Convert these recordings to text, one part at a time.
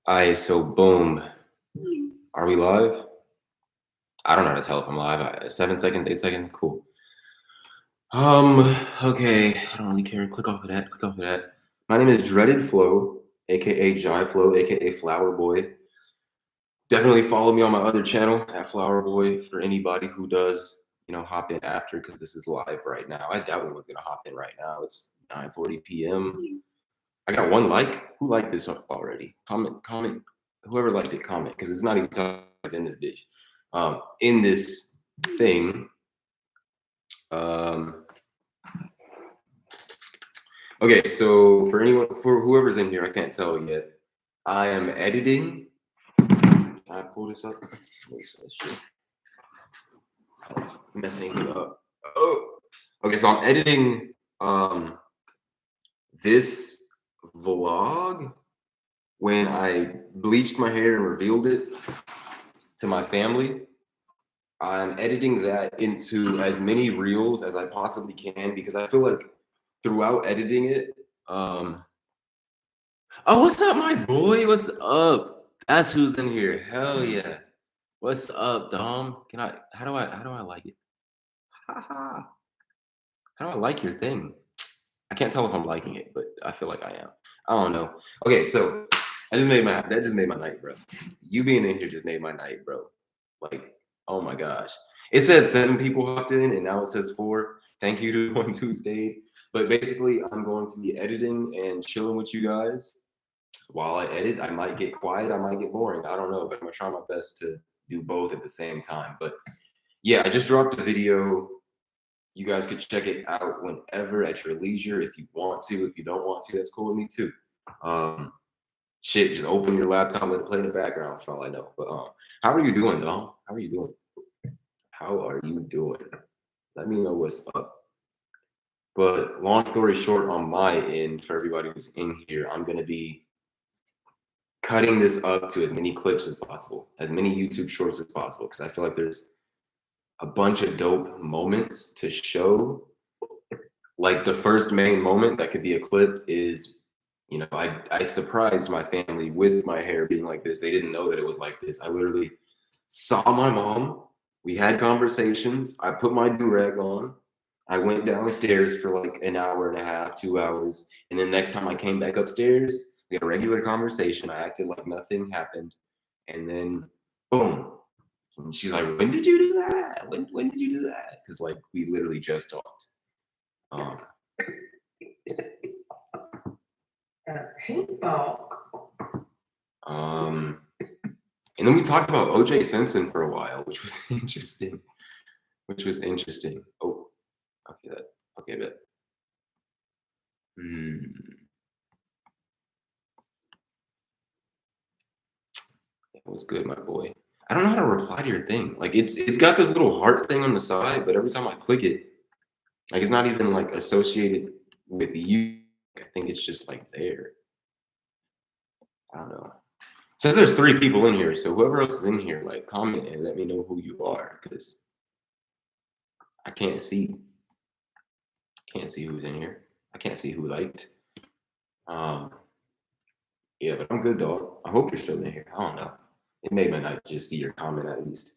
Alright, so boom. Are we live? I don't know how to tell if I'm live. 7 seconds, 8 seconds, cool. Okay, I don't really care. Click off of that, click off of that. My name is Dreaded Flow, aka Jai Flow, aka Flower Boy. Definitely follow me on my other channel at Flower Boy for anybody who does, hop in after, because this is live right now. I doubt anyone's gonna hop in right now. It's 9:40 p.m. I got one like. Who liked this already? Comment. Whoever liked it, comment, because it's not even in this dish. In this thing. Okay, so for whoever's in here, I can't tell yet. I am editing. Can I pull this up? Messing it up. Oh, okay. So I'm editing this vlog when I bleached my hair and revealed it to my family. I'm editing that into as many reels as I possibly can, because I feel like throughout editing it, oh, what's up, my boy? What's up? That's who's in here. Hell yeah. What's up, Dom? How do I like it? Haha. How do I like your thing? I can't tell if I'm liking it, but I feel like I am. I don't know. Okay, so that just made my night, bro. You being in here just made my night, bro. Like, oh my gosh. It said 7 people hopped in, and now it says 4. Thank you to the ones who stayed. But basically, I'm going to be editing and chilling with you guys. While I edit, I might get quiet, I might get boring. I don't know, but I'm gonna try my best to do both at the same time. But yeah, I just dropped a video. You guys could check it out whenever at your leisure if you want to. If you don't want to, that's cool with me too. Shit, just open your laptop, let it play in the background for all I know. But how are you doing, Dom? How are you doing? How are you doing? Let me know what's up. But long story short, on my end, for everybody who's in here, I'm gonna be cutting this up to as many clips as possible, as many YouTube shorts as possible, because I feel like there's a bunch of dope moments to show. Like the first main moment that could be a clip is, I surprised my family with my hair being like this. They didn't know that it was like this. I literally saw my mom. We had conversations. I put my do-rag on. I went downstairs for like an hour and a half, 2 hours. And then next time I came back upstairs, we had a regular conversation. I acted like nothing happened. And then boom. And she's like, when did you do that? When did you do that? Because like we literally just talked. And then we talked about OJ Simpson for a while, which was interesting. Oh, okay, that. That was good, my boy. I don't know how to reply to your thing. Like it's got this little heart thing on the side, but every time I click it, like it's not even like associated with you. I think it's just like there. I don't know. It says there's 3 people in here, so whoever else is in here, like comment and let me know who you are, because I can't see. Can't see who's in here. I can't see who liked. Yeah, but I'm good, dog. I hope you're still in here. I don't know. It made my night just see your comment at least.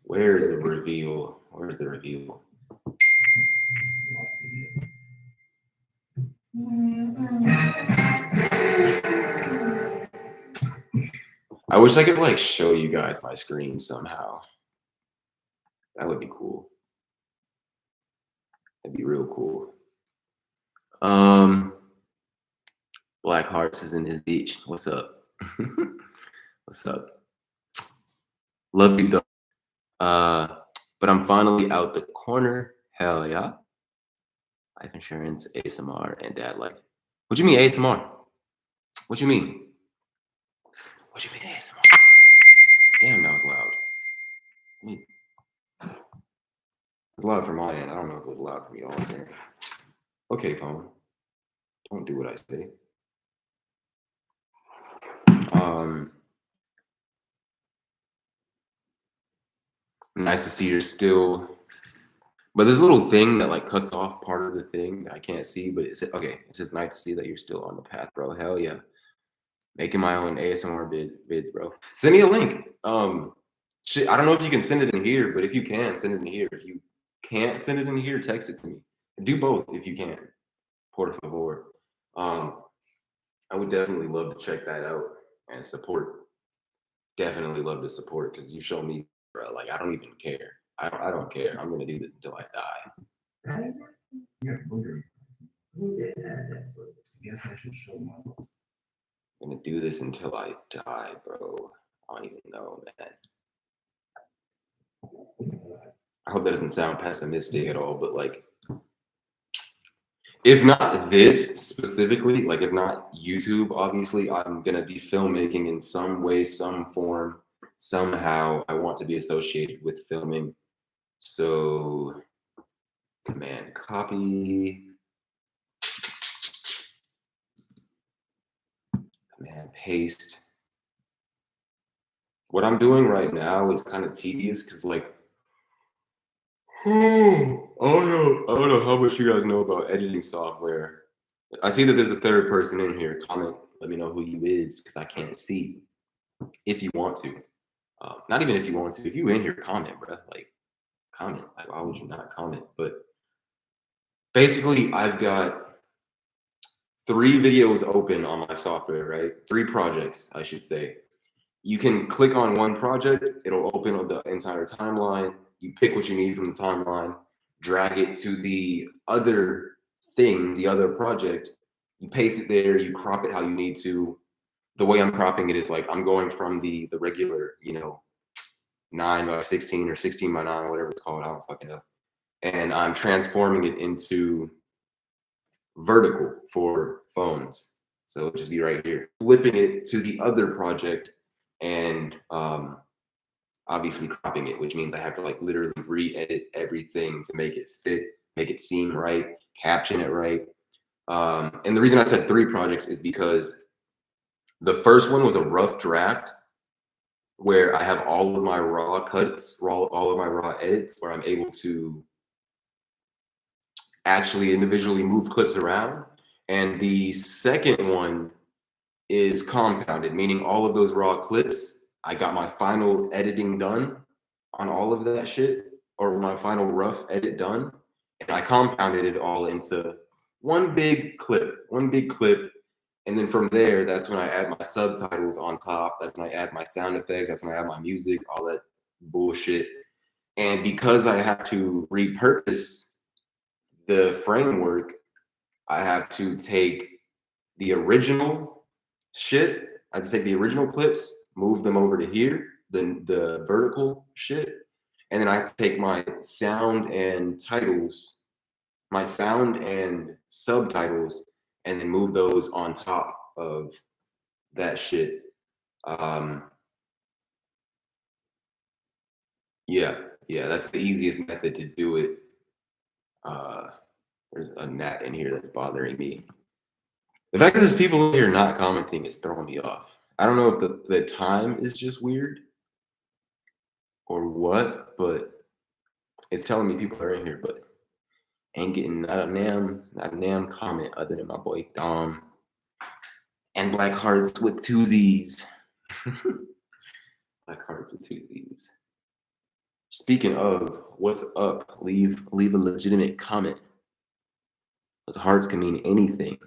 Where's the reveal? Where's the reveal? I wish I could like show you guys my screen somehow. That would be cool. That'd be real cool. Black Hearts is in his beach. What's up? What's up? Love you, dog. But I'm finally out the corner. Hell yeah. Life insurance, ASMR, and dad like. What you mean ASMR? What you mean? What you mean ASMR? Damn, that was loud. It was loud from my end. I don't know if it was loud from y'all's end. Okay, phone. Don't do what I say. Nice to see you're still. But this little thing that like cuts off part of the thing that I can't see, but it's okay. It's just nice to see that you're still on the path, bro. Hell yeah. Making my own ASMR vids, bro. Send me a link. Shit, I don't know if you can send it in here, but if you can, send it in here. If you can't send it in here, text it to me. Do both if you can. Por favor. I would definitely love to check that out and support. Definitely love to support because you show me, bro. Like I don't even care. I don't care. I'm gonna do this until I die. Yeah, wondering. Who did that? I guess I should show my. I'm gonna do this until I die, bro. I don't even know, man. I hope that doesn't sound pessimistic at all, but like, if not this specifically, like if not YouTube, obviously, I'm gonna be filmmaking in some way, some form, somehow. I want to be associated with filming. So, command copy, command paste. What I'm doing right now is kind of tedious because like, I don't know how much you guys know about editing software. I see that there's a third person in here. Comment, let me know who you is, because I can't see. If you want to, not even if you want to. If you in here, comment, bro. Like, comment. Like, why would you not comment? But basically, I've got 3 videos open on my software, right? 3 projects, I should say. You can click on one project, it'll open up the entire timeline. You pick what you need from the timeline, drag it to the other thing, the other project. You paste it there, you crop it how you need to. The way I'm cropping it is like I'm going from the regular, 9:16 or 16:9, whatever it's called, I don't fucking know. And I'm transforming it into vertical for phones. So it'll just be right here. Flipping it to the other project and obviously cropping it, which means I have to like literally re-edit everything to make it fit, make it seem right, caption it right. And the reason I said 3 projects is because the first one was a rough draft where I have all of my raw cuts, all of my raw edits, where I'm able to actually individually move clips around. And the second one is compounded, meaning all of those raw clips, I got my final editing done on all of that shit, or my final rough edit done, and I compounded it all into one big clip, and then from there, that's when I add my subtitles on top, that's when I add my sound effects, that's when I add my music, all that bullshit. And because I have to repurpose the framework, I have to take the original shit. I have to take the original clips, move them over to here, the vertical shit, and then I have to take my sound and titles, my sound and subtitles, and then move those on top of that shit. Yeah, that's the easiest method to do it. There's a gnat in here that's bothering me. The fact that there's people in here not commenting is throwing me off. I don't know if the time is just weird or what, but it's telling me people are in here, but ain't getting not a damn comment other than my boy Dom and Black Hearts with 2 Z's. Black Hearts with 2 Z's. Speaking of, what's up? Leave a legitimate comment. Those hearts can mean anything.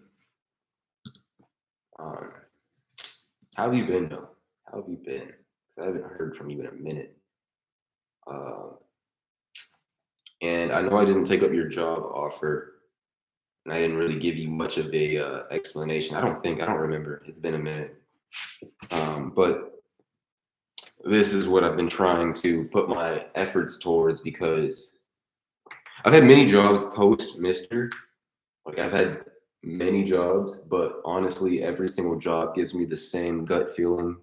How have you been though? How have you been? Because I haven't heard from you in a minute. And I know I didn't take up your job offer, and I didn't really give you much of a explanation. I don't remember. It's been a minute. But this is what I've been trying to put my efforts towards because I've had many jobs post Mister. Like I've had many jobs, but honestly, every single job gives me the same gut feeling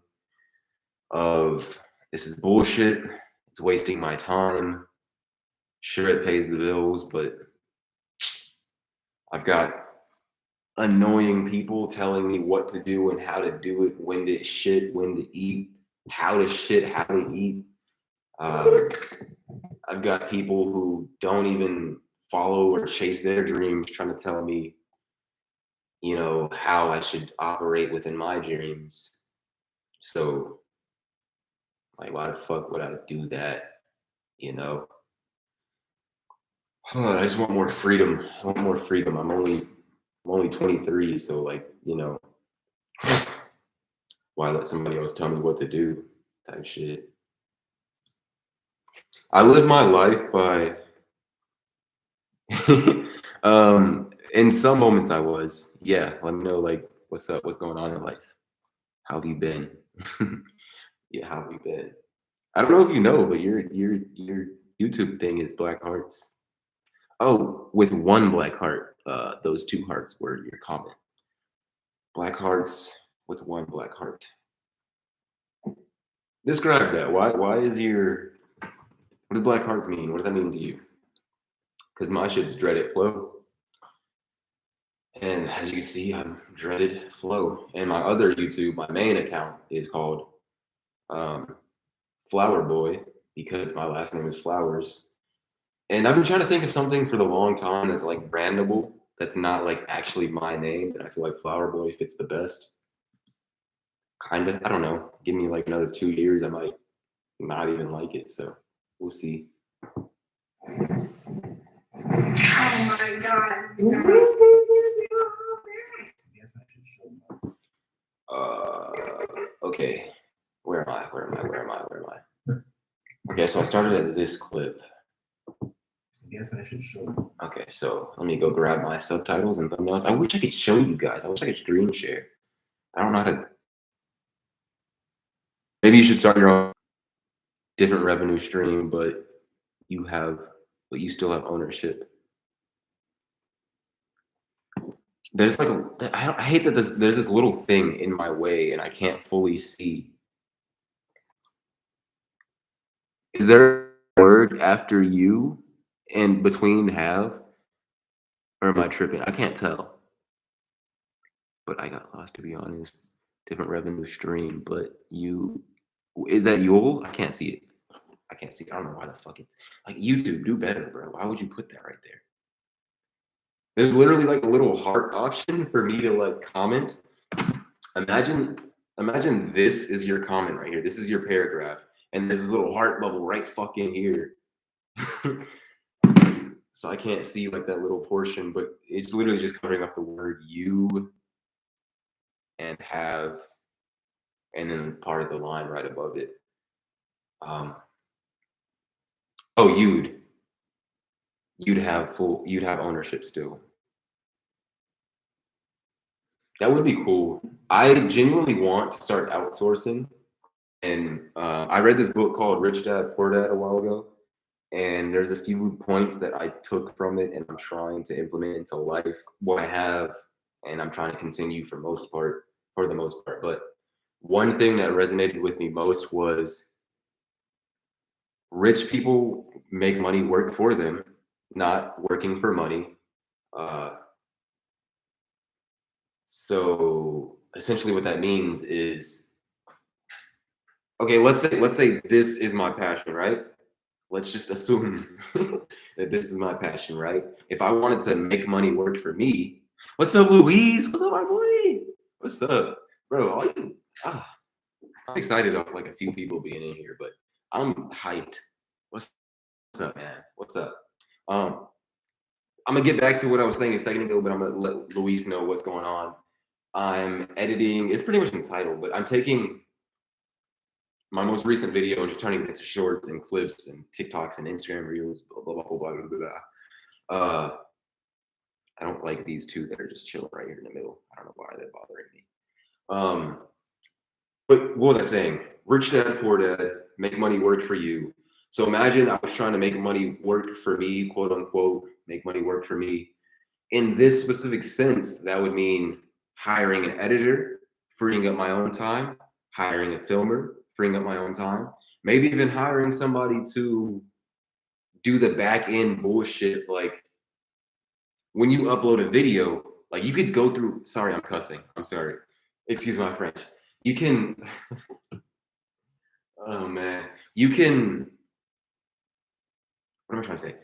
of this is bullshit. It's wasting my time. Sure, it pays the bills, but I've got annoying people telling me what to do and how to do it, when to shit, when to eat, how to shit, how to eat. I've got people who don't even follow or chase their dreams trying to tell me you know, how I should operate within my dreams. So, like, why the fuck would I do that? You know, I just want more freedom. I want more freedom. I'm only 23, so like, you know, why let somebody else tell me what to do? Type shit. I live my life by in some moments I was. Yeah, let me know like what's up, what's going on in life. How have you been? Yeah, how have you been? I don't know if you know, but your YouTube thing is black hearts. Oh, with one black heart. Those two hearts were your comment. Black hearts with one black heart. Describe that. Why is your what does black hearts mean? What does that mean to you? Because my shit's dreaded flow. And as you can see, I'm dreaded flow. And my other YouTube, my main account is called um, Flower Boy because my last name is Flowers. And I've been trying to think of something for the long time that's like brandable, that's not like actually my name. And I feel like Flower Boy fits the best. Kind of. I don't know. Give me like another 2 years, I might not even like it. So we'll see. Oh my god. Yes, I should show them. Okay. Where am I? Okay, so I started at this clip. Yes, I should show them. Okay, so let me go grab my subtitles and thumbnails. I wish I could show you guys. I wish I could screen share. I don't know how to. Maybe you should start your own different revenue stream, but you still have ownership. There's like I hate that there's this little thing in my way and I can't fully see. Is there a word after you and between have? Or am I tripping? I can't tell. But I got lost, to be honest. Different revenue stream, but is that Yule? I can't see it. I can't see it. I don't know why the fuck it. Like YouTube, do better, bro. Why would you put that right there? There's literally like a little heart option for me to like comment. Imagine this is your comment right here. This is your paragraph, and there's this little heart bubble right fucking here. So I can't see like that little portion, but it's literally just covering up the word you and have, and then part of the line right above it. Oh, you'd have ownership still. That would be cool. I genuinely want to start outsourcing. And I read this book called Rich Dad Poor Dad a while ago. And there's a few points that I took from it and I'm trying to implement into life. What I have, and I'm trying to continue for the most part. But one thing that resonated with me most was rich people make money work for them, not working for money. So essentially what that means is, okay, let's say this is my passion, right? Let's just assume that this is my passion, right? If I wanted to make money work for me, what's up, Louise? What's up, my boy? What's up, bro? I'm excited of like a few people being in here, but I'm hyped. What's up, man? What's up? I'm gonna get back to what I was saying a second ago, but I'm gonna let Louise know what's going on. I'm editing. It's pretty much entitled, but I'm taking my most recent video and just turning it into shorts and clips and TikToks and Instagram reels, blah blah blah blah blah blah. I don't like these two that are just chilling right here in the middle. I don't know why they're bothering me. But what was I saying? Rich Dad Poor Dad, make money work for you. So imagine I was trying to make money work for me, quote unquote, make money work for me. In this specific sense, that would mean hiring an editor, freeing up my own time, hiring a filmer, freeing up my own time, maybe even hiring somebody to do the back end bullshit. Like when you upload a video, like you could go through, sorry, I'm cussing. I'm sorry. Excuse my French. You can, oh man, you can, what am I trying to say?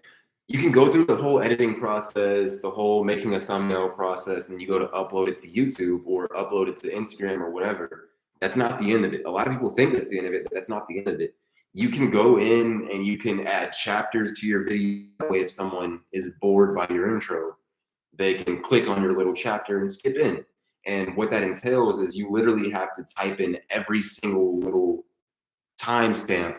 you can go through the whole editing process, the whole making a thumbnail process, and you go to upload it to YouTube or upload it to Instagram or whatever. That's not the end of it. A lot of people think that's the end of it, but that's not the end of it. You can go in and you can add chapters to your video. That way, if someone is bored by your intro, they can click on your little chapter and skip in. And what that entails is you literally have to type in every single little timestamp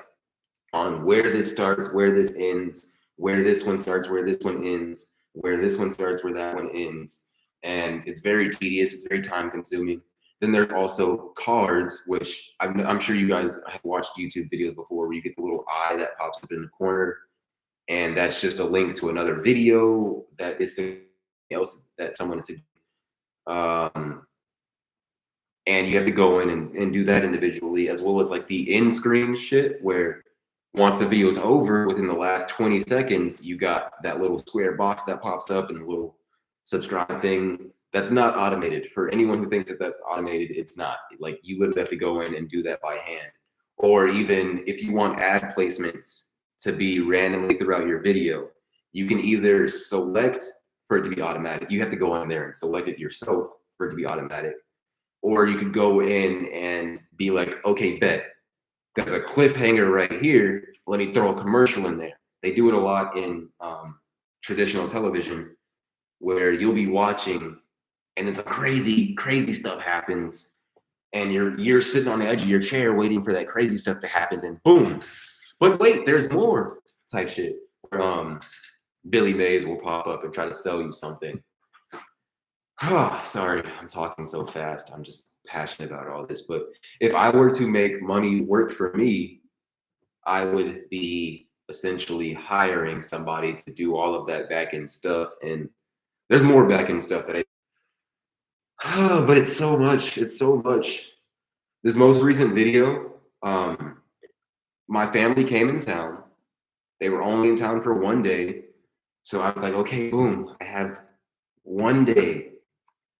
on where this starts, where this ends, where this one starts, where this one ends, where this one starts, where that one ends. And it's very tedious, it's very time consuming. Then there's also cards, which I'm sure you guys have watched YouTube videos before where you get the little eye that pops up in the corner. And that's just a link to another video that is something else that someone is. And you have to go in and do that individually, as well as like the end screen shit where once the video is over, within the last 20 seconds, you got that little square box that pops up and the little subscribe thing. That's not automated. For anyone who thinks that that's automated, it's not. Like you literally have to go in and do that by hand. Or even if you want ad placements to be randomly throughout your video, you can either select for it to be automatic. You have to go in there and select it yourself for it to be automatic. Or you could go in and be like, okay, bet. There's a cliffhanger right here. Let me throw a commercial in there. They do it a lot in traditional television where you'll be watching and then some crazy, crazy stuff happens. And you're sitting on the edge of your chair waiting for that crazy stuff to happen. And boom. But wait, there's more type shit. Where, Billy Mays will pop up and try to sell you something. Sorry, I'm talking so fast. I'm just passionate about all this. But if I were to make money work for me, I would be essentially hiring somebody to do all of that back end stuff. And there's more back end stuff that but it's so much. It's so much. This most recent video, my family came in town. They were only in town for one day. So I was like, okay, boom, I have 1 day.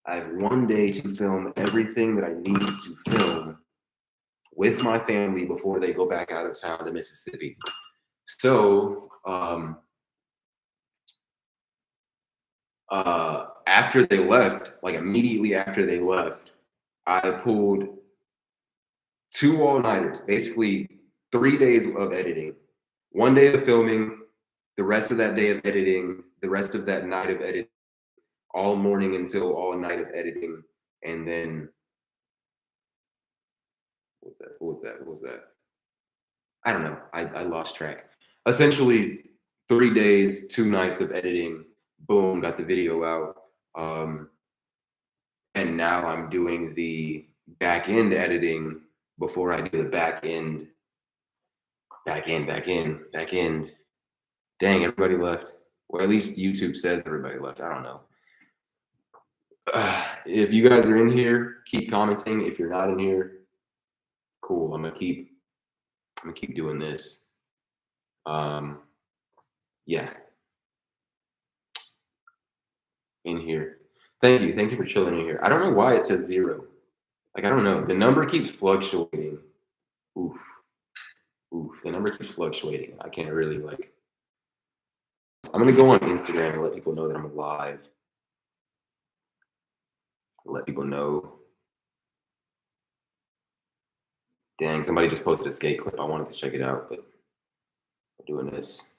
I have 1 day to film everything that I need to film with my family before they go back out of town to Mississippi. So after they left, like immediately after they left, I pulled 2 all-nighters, basically 3 days of editing. 1 day of filming, the rest of that day of editing, the rest of that night of editing, all morning until all night of editing. And then what was that? I don't know. I lost track. Essentially 3 days, 2 nights of editing, boom, got the video out. And now I'm doing the back end editing before I do the back end. Dang, everybody left. Well, at least YouTube says everybody left. I don't know. If you guys are in here, keep commenting. If you're not in here, cool. I'm gonna keep doing this. Yeah. In here. Thank you for chilling in here. I don't know why it says 0. Like, I don't know. The number keeps fluctuating. Oof. The number keeps fluctuating. I can't really like. I'm gonna go on Instagram and let people know that I'm live. Let people know. Dang, somebody just posted a skate clip. I wanted to check it out, but I'm doing this.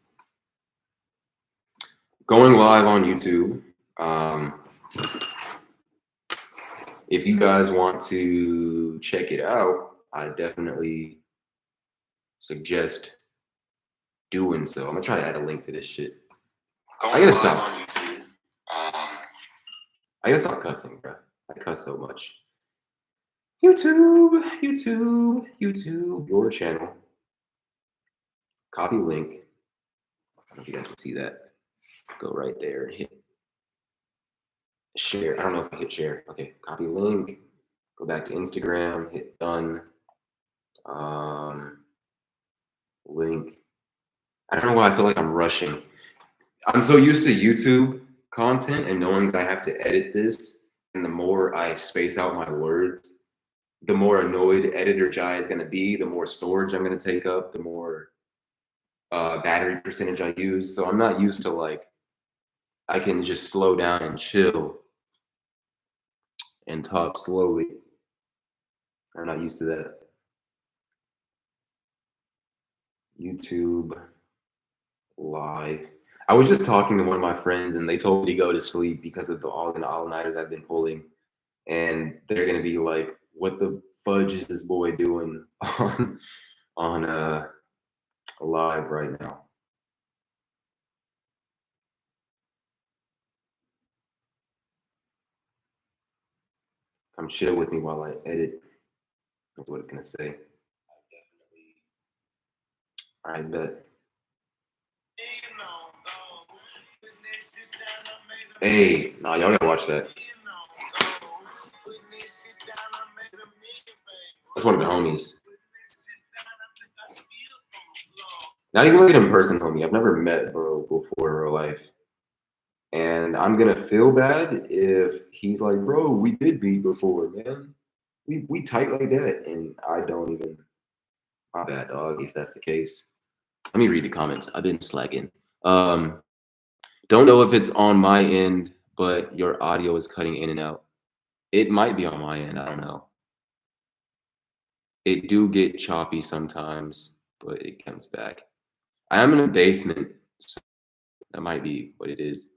Going live on YouTube. If you guys want to check it out, I definitely suggest doing so. I'm gonna try to add a link to this shit. I gotta stop. I gotta stop cussing, bro. I cuss so much. YouTube, your channel. Copy link. I don't know if you guys can see that. Go right there and hit share. I don't know if I hit share. Okay, copy link. Go back to Instagram. Hit done. Link. I don't know why I feel like I'm rushing. I'm so used to YouTube content and knowing that I have to edit this, and the more I space out my words, the more annoyed Editor Jai is going to be, the more storage I'm going to take up, the more battery percentage I use. So I'm not used to like, I can just slow down and chill and talk slowly. I'm not used to that. YouTube live. I was just talking to one of my friends and they told me to go to sleep because of all the all-nighters I've been pulling. And they're gonna be like, what the fudge is this boy doing on live right now? Come chill with me while I edit. That's what it's gonna say. I bet. Hey, nah, y'all gotta watch that. That's one of the homies. Not even like an in-person homie. I've never met bro before in real life. And I'm gonna feel bad if he's like, bro, we did meet before, man. We tight like that. And I don't even, my bad, dog, if that's the case. Let me read the comments. I've been slacking. Don't know if it's on my end, but your audio is cutting in and out. It might be on my end. I don't know. It do get choppy sometimes, but it comes back. I am in a basement, so that might be what it is.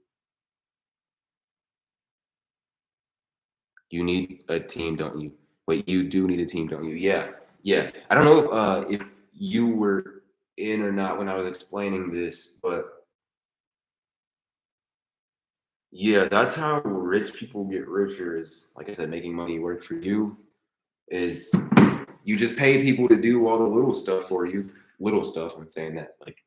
You need a team, don't you? Wait, you do need a team, don't you? Yeah, yeah. I don't know if you were in or not when I was explaining this, but yeah, that's how rich people get richer is, like I said, making money work for you is you just pay people to do all the little stuff for you. Little stuff, I'm saying that like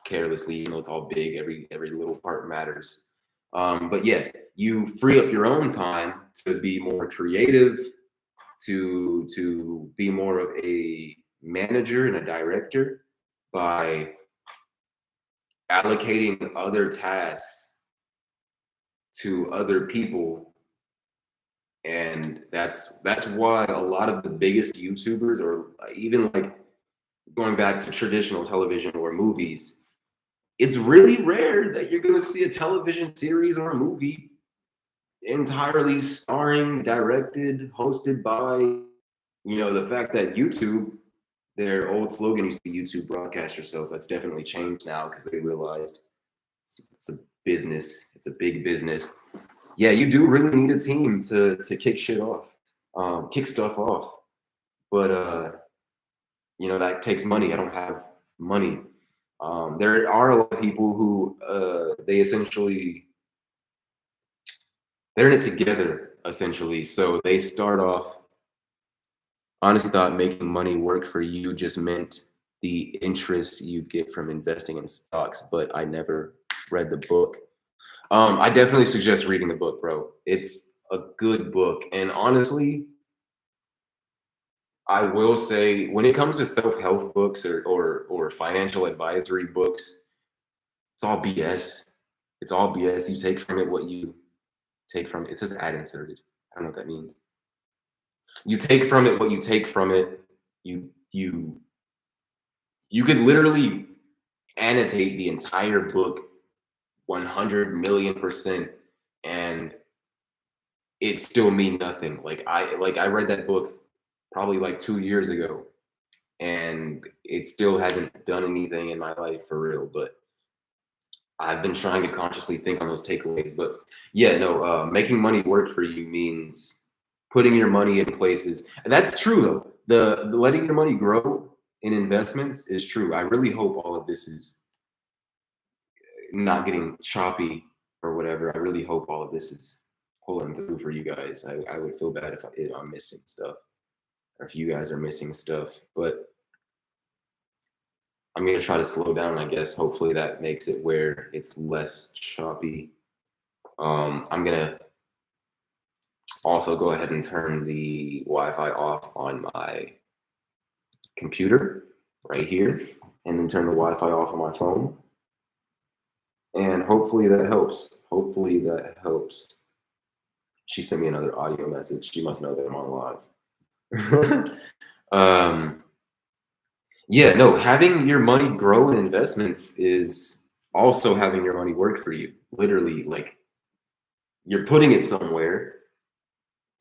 carelessly, you know, it's all big, every little part matters. But yeah, you free up your own time to be more creative, to be more of a manager and a director by allocating other tasks to other people. And that's why a lot of the biggest YouTubers, or even like going back to traditional television or movies, it's really rare that you're going to see a television series or a movie entirely starring, directed, hosted by, you know, the fact that YouTube, their old slogan used to be YouTube broadcast yourself. That's definitely changed now because they realized it's a business. It's a big business. Yeah, you do really need a team to kick shit off, kick stuff off. But you know, that takes money. I don't have money. There are a lot of people who they essentially they're in it together essentially. So they start off. Honestly, thought making money work for you just meant the interest you get from investing in stocks, but I never read the book. I definitely suggest reading the book, bro. It's a good book, and honestly, I will say when it comes to self-help books or financial advisory books, it's all BS. It's all BS. You take from it what you take from it. It says ad inserted. I don't know what that means. You take from it what you take from it. You could literally annotate the entire book 100 million percent and it still mean nothing. Like I read that book probably like 2 years ago and it still hasn't done anything in my life for real, but I've been trying to consciously think on those takeaways. But yeah, no, making money work for you means putting your money in places. And that's true though. The letting your money grow in investments is true. I really hope all of this is not getting choppy or whatever. I really hope all of this is pulling through for you guys. I would feel bad if I'm missing stuff or if you guys are missing stuff. But I'm gonna try to slow down, I guess. Hopefully that makes it where it's less choppy. I'm gonna also go ahead and turn the Wi-Fi off on my computer right here, and then turn the Wi-Fi off on my phone. And hopefully that helps. Hopefully that helps. She sent me another audio message. She must know that I'm on live. Yeah, no, having your money grow in investments is also having your money work for you. Literally, like you're putting it somewhere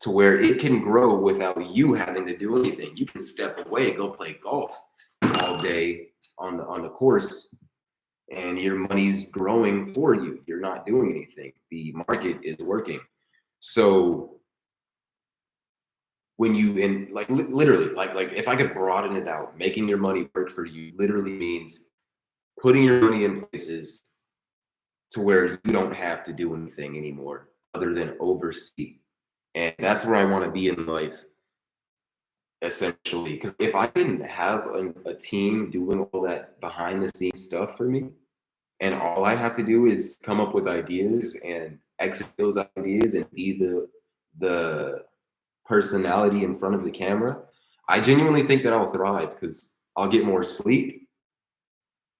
to where it can grow without you having to do anything. You can step away, go play golf all day on the course, and your money's growing for you. You're not doing anything. The market is working. So when you in like literally like if I could broaden it out, making your money work for you literally means putting your money in places to where you don't have to do anything anymore other than oversee. And that's where I want to be in life, essentially. Because if I didn't have a team doing all that behind the scenes stuff for me, and all I have to do is come up with ideas and execute those ideas and be the personality in front of the camera, I genuinely think that I'll thrive because I'll get more sleep.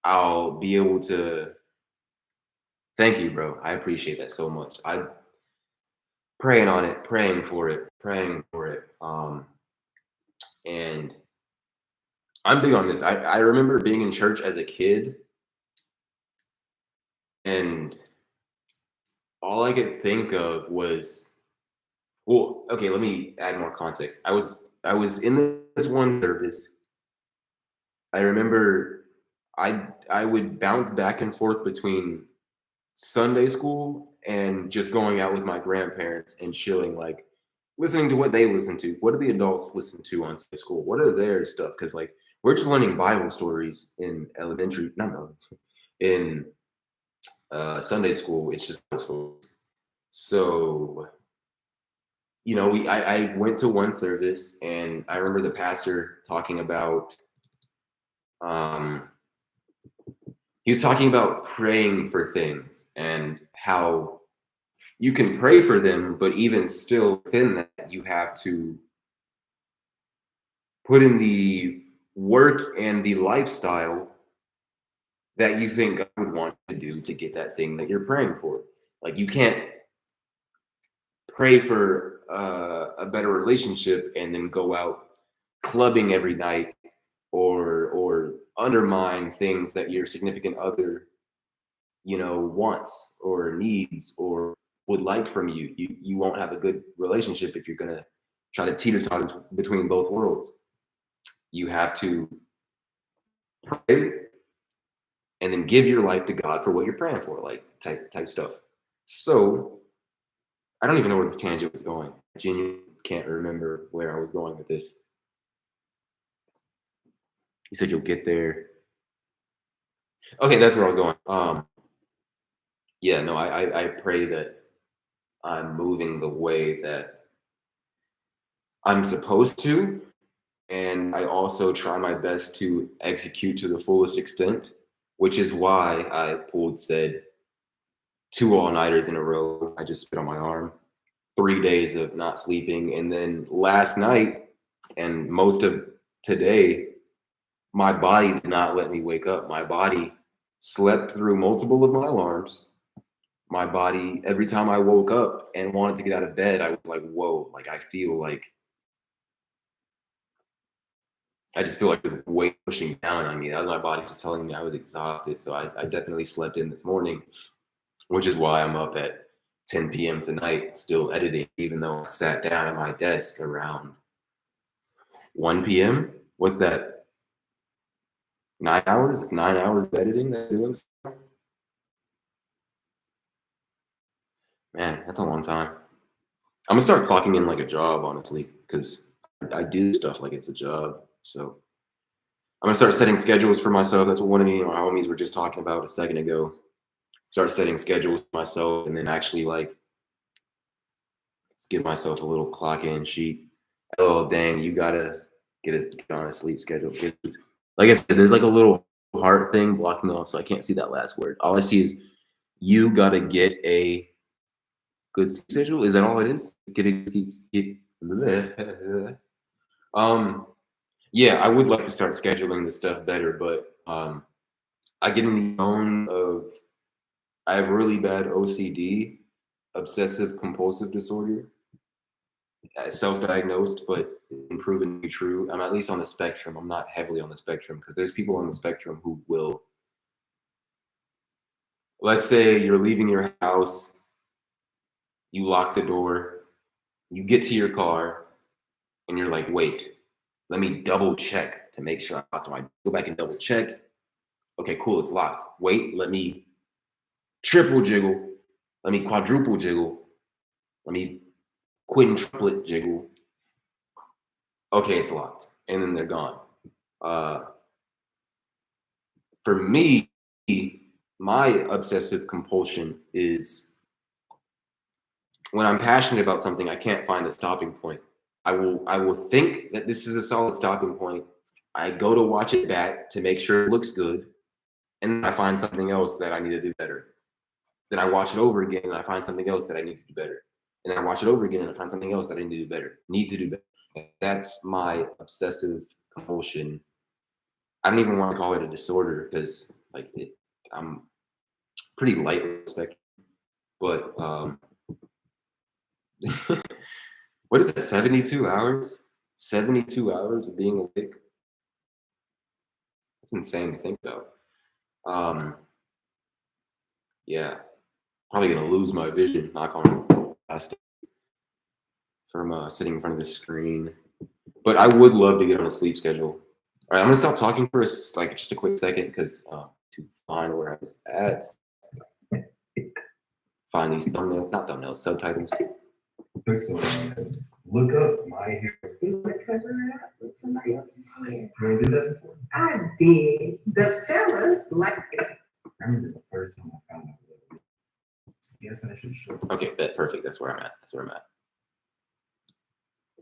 I'll be able to thank you, bro. I appreciate that so much. I praying on it, praying for it, praying for it. And I'm big on this. I remember being in church as a kid, and all I could think of was, well, okay, let me add more context. I was in this one service. I remember I would bounce back and forth between Sunday school and just going out with my grandparents and chilling, like listening to what they listen to. What do the adults listen to on Sunday school? What are their stuff? Because like we're just learning Bible stories in elementary, not no, in Sunday school. It's just Bible stories. So I went to one service and I remember the pastor talking about um, he was talking about praying for things and how you can pray for them, but even still within that, you have to put in the work and the lifestyle that you think God would want to do to get that thing that you're praying for. Like you can't pray for a better relationship and then go out clubbing every night or undermine things that your significant other wants or needs or would like from you. You won't have a good relationship if you're gonna try to teeter totter between both worlds. You have to pray and then give your life to God for what you're praying for, like type stuff. So I don't even know where this tangent was going. I genuinely can't remember where I was going with this. You said you'll get there. Okay, that's where I was going. Yeah, no, I pray that I'm moving the way that I'm supposed to, and I also try my best to execute to the fullest extent, which is why I pulled said 2 all-nighters in a row. I just spit on my arm, 3 days of not sleeping, and then last night and most of today, my body did not let me wake up. My body slept through multiple of my alarms. My body, every time I woke up and wanted to get out of bed, I was like, whoa, like I feel like I just feel like there's weight pushing down on me. That was my body just telling me I was exhausted. So I definitely slept in this morning, which is why I'm up at 10 p.m. tonight, still editing, even though I sat down at my desk around 1 p.m. What's that? 9 hours? It's 9 hours of editing that I'm doing. Man, that's a long time. I'm gonna start clocking in like a job, honestly, because I do stuff like it's a job. So I'm gonna start setting schedules for myself. That's what one of me and my homies were just talking about a second ago. Start setting schedules for myself and then actually like just give myself a little clock in sheet. Oh dang, you gotta get on a sleep schedule. Like I said, there's like a little heart thing blocking off, so I can't see that last word. All I see is you gotta get a good sleep schedule. Is that all it is? Get a sleep. Um, yeah, I would like to start scheduling this stuff better, but I get in the zone of I have really bad OCD, obsessive compulsive disorder, self-diagnosed, but proven to be true. I'm at least on the spectrum. I'm not heavily on the spectrum because there's people on the spectrum who will, let's say you're leaving your house, you lock the door, you get to your car, and you're like, wait, let me double check to make sure I locked my, go back and double check. Okay, cool, it's locked. Wait, let me triple jiggle, let me quadruple jiggle, let me quintuplet jiggle. Okay, it's locked, and then they're gone. For me, my obsessive compulsion is when I'm passionate about something, I can't find a stopping point. I will think that this is a solid stopping point. I go to watch it back to make sure it looks good, and then I find something else that I need to do better. Then I watch it over again and I find something else that I need to do better. And then I watch it over again and I find something else that I need to do better. Need to do better. That's my obsessive compulsion. I don't even want to call it a disorder because like I'm pretty light on the spectrum. But what is it? 72 hours? 72 hours of being awake? That's insane to think about. Yeah, probably gonna lose my vision. Knock on plastic from sitting in front of the screen. But I would love to get on a sleep schedule. All right, I'm gonna stop talking for like just a quick second because to find where I was at, find these not thumbnails, subtitles. Look up my hair. You want to cover it up with somebody else's hair? You ever did that before? I did. The fellas like it. I remember the first time I found out. Yes, I should show. Okay, perfect. That's where I'm at. That's where I'm at.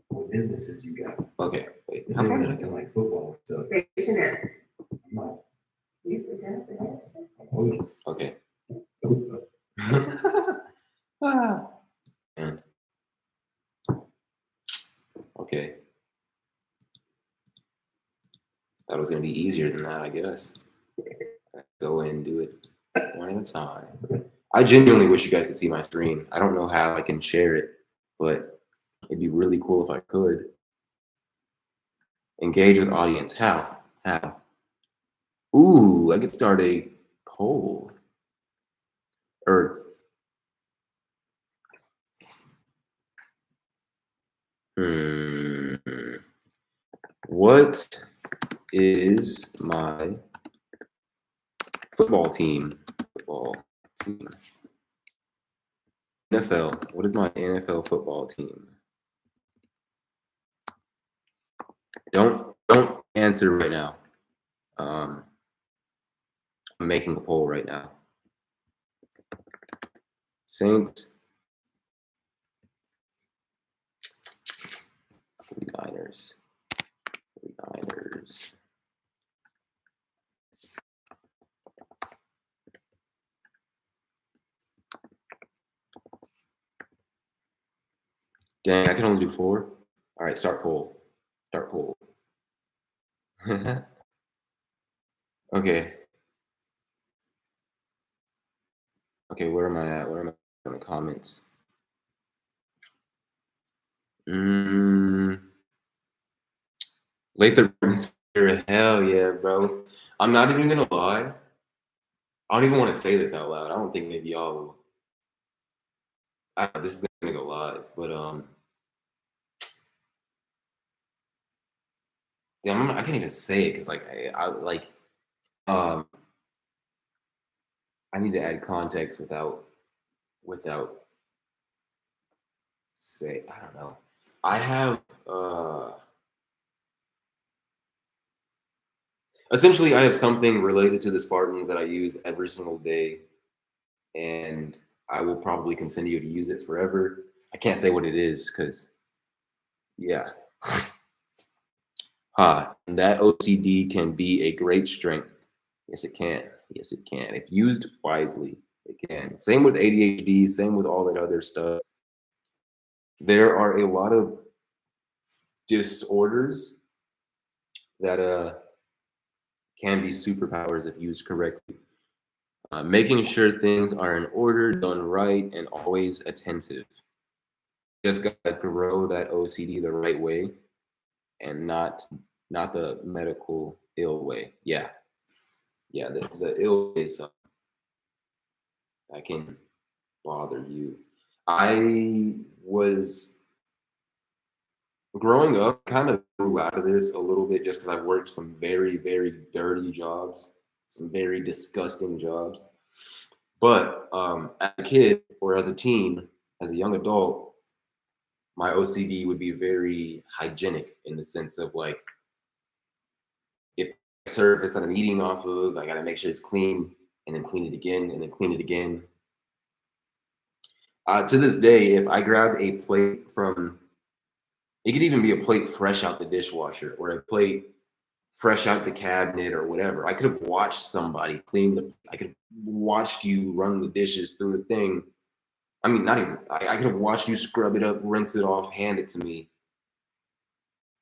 What businesses you got? Okay, wait. How far did I go? Like football, so Stationary. I'm not. You forgot the answer? Oh, yeah. Okay. And okay. That was gonna be easier than that, I guess. Go in and do it one at a time. I genuinely wish you guys could see my screen. I don't know how I can share it, but it'd be really cool if I could. Engage with audience. How? How? Ooh, I could start a poll. Or what is my football team? Football team. NFL. What is my NFL football team? Don't answer right now. I'm making a poll right now. Saints. Niners. Niners. Dang, I can only do 4. All right, start poll. Start poll. Okay. Okay, where am I at? Where am I in the comments? Late the hell yeah, bro. I'm not even gonna lie. I don't even want to say this out loud. I don't think maybe y'all will. This is gonna go live, but damn, I can't even say it because like I need to add context without say I don't know. I have essentially I have something related to the Spartans that I use every single day, and I will probably continue to use it forever. I can't say what it is because yeah. And that OCD can be a great strength. Yes, it can. Yes, it can. If used wisely, it can. Same with ADHD, same with all that other stuff. There are a lot of disorders that can be superpowers if used correctly. Making sure things are in order, done right, and always attentive. just gotta grow that OCD the right way and not the medical ill way. Yeah. Yeah, the ill way is that can bother you. I was growing up, kind of grew out of this a little bit just because I've worked some very, very dirty jobs, some very disgusting jobs. But as a kid or as a teen, as a young adult, my OCD would be very hygienic in the sense of like, if surface that I'm eating off of, I gotta make sure it's clean and then clean it again and then clean it again. To this day, if I grab a plate from, it could even be a plate fresh out the dishwasher or a plate fresh out the cabinet or whatever. I could have watched somebody clean I could have watched you run the dishes through the thing. I mean, not even, I could have watched you scrub it up, rinse it off, hand it to me.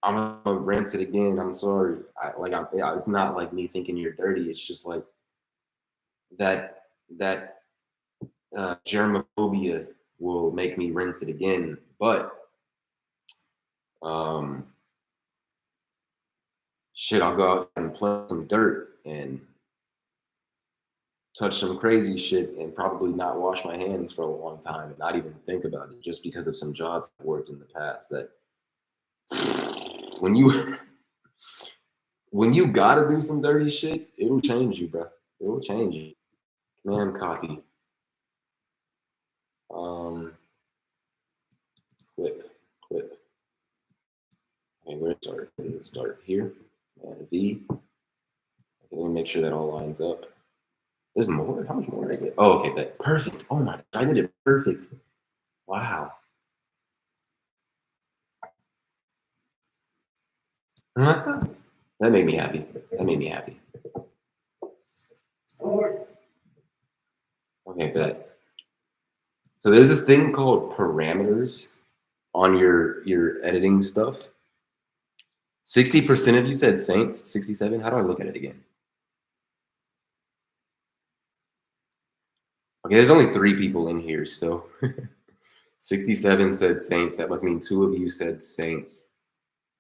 I'm gonna rinse it again. I'm sorry. It's not like me thinking you're dirty. It's just like that germophobia will make me rinse it again. But shit, I'll go outside and play some dirt and touch some crazy shit and probably not wash my hands for a long time and not even think about it just because of some jobs I've worked in the past that when you gotta do some dirty shit, it'll change you, bro. It will change you. Command copy. Clip. Okay, where to start? Let's start here. And V. Okay, let me make sure that all lines up. There's more? How much more is it? Oh, okay, that perfect. Oh my, I did it perfect. Wow. That made me happy. Okay, bet. So there's this thing called parameters on your editing stuff. 60% of you said Saints, 67. How do I look at it again? Okay, there's only 3 people in here, so 67 said Saints. That must mean 2 of you said Saints,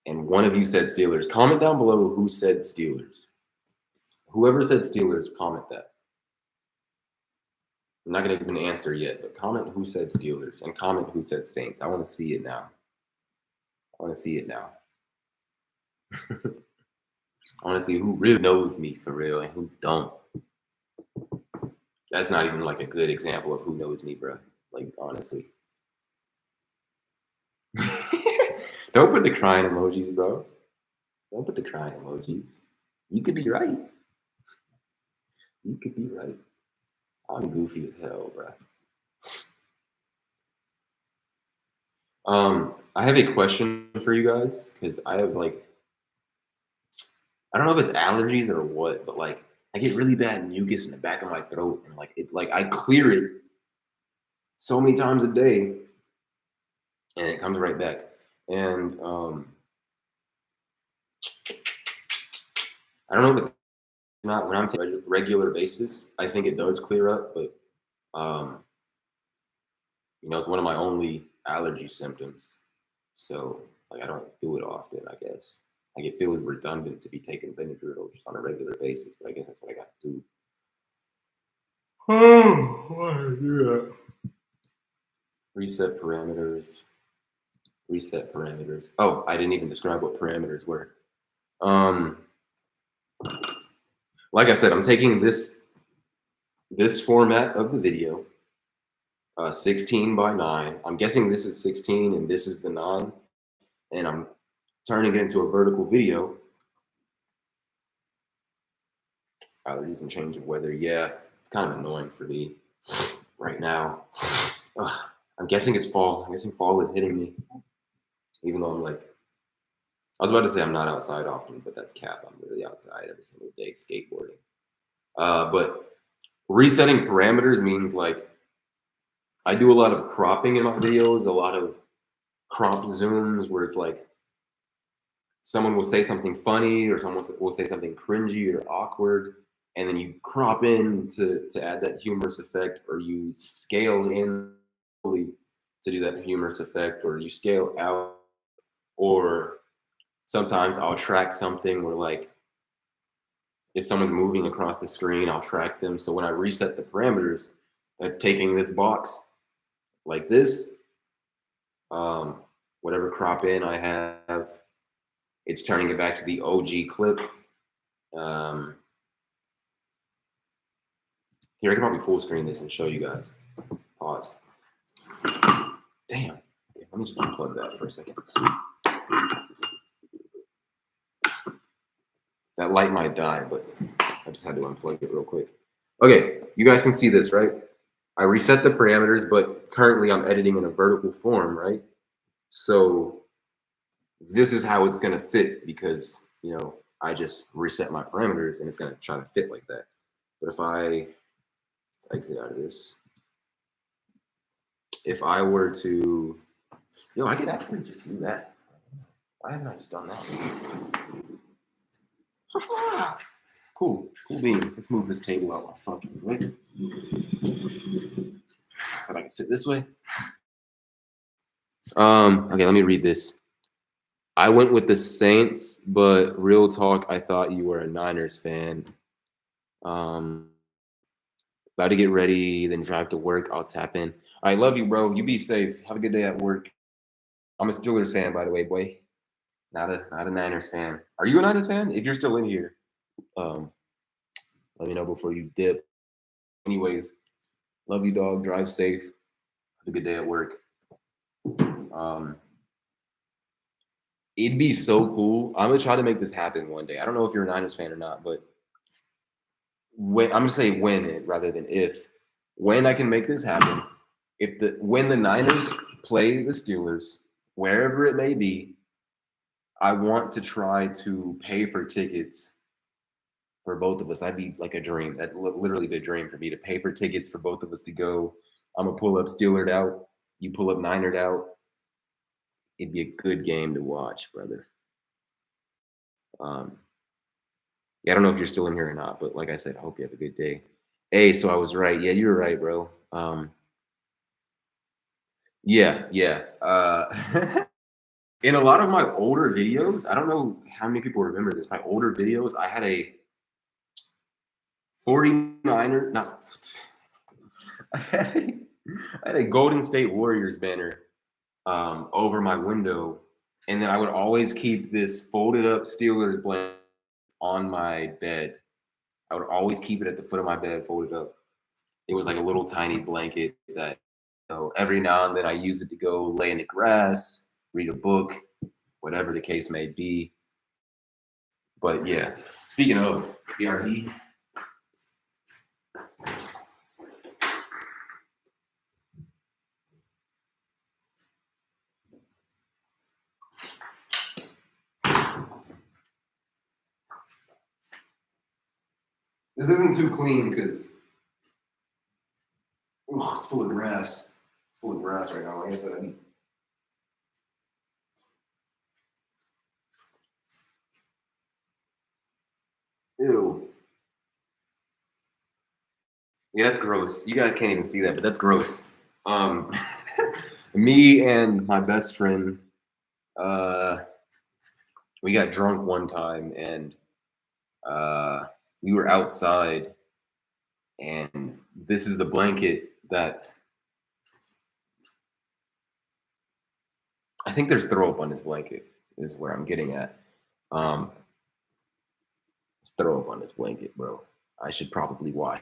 and 1 of you said Steelers. Comment down below who said Steelers. Whoever said Steelers, comment that. I'm not gonna give an answer yet, but comment who said Steelers and comment who said Saints. I want to see it now. I want to see who really knows me for real and who don't. That's not even like a good example of who knows me, bro. Like, honestly. Don't put the crying emojis, bro. Don't put the crying emojis. You could be right. You could be right. I'm goofy as hell, bro. I have a question for you guys because I have like, I don't know if it's allergies or what, but like I get really bad mucus in the back of my throat, and like I clear it so many times a day, and it comes right back. And I don't know if it's not when I'm taking a regular basis. I think it does clear up, but you know, it's one of my only allergy symptoms. So like I don't do it often, I guess. Like it feels redundant to be taking Benadryl just on a regular basis, but I guess that's what I got to do. Oh, why did I do that? Reset parameters. Oh, I didn't even describe what parameters were. Like I said, I'm taking this format of the video, 16 by 9. I'm guessing this is 16 and this is the 9, and I'm turning it into a vertical video. Allergies and change of weather. Yeah, it's kind of annoying for me right now. Ugh, I'm guessing it's fall. I'm guessing fall is hitting me. Even though I'm like, I was about to say I'm not outside often, but that's cap. I'm really outside every single day skateboarding. But resetting parameters means like I do a lot of cropping in my videos, a lot of crop zooms where it's like someone will say something funny or someone will say something cringy or awkward, and then you crop in to add that humorous effect, or you scale in to do that humorous effect, or you scale out, or sometimes I'll track something where like if someone's moving across the screen, I'll track them. So when I reset the parameters, that's taking this box like this, whatever crop in I have, it's turning it back to the OG clip. Here, I can probably full screen this and show you guys. Pause. Damn. Okay, let me just unplug that for a second. That light might die, but I just had to unplug it real quick. Okay, you guys can see this, right? I reset the parameters, but currently I'm editing in a vertical form, right? So this is how it's gonna fit because, you know, I just reset my parameters and it's gonna try to fit like that. But if let's exit out of this. If I were to, I could actually just do that. Why haven't I just done that? Cool beans. Let's move this table out my fucking way. So I can sit this way. Okay, let me read this. I went with the Saints, but real talk, I thought you were a Niners fan. About to get ready, then drive to work. I'll tap in. I love you, bro. You be safe. Have a good day at work. I'm a Steelers fan, by the way, boy. Not a Niners fan. Are you a Niners fan? If you're still in here, let me know before you dip. Anyways, love you, dog. Drive safe. Have a good day at work. It'd be so cool. I'm gonna try to make this happen one day. I don't know if you're a Niners fan or not, but when I'm gonna say when it rather than if. When I can make this happen, when the Niners play the Steelers, wherever it may be, I want to try to pay for tickets for both of us. That'd be like a dream. That'd literally be a dream for me to pay for tickets for both of us to go. I'm gonna pull up Steelered out. You pull up Ninered out. It'd be a good game to watch, brother. Yeah, I don't know if you're still in here or not, but like I said, I hope you have a good day. Hey, so I was right. Yeah, you were right, bro. Yeah. In a lot of my older videos, I don't know how many people remember this. My older videos, I had a 49er, not. I had a Golden State Warriors banner over my window, and then I would always keep this folded up Steelers blanket on my bed. I would always keep it at the foot of my bed, folded up. It was like a little tiny blanket that, every now and then I use it to go lay in the grass, read a book, whatever the case may be. But yeah, speaking of BRD, this isn't too clean because it's full of grass. It's full of grass right now. Like I said, ew. Yeah, that's gross. You guys can't even see that, but that's gross. Me and my best friend, we got drunk one time and we were outside, and this is the blanket that I think there's throw up on this blanket is where I'm getting at. There's throw up on this blanket, bro. I should probably wash.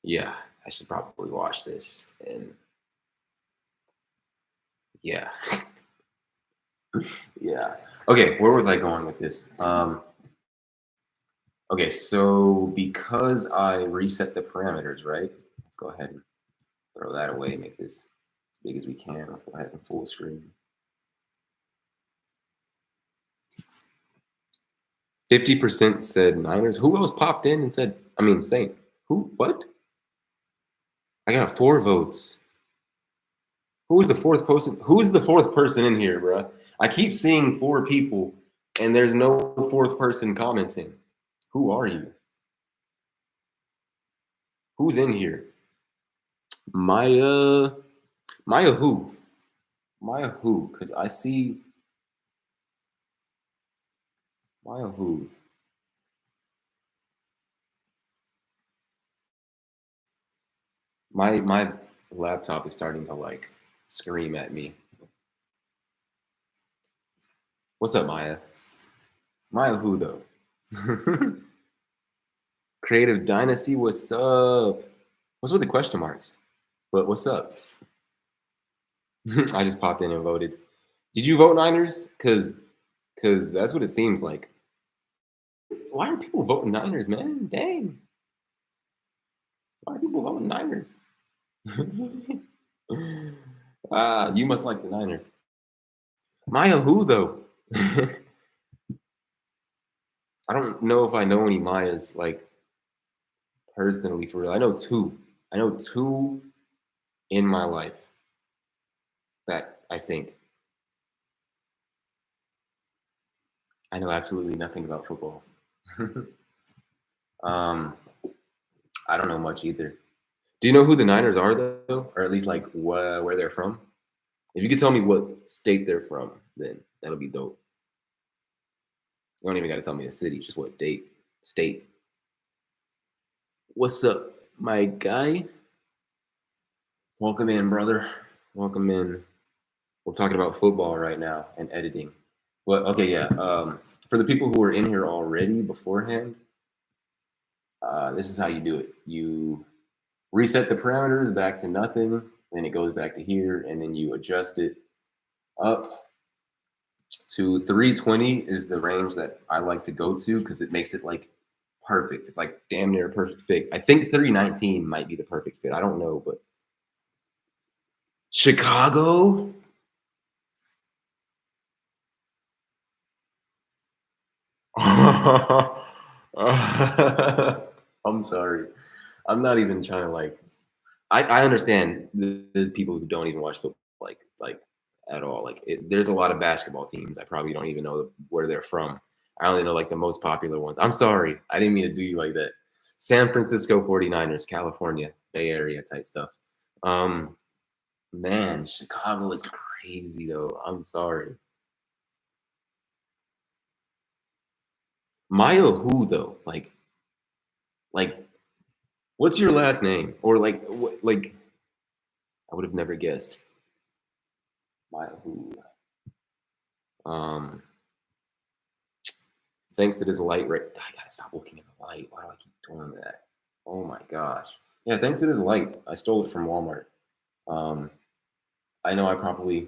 Yeah, I should probably wash this. And yeah. Yeah. Okay, where was I going with this? Okay, so because I reset the parameters, right? Let's go ahead and throw that away, make this as big as we can. Let's go ahead and full screen. 50% said Niners. Who else popped in and said, Saint? Who? What? I got 4 votes. Who is the fourth person? Who's the fourth person in here, bro? I keep seeing 4 people and there's no 4th person commenting. Who are you? Who's in here? Maya who? Maya who? Because I see Maya who? My laptop is starting to like scream at me. What's up, Maya? Maya who though? Creative Dynasty, what's up? What's with the question marks? But what's up? I just popped in and voted. Did you vote Niners? Cause that's what it seems like. Why are people voting Niners, man? Dang. Why are people voting Niners? You must like the Niners. Maya who though? I don't know if I know any Mayas like personally for real. I know two. I know two in my life that I think. I know absolutely nothing about football. I don't know much either. Do you know who the Niners are though, or at least like where they're from? If you could tell me what state they're from, then that'll be dope. You don't even got to tell me the city, just what state. What's up, my guy? Welcome in, brother. Welcome in. We're talking about football right now and editing. Well, okay, yeah. For the people who are in here already beforehand, this is how you do it. You reset the parameters back to nothing, then it goes back to here, and then you adjust it up to 320 is the range that I like to go to because it makes it like perfect. It's like damn near a perfect fit. I think 319 might be the perfect fit. I don't know, but Chicago. I'm sorry. I'm not even trying to like. I understand there's people who don't even watch football like at all. Like there's a lot of basketball teams I probably don't even know where they're from. I only know like the most popular ones. I'm sorry. I didn't mean to do you like that. San Francisco 49ers, California, Bay Area type stuff. Man, Chicago is crazy though. I'm sorry. Maya who though? Like what's your last name? Or like like I would have never guessed. Maya who? Thanks to this light right. I gotta stop looking at the light. Why do I keep doing that? Oh my gosh. Yeah, thanks to this light. I stole it from Walmart. I know I probably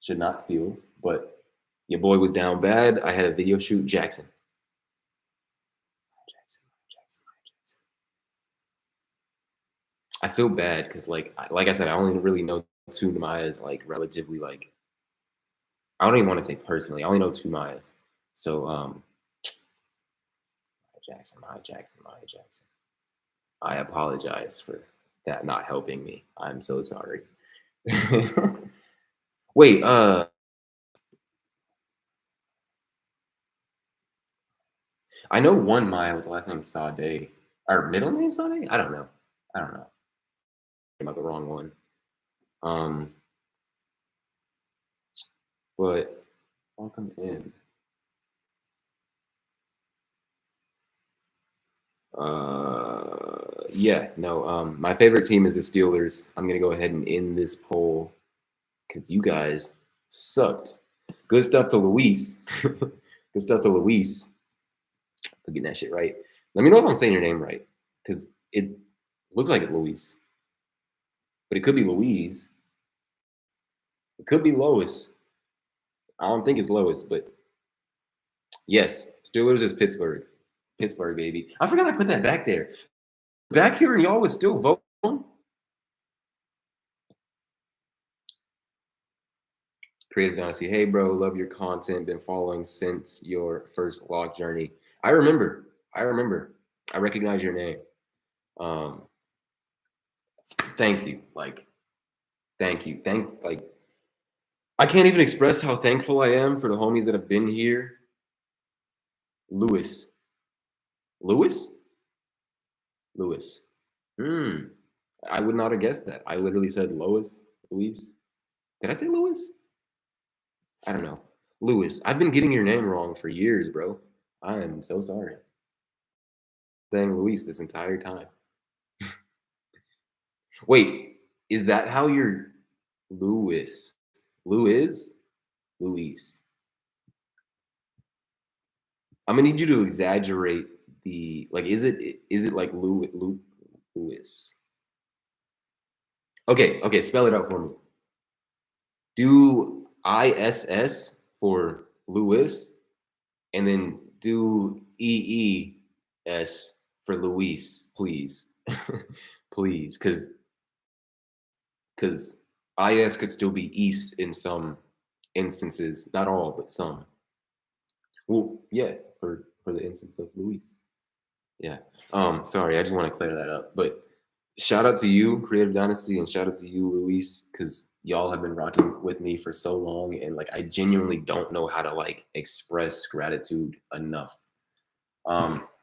should not steal, but your boy was down bad. I had a video shoot. Jackson. I feel bad because like I said, I only really know two Mayas like relatively like I don't even want to say personally. I only know two Mayas. So Maya Jackson. I apologize for that not helping me. I'm so sorry. Wait, I know one Maya with the last name Sade. Or middle name Sade? I don't know. I'm about the wrong one. But welcome in. Yeah, no, my favorite team is the Steelers. I'm gonna go ahead and end this poll because you guys sucked. Good stuff to Luis. Good stuff to Luis for getting that shit right. Let me know if I'm saying your name right, because it looks like it's Luis, but it could be Louise. It could be Lois. I don't think it's Lois, but yes, Steelers is Pittsburgh. Pittsburgh, baby. I forgot I put that back there. Back here, and y'all was still voting. Creative Dynasty. Hey, bro, love your content. Been following since your first log journey. I remember. I recognize your name. Thank you. Thank you. I can't even express how thankful I am for the homies that have been here. Lewis. Hmm. I would not have guessed that. I literally said Lois, Luis. Did I say Louis? I don't know. Louis. I've been getting your name wrong for years, bro. I am so sorry. Saying Luis this entire time. Wait, is that how you're Louis? Louis? Luis. I'm gonna need you to exaggerate the like. Is it like Louis? Okay, spell it out for me. Do ISS for Louis, and then do EES for Luis, please, please, because IS could still be East in some instances, not all, but some. Well, yeah, for the instance of Luis. Yeah. Sorry, I just want to clear that up. But shout out to you, Creative Dynasty, and shout out to you, Luis, because y'all have been rocking with me for so long, and like I genuinely don't know how to like express gratitude enough.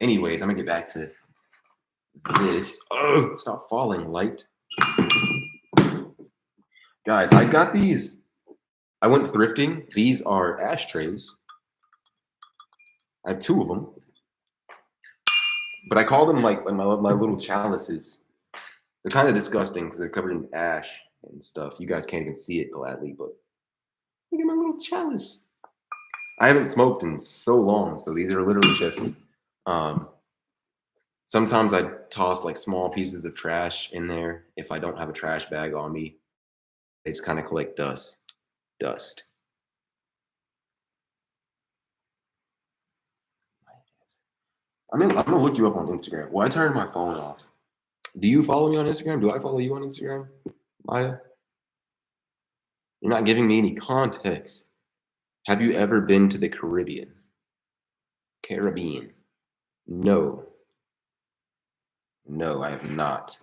Anyways, I'm gonna get back to this. Oh, stop falling, light. Guys, I got these. I went thrifting. These are ashtrays. I have two of them. But I call them like my little chalices. They're kind of disgusting because they're covered in ash and stuff. You guys can't even see it gladly, but look at my little chalice. I haven't smoked in so long, so these are literally just. Sometimes I toss like small pieces of trash in there if I don't have a trash bag on me. They just kind of collect dust. I'm gonna look you up on Instagram. Well, I turned my phone off. Do you follow me on Instagram? Do I follow you on Instagram, Maya? You're not giving me any context. Have you ever been to the Caribbean? Caribbean. No. No, I have not.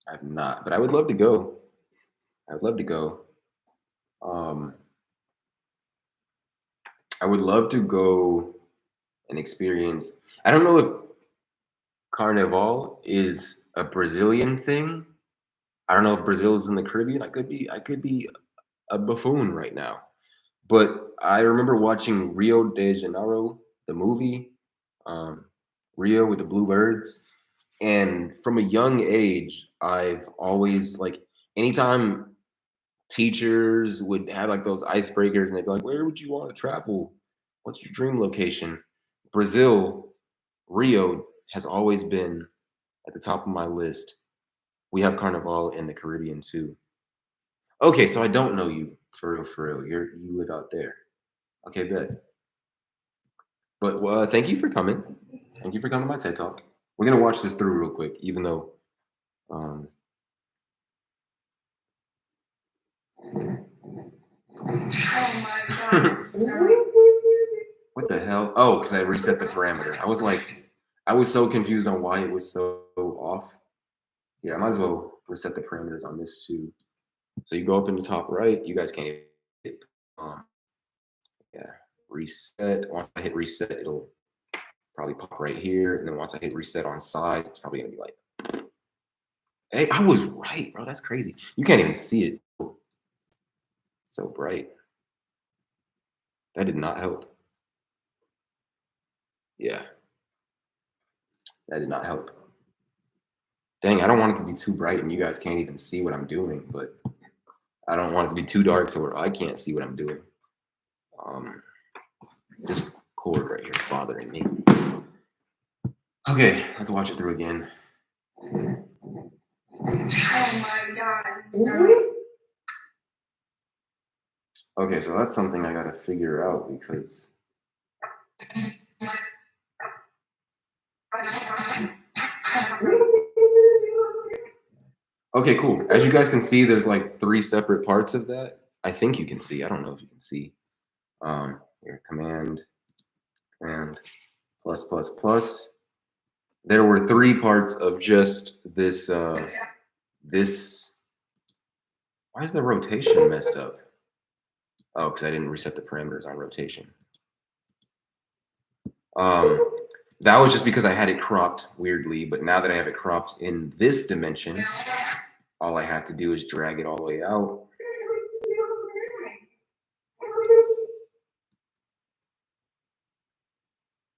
I have not. But I would love to go. I would love to go. Um, I would love to go and experience. I don't know if Carnival is a Brazilian thing. I don't know if Brazil is in the Caribbean. I could be a buffoon right now. But I remember watching Rio de Janeiro, the movie, um, Rio with the Blue Birds. And from a young age, I've always like anytime teachers would have like those icebreakers and they'd be like, where would you want to travel? What's your dream location? Brazil, Rio has always been at the top of my list. We have Carnival in the Caribbean too. Okay, so I don't know you for real, for real. You live out there. Okay, good. But thank you for coming. Thank you for coming to my TED Talk. We're gonna watch this through real quick, even though um, Oh my God. what the hell? Oh, because I reset the parameter. I was so confused on why it was so off. Yeah, I might as well reset the parameters on this too. So you go up in the top right. You guys can't hit. Um, yeah, reset. Once I hit reset, it'll probably pop right here. And then once I hit reset on size, it's probably gonna be like, hey, I was right, bro. That's crazy. You can't even see it. So bright. That did not help. Yeah, that did not help. Dang, I don't want it to be too bright and you guys can't even see what I'm doing, but I don't want it to be too dark to where I can't see what I'm doing. This cord right here is bothering me. Okay, let's watch it through again. Oh my God. Okay, so that's something I gotta figure out because okay, cool. As you guys can see, there's like 3 separate parts of that. I think you can see. I don't know if you can see. Here, command plus plus plus. There were 3 parts of just this this. Why is the rotation messed up? Oh, because I didn't reset the parameters on rotation. That was just because I had it cropped weirdly, but now that I have it cropped in this dimension, all I have to do is drag it all the way out.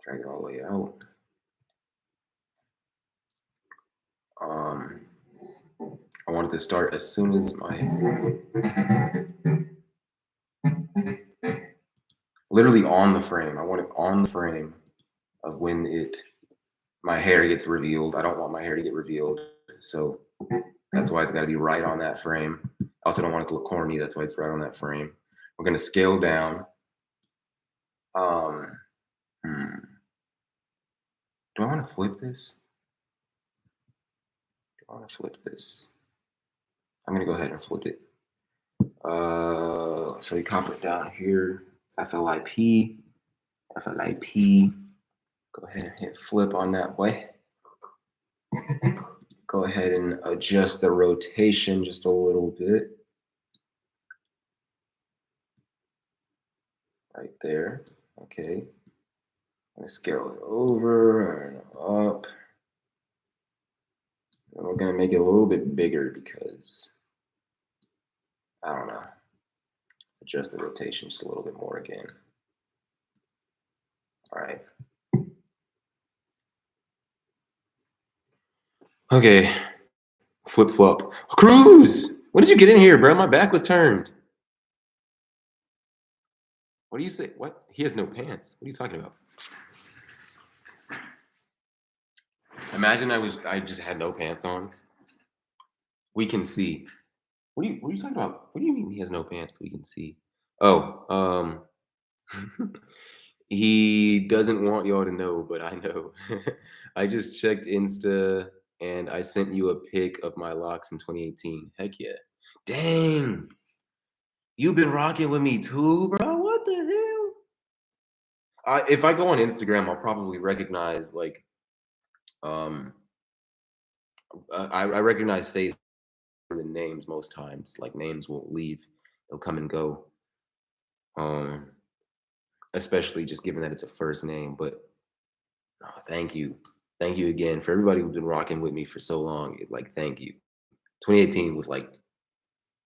Drag it all the way out. I wanted to start as soon as literally on the frame. I want it on the frame of when my hair gets revealed. I don't want my hair to get revealed, so that's why it's got to be right on that frame. I also don't want it to look corny. That's why it's right on that frame. We're gonna scale down. Do I want to flip this? Do I want to flip this? I'm gonna go ahead and flip it. So you copy it down here. FLIP. Go ahead and hit flip on that way. Go ahead and adjust the rotation just a little bit. Right there. Okay. I'm gonna scale it over and up. And we're gonna make it a little bit bigger because I don't know. Adjust the rotation just a little bit more again. All right. Okay. Flip flop. Cruz! When did you get in here, bro? My back was turned. What do you say? What? He has no pants. What are you talking about? Imagine I just had no pants on. We can see. What are you talking about? What do you mean he has no pants? We can see. Oh, he doesn't want y'all to know, but I know. I just checked Insta and I sent you a pic of my locks in 2018. Heck yeah. Dang. You've been rocking with me too, bro. What the hell? If I go on Instagram, I'll probably recognize I recognize face for the names most times. Like names won't leave; they'll come and go. Especially just given that it's a first name. But thank you again for everybody who's been rocking with me for so long. Thank you. 2018 was like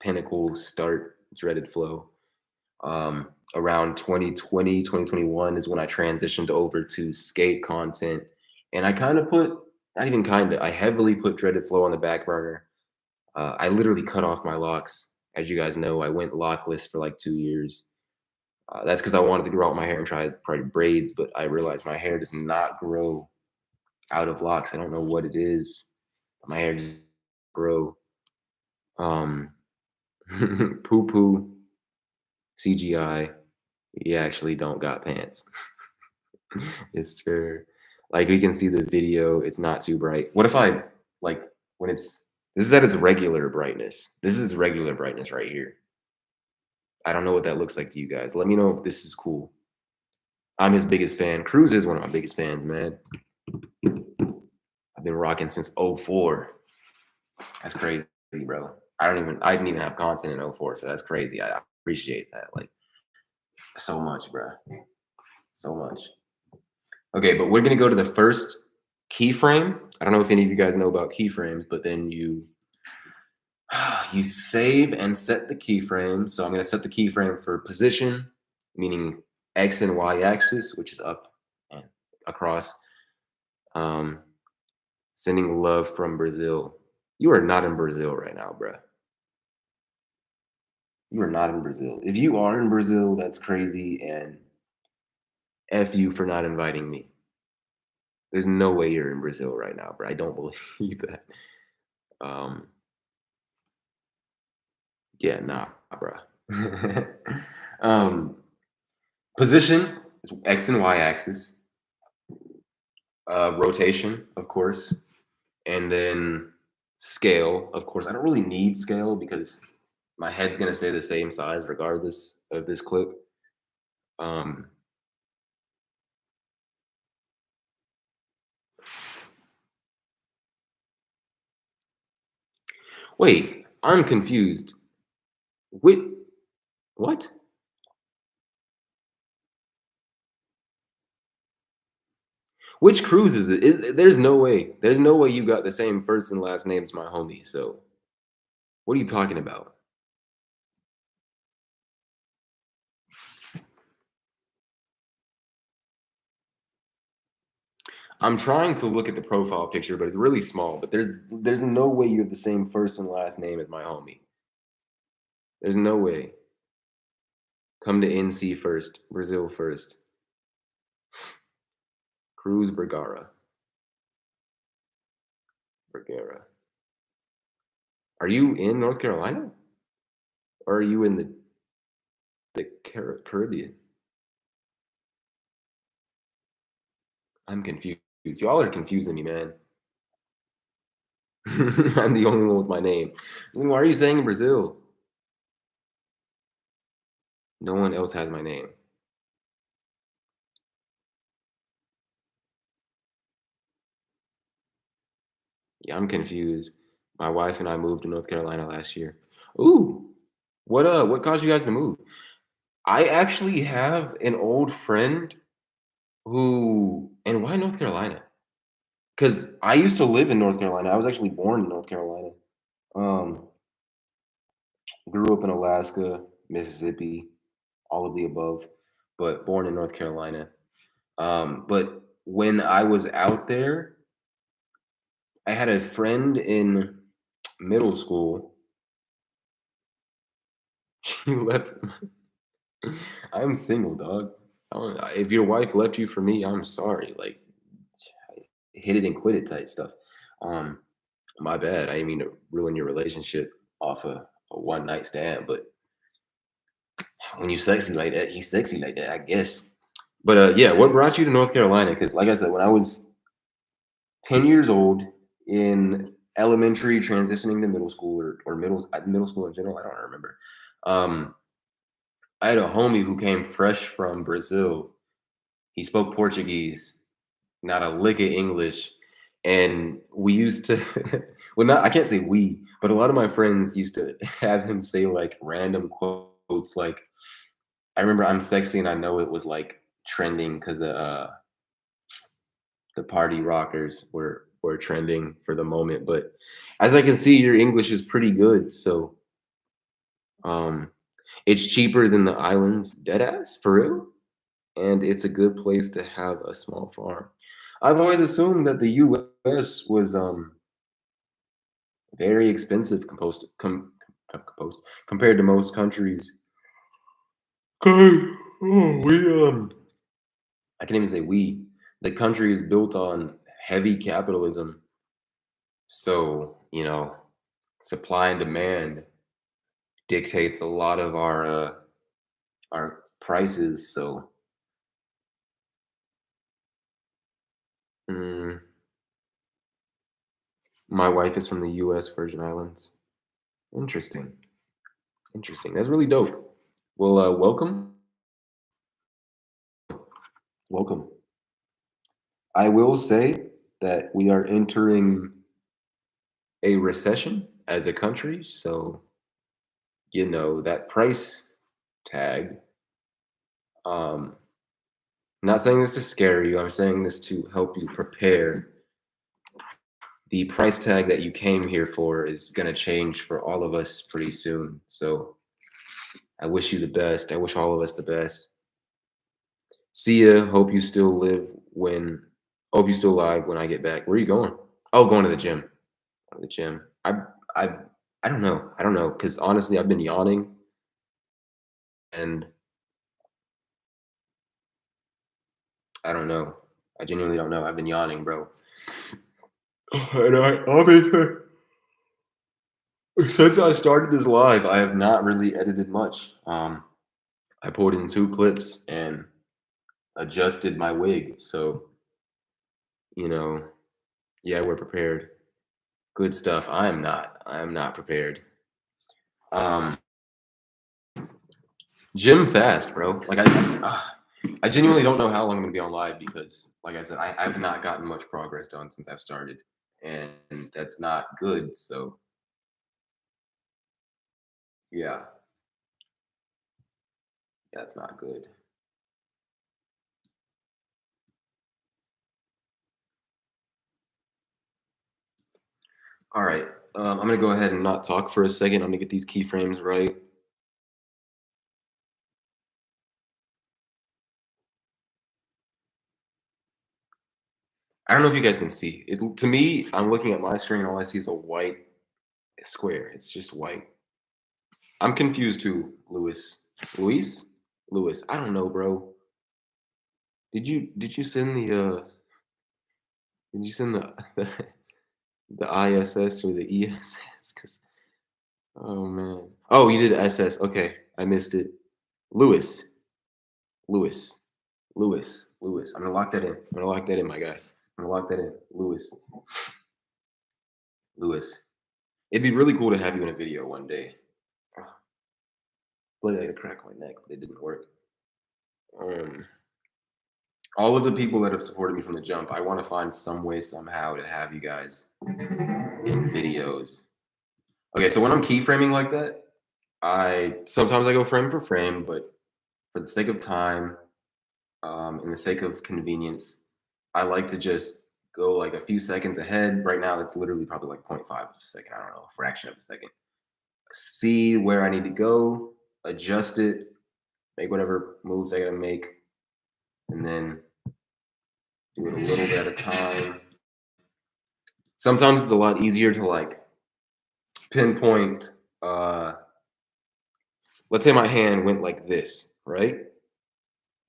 pinnacle start, dreaded flow. Around 2020, 2021 is when I transitioned over to skate content, and I kind of I heavily put dreaded flow on the back burner. I literally cut off my locks. As you guys know, I went lockless for like 2 years. That's because I wanted to grow out my hair and try braids, but I realized my hair does not grow out of locks. I don't know what it is. My hair just grow. Poo poo. CGI. You actually don't got pants. Yes, sir. Like we can see the video, it's not too bright. What if I when this is at its regular brightness. This is regular brightness right here. I don't know what that looks like to you guys. Let me know if this is cool. I'm his biggest fan. Cruz is one of my biggest fans, man. I've been rocking since 04. That's crazy, bro. I didn't even have content in 04, so that's crazy. I appreciate that. Like so much, bro. So much. Okay, but we're gonna go to the first keyframe. I don't know if any of you guys know about keyframes, but then you save and set the keyframe. So I'm gonna set the keyframe for position, meaning X and Y axis, which is up and across. Sending love from Brazil. You are not in Brazil right now, bro. You are not in Brazil. If you are in Brazil, that's crazy, and F you for not inviting me. There's no way you're in Brazil right now, bro. I don't believe that. Yeah, nah, bro. Position is X and Y axis. Rotation, of course. And then scale, of course. I don't really need scale because my head's gonna stay the same size regardless of this clip. Wait, I'm confused. What? Which Cruz is it? There's no way. There's no way you got the same first and last name as my homie. So what are you talking about? I'm trying to look at the profile picture, but it's really small. But there's no way you have the same first and last name as my homie. There's no way. Come to NC first, Brazil first. Cruz Vergara. Vergara. Are you in North Carolina? Or are you in the Caribbean? I'm confused. Y'all are confusing me, man. I'm the only one with my name. Why are you saying Brazil? No one else has my name. Yeah, I'm confused. My wife and I moved to North Carolina last year. Ooh, what caused you guys to move? I actually have an old friend who, and why North Carolina? Because I used to live in North Carolina. I was actually born in North Carolina. Um, grew up in Alaska, Mississippi, all of the above, but born in North Carolina. But when I was out there, I had a friend in middle school. She left. I'm single, dog. If your wife left you for me, I'm sorry. Like, hit it and quit it type stuff. Um, my bad. I didn't mean to ruin your relationship off a one night stand, but when you sexy like that, he's sexy like that, I guess. But yeah, what brought you to North Carolina? Because like I said, when I was 10 years old in elementary, transitioning to middle school or middle school in general, I don't remember. Um, I had a homie who came fresh from Brazil. He spoke Portuguese, not a lick of English. And we used to, well, not, I can't say we, but a lot of my friends used to have him say like random quotes. Like, I remember I'm sexy and I know it was like trending because the party rockers were trending for the moment. But as I can see, your English is pretty good. So um, it's cheaper than the islands, dead ass, for real. And it's a good place to have a small farm. I've always assumed that the U.S. was very expensive compared to most countries. 'Cause, I can't even say we. The country is built on heavy capitalism, so supply and demand dictates a lot of our prices. So, mm, my wife is from the U.S. Virgin Islands. Interesting. Interesting. That's really dope. Well, welcome. Welcome. I will say that we are entering a recession as a country. So, that price tag. Um, not saying this to scare you. I'm saying this to help you prepare. The price tag that you came here for is going to change for all of us pretty soon. So I wish you the best. I wish all of us the best. See ya. Hope you still hope you still live when I get back. Where are you going? Oh, going to the gym. Going to the gym. I, I don't know. I don't know. Cause honestly, I've been yawning and I don't know. I genuinely don't know. I've been yawning, bro. And obviously, since I started this live, I have not really edited much. I pulled in 2 clips and adjusted my wig. So, you know, yeah, we're prepared. Good stuff. I am not. I am not prepared. Um, Gym fast, bro. Like I genuinely don't know how long I'm gonna be on live because, like I said, I've not gotten much progress done since I've started, and that's not good. So, yeah, that's not good. All right. I'm gonna go ahead and not talk for a second. I'm gonna get these keyframes right. I don't know if you guys can see it. To me, I'm looking at my screen. All I see is a white square. It's just white. I'm confused too, Lewis. Luis? Lewis. I don't know, bro. Did you send the the ISS or the ESS? Cause oh man. Oh, you did SS. Okay, I missed it. Lewis. Lewis. Lewis. I'm gonna lock that in. I'm gonna lock that in, my guy. I'm gonna lock that in. Lewis. Lewis. It'd be really cool to have you in a video one day. Bloody like to crack my neck, but it didn't work. Um, all of the people that have supported me from the jump, I want to find some way somehow to have you guys in videos. Okay, so when I'm keyframing like that, I sometimes I go frame for frame, but for the sake of time, and the sake of convenience, I like to just go like a few seconds ahead. Right now, it's literally probably like 0.5 of a second. I don't know, a fraction of a second. See where I need to go, adjust it, make whatever moves I gotta make, and then do it a little bit at a time. Sometimes it's a lot easier to like pinpoint. Let's say my hand went like this, right?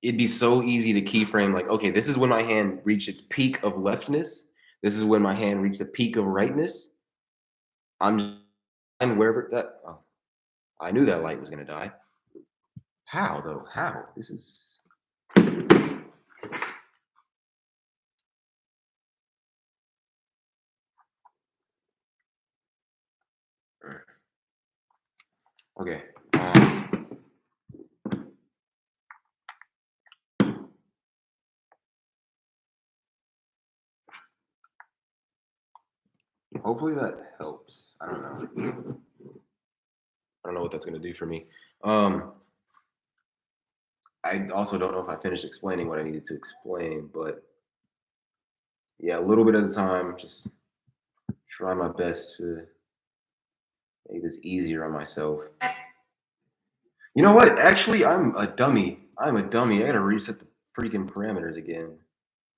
It'd be so easy to keyframe like, okay, this is when my hand reached its peak of leftness. This is when my hand reached the peak of rightness. I'm just and wherever that. Oh, I knew that light was gonna die. How though? How? This is. Okay. Hopefully that helps. I don't know. I don't know what that's gonna do for me. I also don't know if I finished explaining what I needed to explain, but yeah, a little bit at a time. Just try my best to make this easier on myself. You know what? Actually, I'm a dummy. I'm a dummy. I gotta reset the freaking parameters again.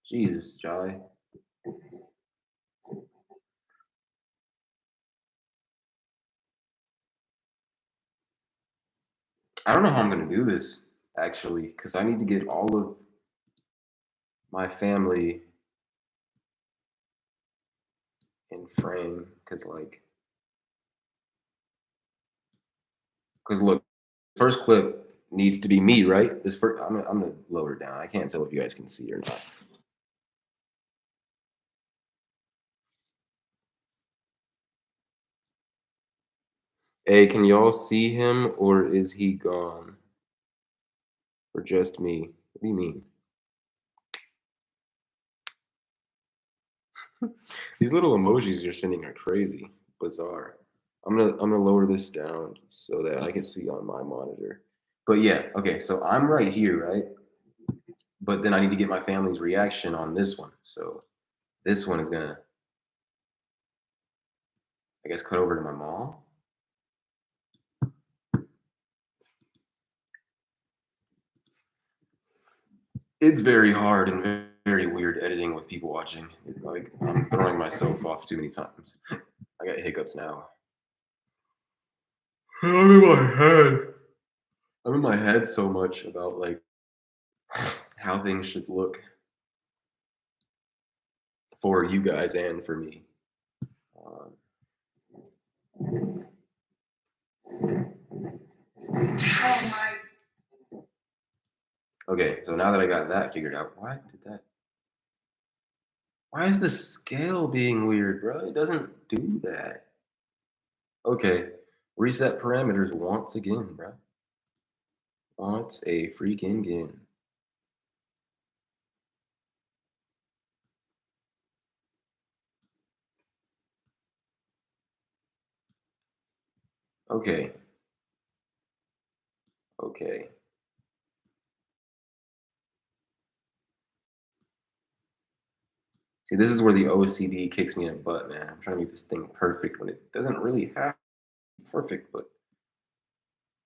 Jesus, Jai. I don't know how I'm gonna do this actually, because I need to get all of my family in frame. Because look, first clip needs to be me, right? This first, I'm gonna lower it down. I can't tell if you guys can see or not. Hey, can y'all see him or is he gone? Or just me? What do you mean? These little emojis you're sending are crazy, bizarre. I'm gonna lower this down so that I can see on my monitor. But yeah, okay, so I'm right here, right? But then I need to get my family's reaction on this one. So this one is gonna, I guess, cut over to my mom. It's very hard and very weird editing with people watching. Like I'm throwing myself off too many times. I got hiccups now. I'm in my head. I'm in my head so much about like how things should look for you guys and for me. Oh my. Okay, so now that I got that figured out, why is the scale being weird, bro? It doesn't do that. Okay, reset parameters once again, bro. Once a freaking again. Okay. Okay. See, this is where the OCD kicks me in the butt, man. I'm trying to make this thing perfect when it doesn't really have to be perfect, but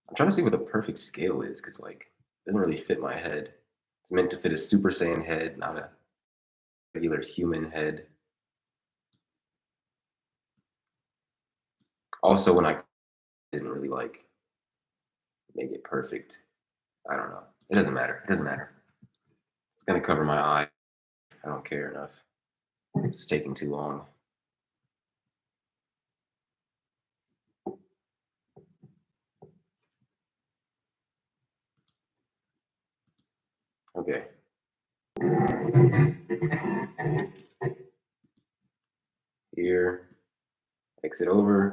I'm trying to see what the perfect scale is, because like it doesn't really fit my head. It's meant to fit a Super Saiyan head, not a regular human head. Also, when I didn't really like make it perfect, I don't know. It doesn't matter. It doesn't matter. It's gonna cover my eye. I don't care enough. It's taking too long. Okay. Here, exit over.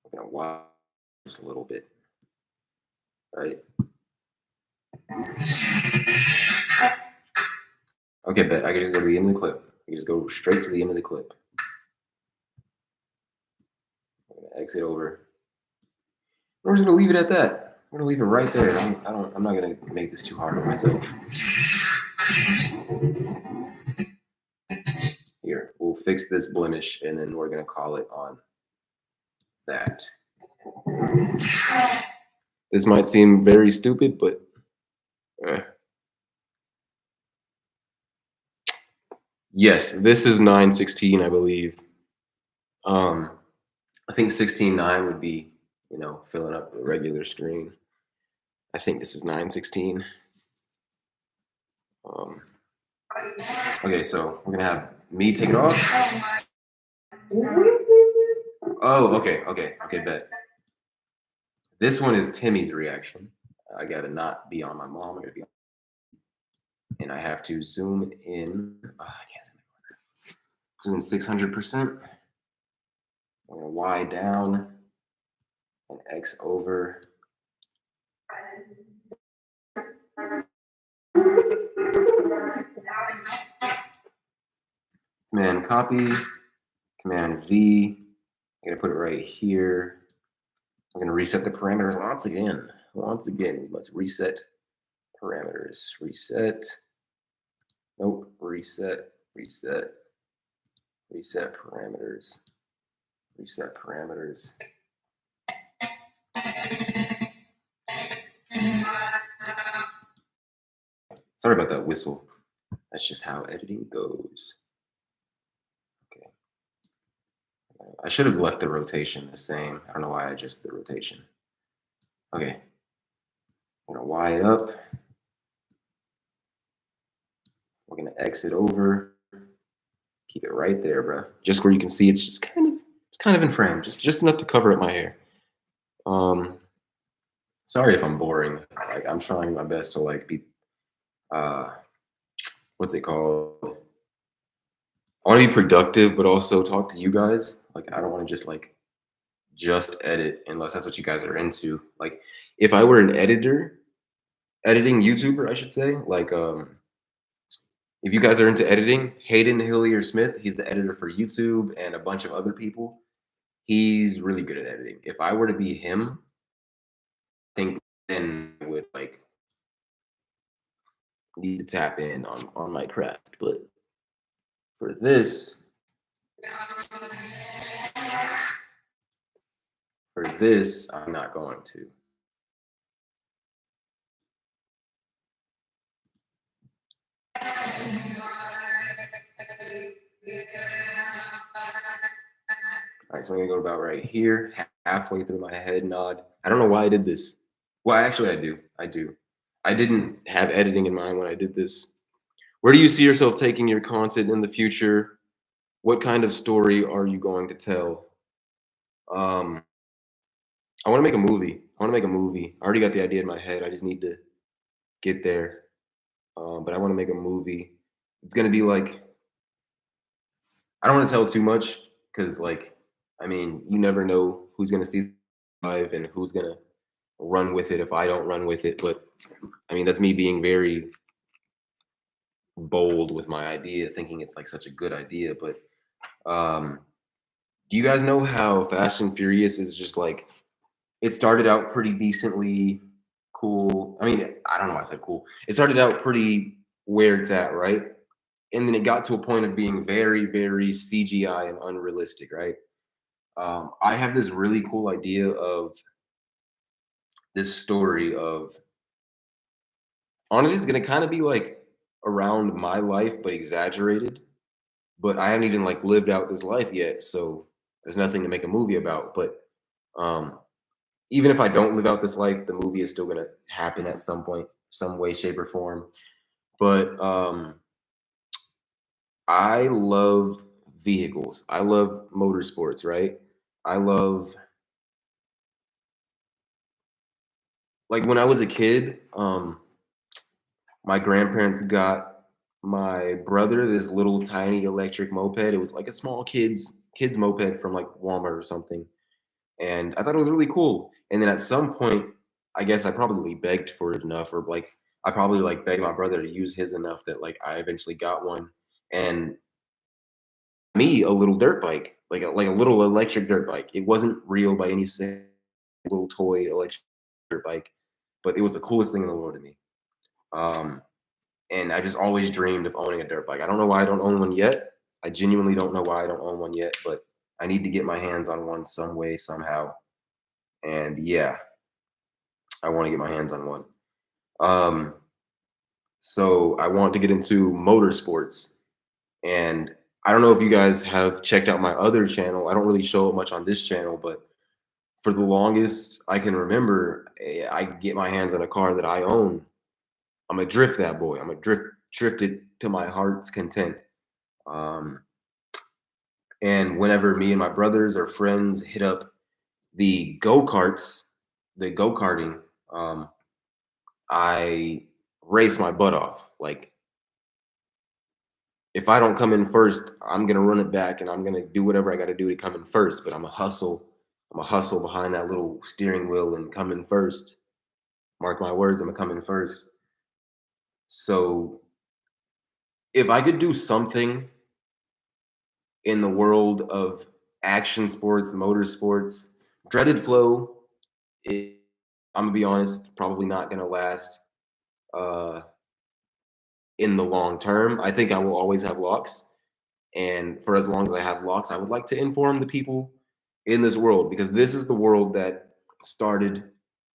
I'm gonna watch just a little bit, right? Okay, bet I can just go to the end of the clip. I can just go straight to the end of the clip. I'm gonna exit over. We're just gonna leave it at that. We're gonna leave it right there. I'm not gonna make this too hard on myself. Here, we'll fix this blemish, and then we're gonna call it on that. This might seem very stupid, but yes, this is 9:16, I believe. I think 16:9 would be, filling up the regular screen. I think this is 9:16. Okay, so we're gonna have me take it off. Oh, okay, bet. This one is Timmy's reaction. I gotta not be on my mom. I gotta be on, and I have to zoom in. I can't zoom in 600%. I'm gonna Y down and X over. Command copy, Command V. I'm gonna put it right here. I'm gonna reset the parameters once again. Once again, we must reset parameters. Reset. Nope. Reset. Reset. Reset parameters. Reset parameters. Sorry about that whistle. That's just how editing goes. Okay. I should have left the rotation the same. I don't know why I adjusted the rotation. Okay. I'm gonna Y it up. We're gonna exit over. Keep it right there, bro. Just where you can see it's just kind of in frame, just enough to cover up my hair. Sorry if I'm boring. Like I'm trying my best to like be what's it called? I want to be productive, but also talk to you guys. Like I don't want to just edit unless that's what you guys are into. Like if I were an editing YouTuber, I should say, like if you guys are into editing, Hayden Hillier Smith, he's the editor for YouTube and a bunch of other people. He's really good at editing. If I were to be him, I think then I would like need to tap in on my craft. But for this, I'm not going to. All right, so I'm gonna go about right here, halfway through my head nod. I don't know why I did this. Well, actually, I do. I didn't have editing in mind when I did this. Where do you see yourself taking your content in the future? What kind of story are you going to tell? I want to make a movie. I already got the idea in my head. I just need to get there. But I want to make a movie. It's gonna be like, I don't want to tell too much because, like, I mean, you never know who's gonna see live and who's gonna run with it if I don't run with it. But I mean, that's me being very bold with my idea, thinking it's like such a good idea. But do you guys know how Fast and Furious is just like, it started out pretty decently cool. I mean, I don't know why I said cool. It started out pretty where it's at, right? and then it got to a point of being very, very CGI and unrealistic, right? I have this really cool idea of this story of, honestly, it's gonna kind of be like around my life, but exaggerated. But I haven't even like lived out this life yet, so there's nothing to make a movie about. But um, even if I don't live out this life, the movie is still gonna happen at some point, some way, shape, or form. But I love vehicles. I love motorsports, right? I love, like when I was a kid, my grandparents got my brother this little tiny electric moped. It was like a small kids moped from like Walmart or something. And I thought it was really cool. And then at some point, I guess I probably begged for it enough, or like I probably like begged my brother to use his enough that like I eventually got one. And me a little dirt bike, like a little electric dirt bike. It wasn't real by any sense, little toy electric dirt bike, but it was the coolest thing in the world to me. Um, and I just always dreamed of owning a dirt bike. I don't know why I don't own one yet. I genuinely don't know why I don't own one yet, but I need to get my hands on one some way, somehow. And yeah, I want to get my hands on one. Um, so I want to get into motorsports. And I don't know if you guys have checked out my other channel. I don't really show it much on this channel, but for the longest I can remember, I get my hands on a car that I own. I'm gonna drift that boy. I'm gonna drift it to my heart's content. Um, and whenever me and my brothers or friends hit up the go-karts, the go-karting, um, I race my butt off. Like if I don't come in first, I'm gonna run it back and I'm gonna do whatever I gotta do to come in first. But I'm a hustle. I'm a hustle behind that little steering wheel and come in first. Mark my words, I'm gonna come in first. So if I could do something in the world of action sports, motorsports, dreaded flow, I'm gonna be honest, probably not gonna last uh, in the long term. I think I will always have locks. And for as long as I have locks, I would like to inform the people in this world, because this is the world that started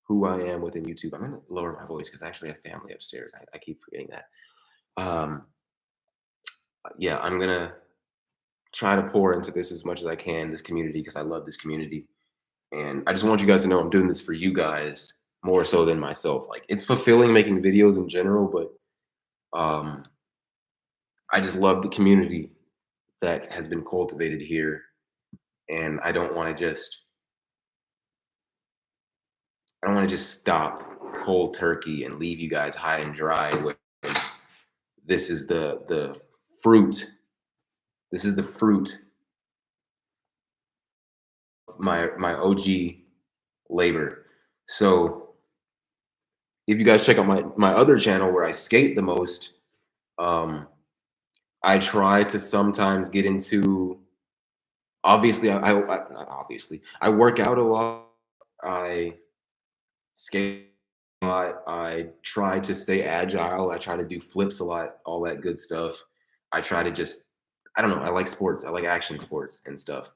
who I am within YouTube. I'm gonna lower my voice because I actually have family upstairs. I keep forgetting that. Um, yeah, I'm gonna try to pour into this as much as I can, this community, because I love this community. And I just want you guys to know I'm doing this for you guys more so than myself. Like it's fulfilling making videos in general, but I just love the community that has been cultivated here. And I don't want to just stop cold turkey and leave you guys high and dry when this is the fruit. This is the fruit of my OG labor. So if you guys check out my other channel where I skate the most, I try to sometimes get into, obviously I not obviously, I work out a lot. I skate a lot. I try to stay agile. I try to do flips a lot, all that good stuff. I try to just, I don't know, I like sports. I like action sports and stuff.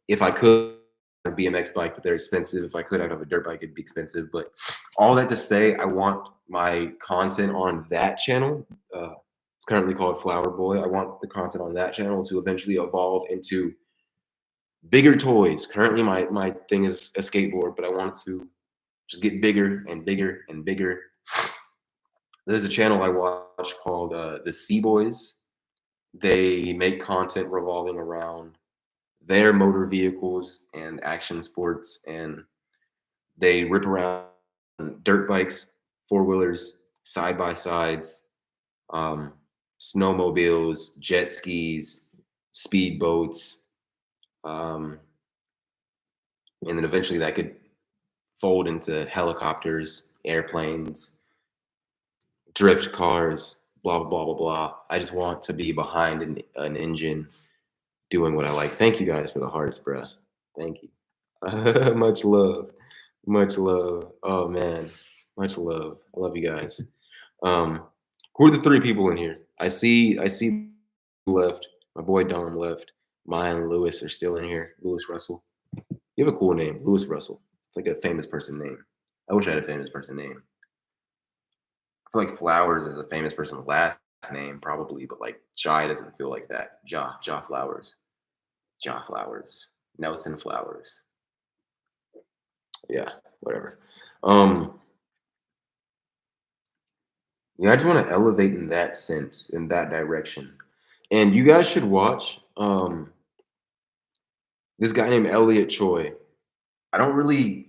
If I could, a BMX bike, but they're expensive. If I could, I'd have a dirt bike, it'd be expensive. But all that to say, I want my content on that channel. It's currently called Flower Boy. I want the content on that channel to eventually evolve into bigger toys. Currently, my thing is a skateboard, but I want it to just get bigger and bigger and bigger. There's a channel I watch called the Sea Boys. They make content revolving around their motor vehicles and action sports, and they rip around dirt bikes, four-wheelers, side-by-sides, um, snowmobiles, jet skis, speedboats, and then eventually that could fold into helicopters, airplanes, drift cars, blah, blah, blah, blah, blah. I just want to be behind an engine doing what I like. Thank you guys for the hearts, bruh. Thank you. Much love. Much love. Oh, man. Much love. I love you guys. Who are the three people in here? I see left. My boy Dom left. Maya and Lewis are still in here. Lewis Russell. You have a cool name, Lewis Russell. It's like a famous person name. I wish I had a famous person name. I feel like Flowers is a famous person's last name, probably, but like Jai doesn't feel like that. Ja Flowers. Ja Flowers. Nelson Flowers. Yeah, whatever. Yeah, I just want to elevate in that sense, in that direction. And you guys should watch this guy named Elliot Choi. I don't really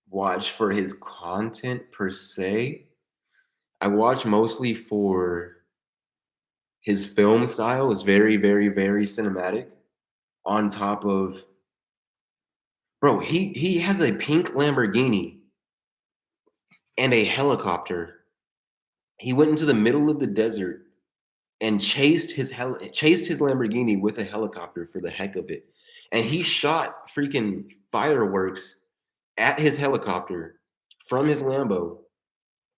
watch for his content per se. I watch mostly for his film style is very, very, very cinematic. On top of, bro, he has a pink Lamborghini and a helicopter. He went into the middle of the desert and chased his Lamborghini with a helicopter for the heck of it. And he shot freaking fireworks at his helicopter from his Lambo,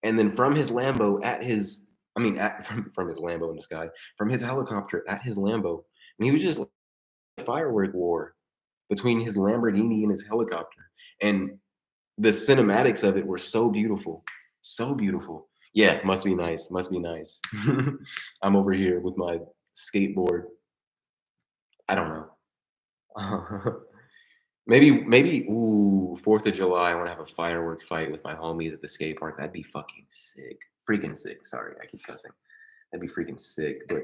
and then from his Lambo at his, I mean, from his Lambo in the sky, from his helicopter at his Lambo, and he was just like a firework war between his Lamborghini and his helicopter, and the cinematics of it were so beautiful, so beautiful. Yeah, must be nice, must be nice. I'm over here with my skateboard. I don't know. Maybe, ooh, 4th of July, I want to have a firework fight with my homies at the skate park. That'd be fucking sick. Freaking sick. Sorry, I keep cussing. That'd be freaking sick. But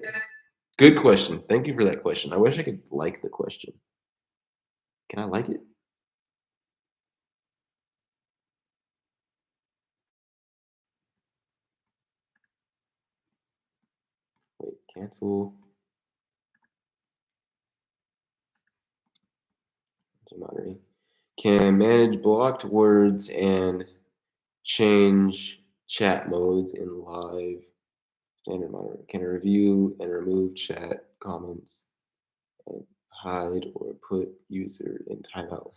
good question. Thank you for that question. I wish I could like the question. Can I like it? Wait, cancel. Moderate. Can manage blocked words and change chat modes in live. Standard monitor. Can review and remove chat comments and hide or put user in timeout.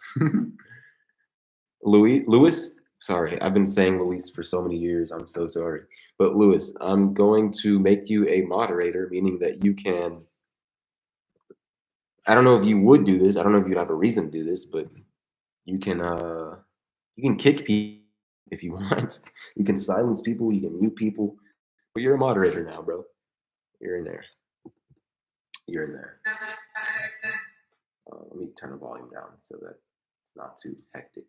Lewis, sorry, I've been saying Luis for so many years. I'm so sorry. But Lewis, I'm going to make you a moderator, meaning that you can, I don't know if you would do this. I don't know if you'd have a reason to do this, but you can kick people if you want. You can silence people, you can mute people. But you're a moderator now, bro. You're in there. You're in there. Let me turn the volume down so that it's not too hectic.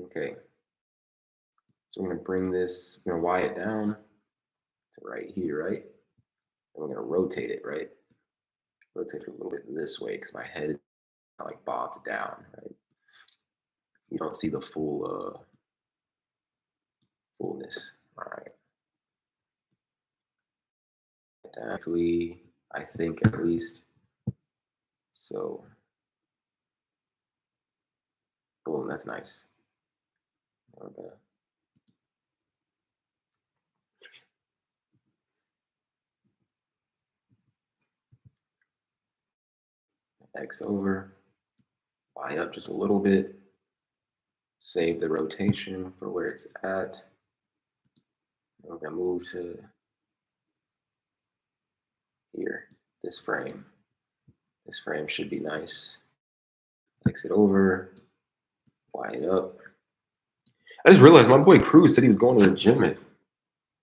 Okay. So we're gonna bring this, we're gonna Y it down to right here, right? And we're gonna rotate it, right? Rotate it a little bit this way because my head is like bobbed down, right? You don't see the full fullness. All right. Actually, I think at least. So, boom, that's nice. Okay. X over, Y up just a little bit, save the rotation for where it's at. We're gonna move to here, this frame. This frame should be nice. X it over, Y it up. I just realized my boy Cruz said he was going to the gym at,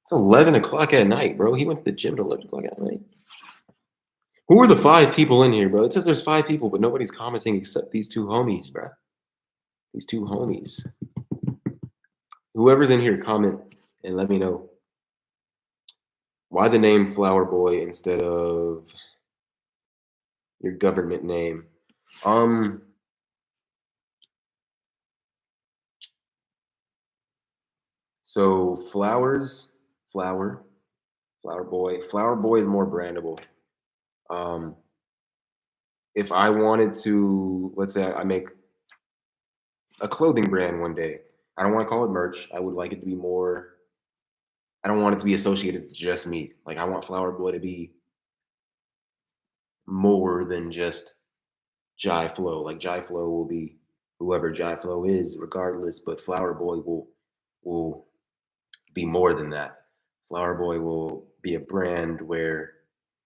it's 11 o'clock at night, bro. He went to the gym at 11 o'clock at night. Who are the 5 people in here, bro? It says there's 5 people, but nobody's commenting except these 2 homies, bro. These 2 homies. Whoever's in here, comment and let me know. Why the name Flower Boy instead of your government name? So Flower Boy is more brandable. If I wanted to, let's say I make a clothing brand one day, I don't want to call it merch. I would like it to be more, I don't want it to be associated with just me. Like I want Flower Boy to be more than just Jai Flow. Like Jai Flow will be whoever Jai Flow is, regardless. But Flower Boy will be more than that. Flower Boy will be a brand where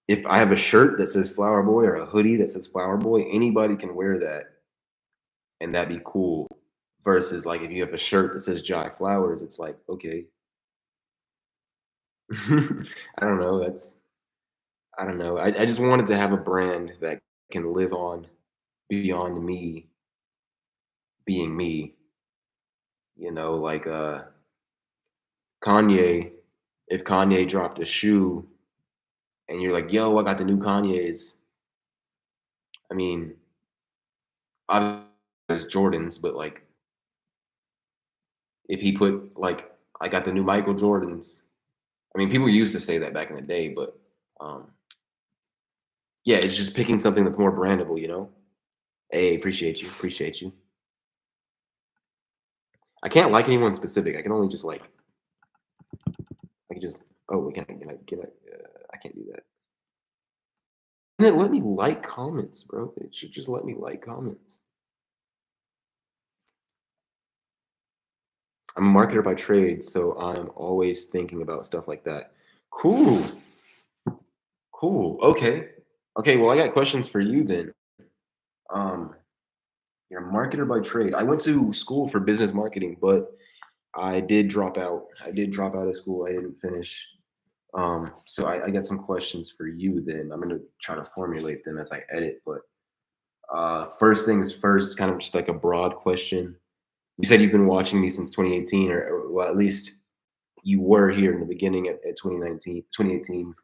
if I have a shirt that says Flower Boy or a hoodie that says Flower Boy, anybody can wear that and that'd be cool. Versus like if you have a shirt that says Jai Flowers, it's like, okay. I don't know. I don't know. I just wanted to have a brand that can live on beyond me being me. You know, like Kanye, if Kanye dropped a shoe and you're like, yo, I got the new Kanye's. I mean, obviously it's Jordans, but like if he put like I got the new Michael Jordans. I mean, people used to say that back in the day, but yeah, it's just picking something that's more brandable, you know? Hey, appreciate you. Appreciate you. I can't like anyone specific. I can only just like, I can just, oh, I can't do that. Doesn't it let me like comments, bro? It should just let me like comments. I'm a marketer by trade, so I'm always thinking about stuff like that. Cool. Cool. Okay. Okay, well, I got questions for you then. You're a marketer by trade. I went to school for business marketing, but I did drop out. I did drop out of school. I didn't finish. So I got some questions for you then. I'm gonna try to formulate them as I edit, but first things first, kind of just like a broad question. You said you've been watching me since 2018, or well, at least you were here in the beginning at 2018.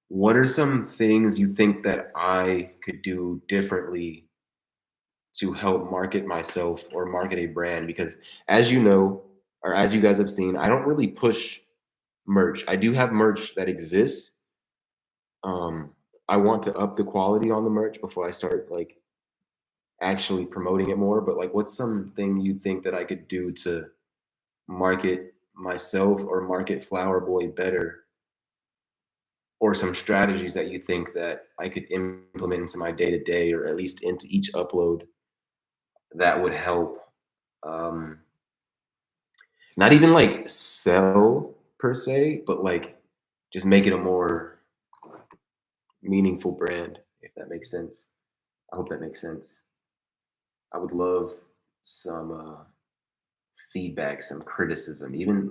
What are some things you think that I could do differently to help market myself or market a brand? Because as you know, or as you guys have seen, I don't really push merch. I do have merch that exists. I want to up the quality on the merch before I start like actually promoting it more. But like, what's something you think that I could do to market myself or market Flower Boy better? Or some strategies that you think that I could implement into my day to day, or at least into each upload that would help. Um, Not even like sell per se, but like just make it a more meaningful brand, if that makes sense. I hope that makes sense. I would love some feedback, some criticism, even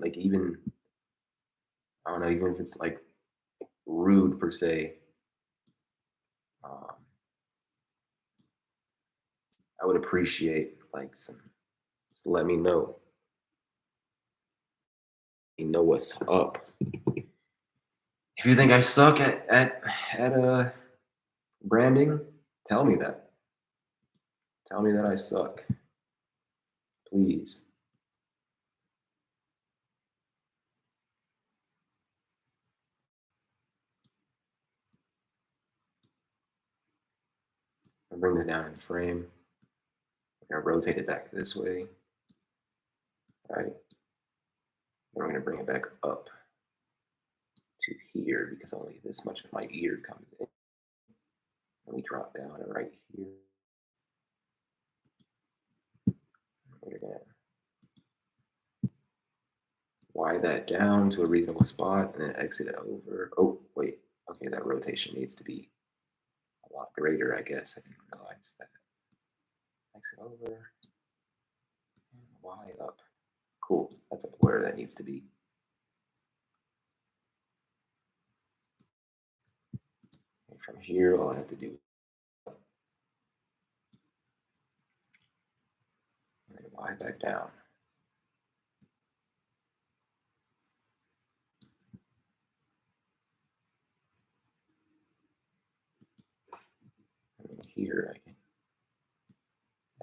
I don't know, even if it's like rude per se. Um, I would appreciate like some. Just let me know. You know what's up. If you think I suck at branding, tell me that. Tell me that I suck, please. I'll bring this down in frame. I'm gonna rotate it back this way. All right. Then I'm gonna bring it back up to here because only this much of my ear comes in. Let me drop down right here. We're gonna Y that down to a reasonable spot and then exit it over. Oh, wait. Okay, that rotation needs to be a lot greater, I guess. I didn't realize that. Exit over. And Y up. Cool. That's up where that needs to be. And from here, all I have to do is Y back down. And here I can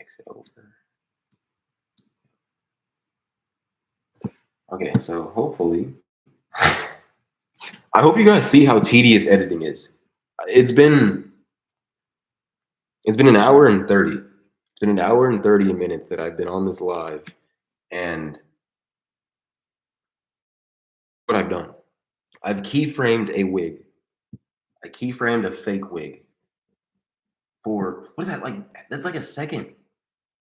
exit over. Okay, so hopefully, I hope you guys see how tedious editing is. It's been an hour and 30. It's been an hour and 30 minutes that I've been on this live, and what I've done. I've keyframed a wig. I keyframed a fake wig. for, what is that, like, that's like a second.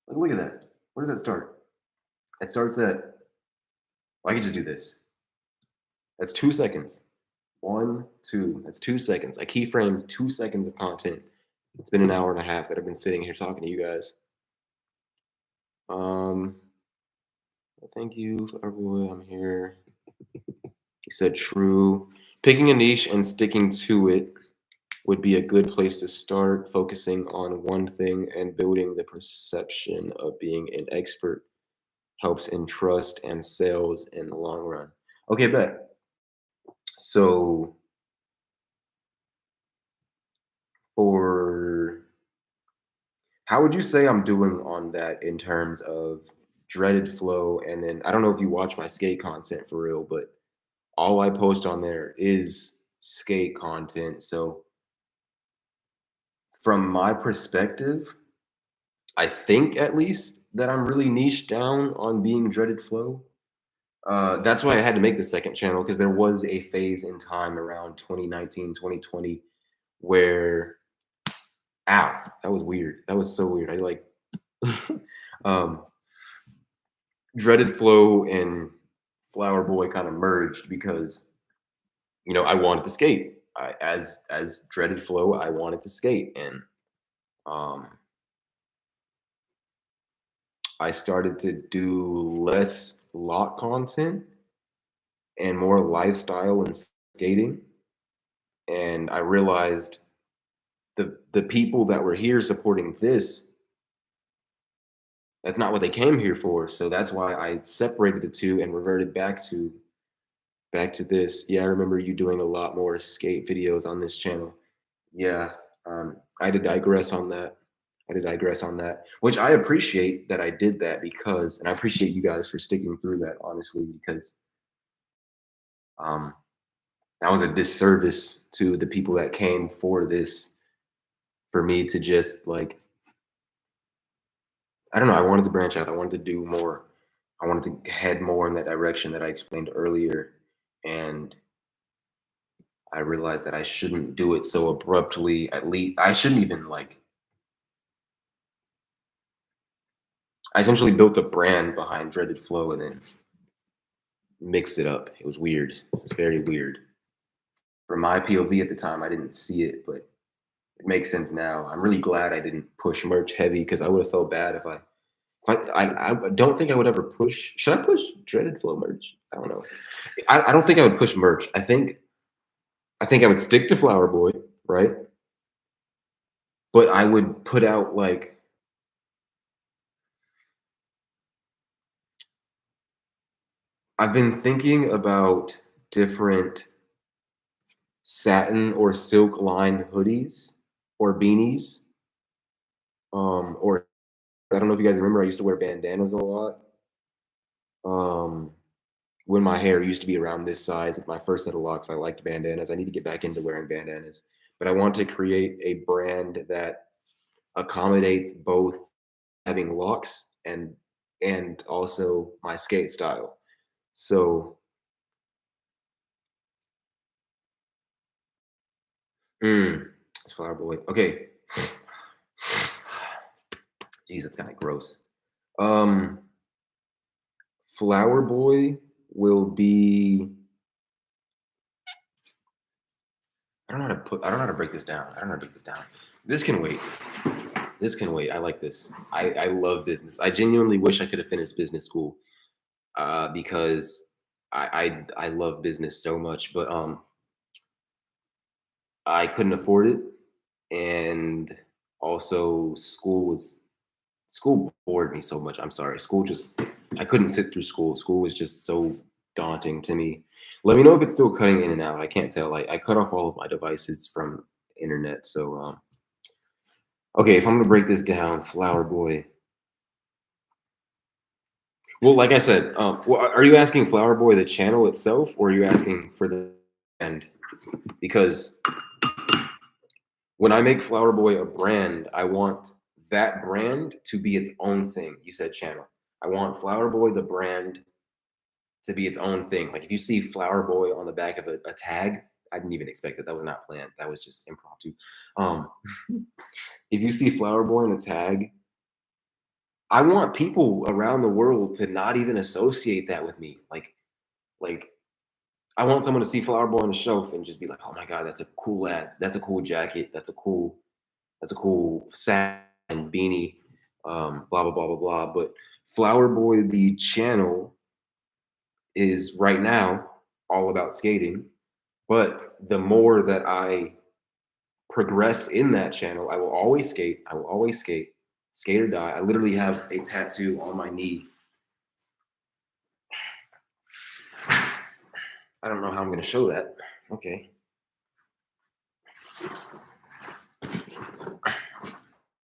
Like, look at that. Where does that start? It starts at, I could just do this. That's 2 seconds. 1, 2, that's 2 seconds. I keyframed 2 seconds of content. It's been an hour and a half that I've been sitting here talking to you guys. Thank you, Flowerboy, I'm here. You said true. Picking a niche and sticking to it would be a good place to start, focusing on one thing and building the perception of being an expert helps in trust and sales in the long run. Okay, bet. So for, how would you say I'm doing on that in terms of dreaded flow? And then I don't know if you watch my skate content for real, but all I post on there is skate content. So from my perspective, I think at least that I'm really niched down on being dreaded flow. That's why I had to make the second channel, because there was a phase in time around 2019, 2020 where, ow, that was weird. That was so weird. I like, dreaded flow and Flower Boy kind of merged because, you know, I wanted to skate. As dreaded flow, I wanted to skate, and I started to do less lock content and more lifestyle and skating. And I realized the people that were here supporting this, that's not what they came here for. So that's why I separated the two and reverted back to this. Yeah, I remember you doing a lot more skate videos on this channel. Yeah, I had to digress on that. Which I appreciate that I did that, because, and I appreciate you guys for sticking through that, honestly, because that was a disservice to the people that came for this, for me to just like, I don't know, I wanted to branch out. I wanted to do more. I wanted to head more in that direction that I explained earlier. And I realized that I shouldn't do it so abruptly. At least I shouldn't even like, I essentially built a brand behind Dreaded Flow and then mixed it up. It was weird. It was very weird. From my POV at the time, I didn't see it, but it makes sense now. I'm really glad I didn't push merch heavy, because I would have felt bad if I don't think I would ever push. Should I push Dreaded Flow merch? I don't know. I don't think I would push merch. I think I would stick to Flower Boy, right? But I would put out like, I've been thinking about different satin or silk lined hoodies or beanies. Or I don't know if you guys remember, I used to wear bandanas a lot. When my hair used to be around this size with my first set of locks, I liked bandanas. I need to get back into wearing bandanas, but I want to create a brand that accommodates both having locks and also my skate style. So it's Flower Boy. Okay. Jeez, that's kind of gross. Flower Boy will be, I don't know how to break this down. This can wait. I like this. I love business. I genuinely wish I could have finished business school, because I love business so much, but I couldn't afford it, and also school bored me so much. I'm sorry. I couldn't sit through school. School was just so daunting to me. Let me know if it's still cutting in and out. I can't tell. I cut off all of my devices from internet. So, okay, if I'm gonna break this down, Flower Boy. Well, like I said, are you asking Flower Boy the channel itself, or are you asking for the end? Because when I make Flower Boy a brand, I want that brand to be its own thing. You said channel. I want Flower Boy, the brand, to be its own thing. Like if you see Flower Boy on the back of a tag, I didn't even expect that. That was not planned. That was just impromptu. If you see Flower Boy in a tag, I want people around the world to not even associate that with me. Like I want someone to see Flower Boy on the shelf and just be like, "Oh my God, that's a cool jacket. That's a cool satin beanie." Blah blah blah blah blah. But Flower Boy, the channel, is right now all about skating. But the more that I progress in that channel, I will always skate. I will always skate, skate or die. I literally have a tattoo on my knee. I don't know how I'm going to show that. Okay.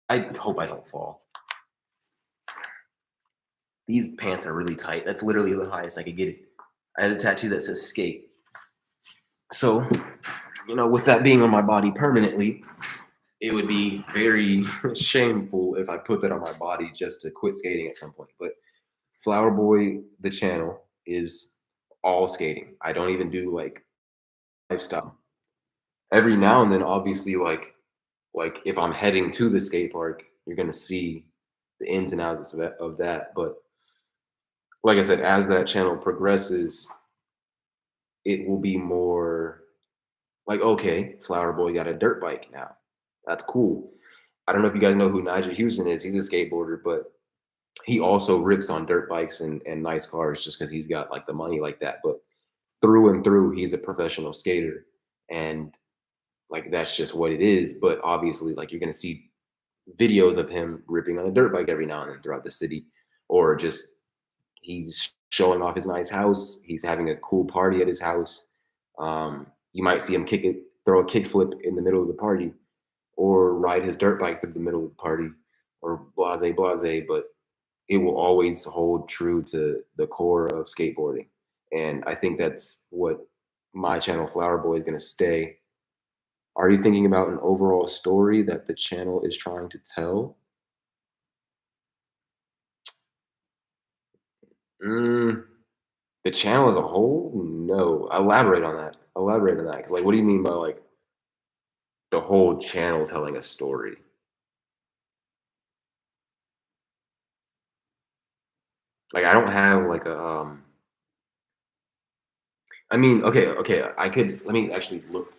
I hope I don't fall. These pants are really tight. That's literally the highest I could get it. I had a tattoo that says skate. So, with that being on my body permanently, it would be very shameful if I put that on my body just to quit skating at some point. But Flower Boy, the channel, is all skating. I don't even do like lifestyle. Every now and then, obviously, like if I'm heading to the skate park, you're gonna see the ins and outs of that. But like I said, as that channel progresses, it will be more like, okay, Flower Boy got a dirt bike now. That's cool. I don't know if you guys know who Nigel Houston is. He's a skateboarder, but he also rips on dirt bikes and nice cars just because he's got like the money like that. But through and through, he's a professional skater. And like that's just what it is. But obviously, like you're gonna see videos of him ripping on a dirt bike every now and then throughout the city, or just he's showing off his nice house. He's having a cool party at his house. You might see him throw a kickflip in the middle of the party, or ride his dirt bike through the middle of the party, or blase blase. But it will always hold true to the core of skateboarding, and I think that's what my channel Flower Boy is going to stay. Are you thinking about an overall story that the channel is trying to tell? The channel as a whole? No. Elaborate on that. Elaborate on that. Like, what do you mean by like the whole channel telling a story? Like, I don't have like a I mean, okay. Let me actually look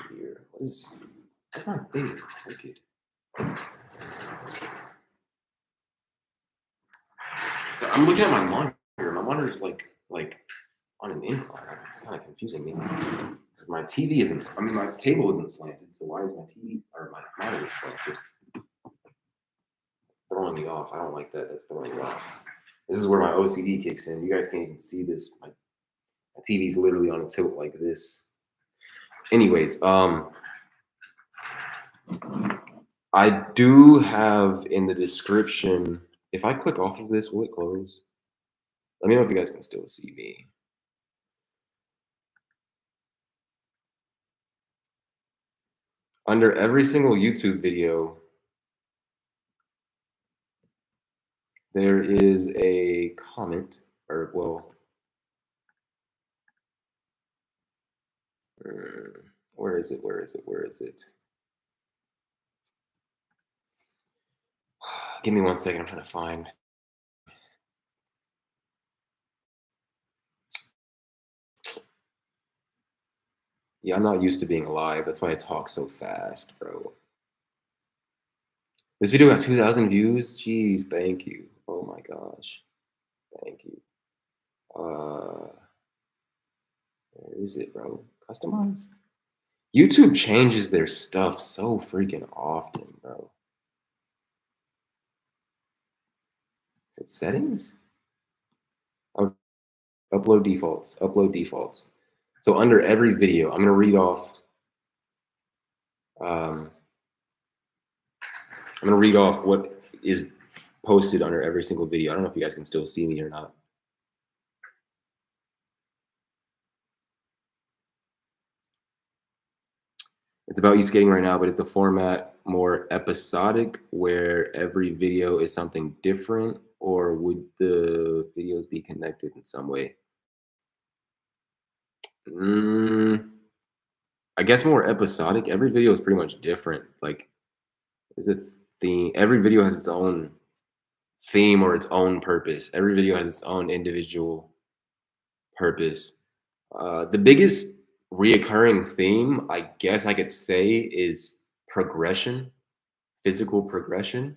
here. What's my thing? Wicked. So I'm looking at my monitor. My monitor is like on an incline. It's kind of confusing me because my my table isn't slanted. So why is my TV or my monitor slanted? Throwing me off. I don't like that. That's throwing me off. This is where my OCD kicks in. You guys can't even see this. My TV's literally on a tilt like this. Anyways, I do have in the description. If I click off of this, will it close? Let me know if you guys can still see me. Under every single YouTube video, there is a comment, or well, where is it? Give me 1 second, I'm trying to find. Yeah, I'm not used to being alive. That's why I talk so fast, bro. This video got 2,000 views. Jeez, thank you. Oh my gosh. Thank you. Where is it, bro? Customize? YouTube changes their stuff so freaking often, bro. Is it settings? Oh, upload defaults. Upload defaults. So under every video, I'm gonna read off. I'm gonna read off what is posted under every single video. I don't know if you guys can still see me or not. It's about you skating right now, but is the format more episodic where every video is something different, or would the videos be connected in some way? Mm, I guess more episodic. Every video is pretty much different. Like, is it theme? Every video has its own theme or its own purpose. Every video has its own individual purpose. The biggest reoccurring theme, I guess I could say, is progression, physical progression.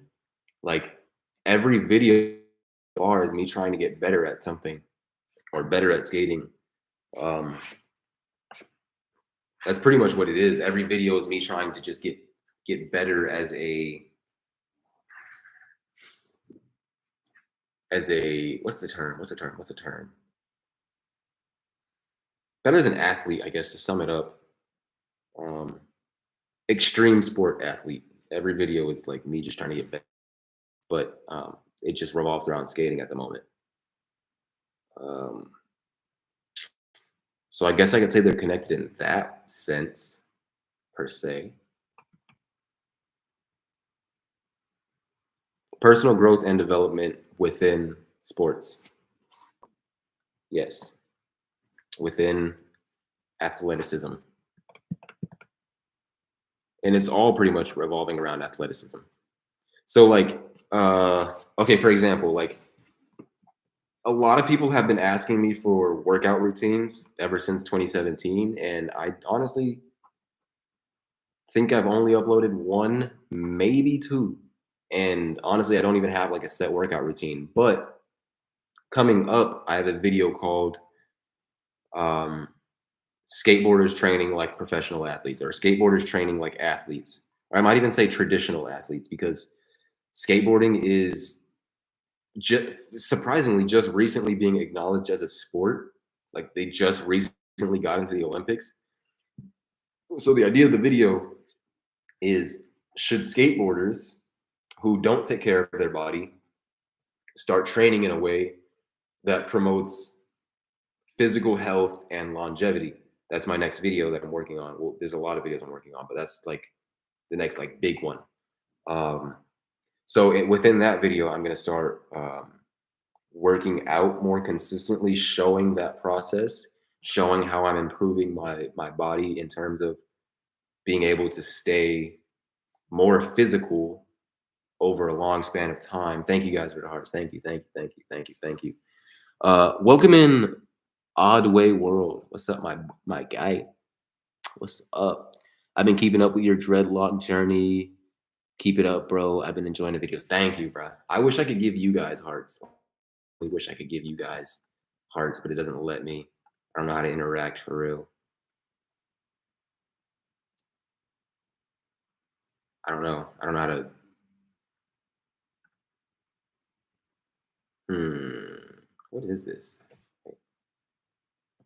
Like every video so far is me trying to get better at something or better at skating. Um, that's pretty much what it is. Every video is me trying to just get better as a what's the term? Better as an athlete, I guess, to sum it up. Um, extreme sport athlete. Every video is like me just trying to get better, but it just revolves around skating at the moment. Um, so I guess I could say they're connected in that sense, per se. Personal growth and development within sports. Yes, within athleticism. And it's all pretty much revolving around athleticism. So like, okay, for example, like a lot of people have been asking me for workout routines ever since 2017. And I honestly think I've only uploaded one, maybe two. And honestly, I don't even have like a set workout routine. But coming up, I have a video called um, skateboarders training like professional athletes or skateboarders training like athletes. Or I might even say traditional athletes because skateboarding is surprisingly just recently being acknowledged as a sport. Like they just recently got into the Olympics. So the idea of the video is should skateboarders who don't take care of their body start training in a way that promotes physical health and longevity? That's my next video that I'm working on. Well, there's a lot of videos I'm working on, but that's like the next like big one. Within that video, I'm going to start working out more consistently, showing that process, showing how I'm improving my body in terms of being able to stay more physical over a long span of time. Thank you guys for the hearts. Thank you, thank you, thank you, thank you, thank you. Welcome in Odd Way World. What's up, my guy? What's up? I've been keeping up with your dreadlock journey. Keep it up, bro. I've been enjoying the videos. Thank you, bro. I wish I could give you guys hearts. I wish I could give you guys hearts, but it doesn't let me. I don't know how to interact for real. I don't know. I don't know how to. What is this? It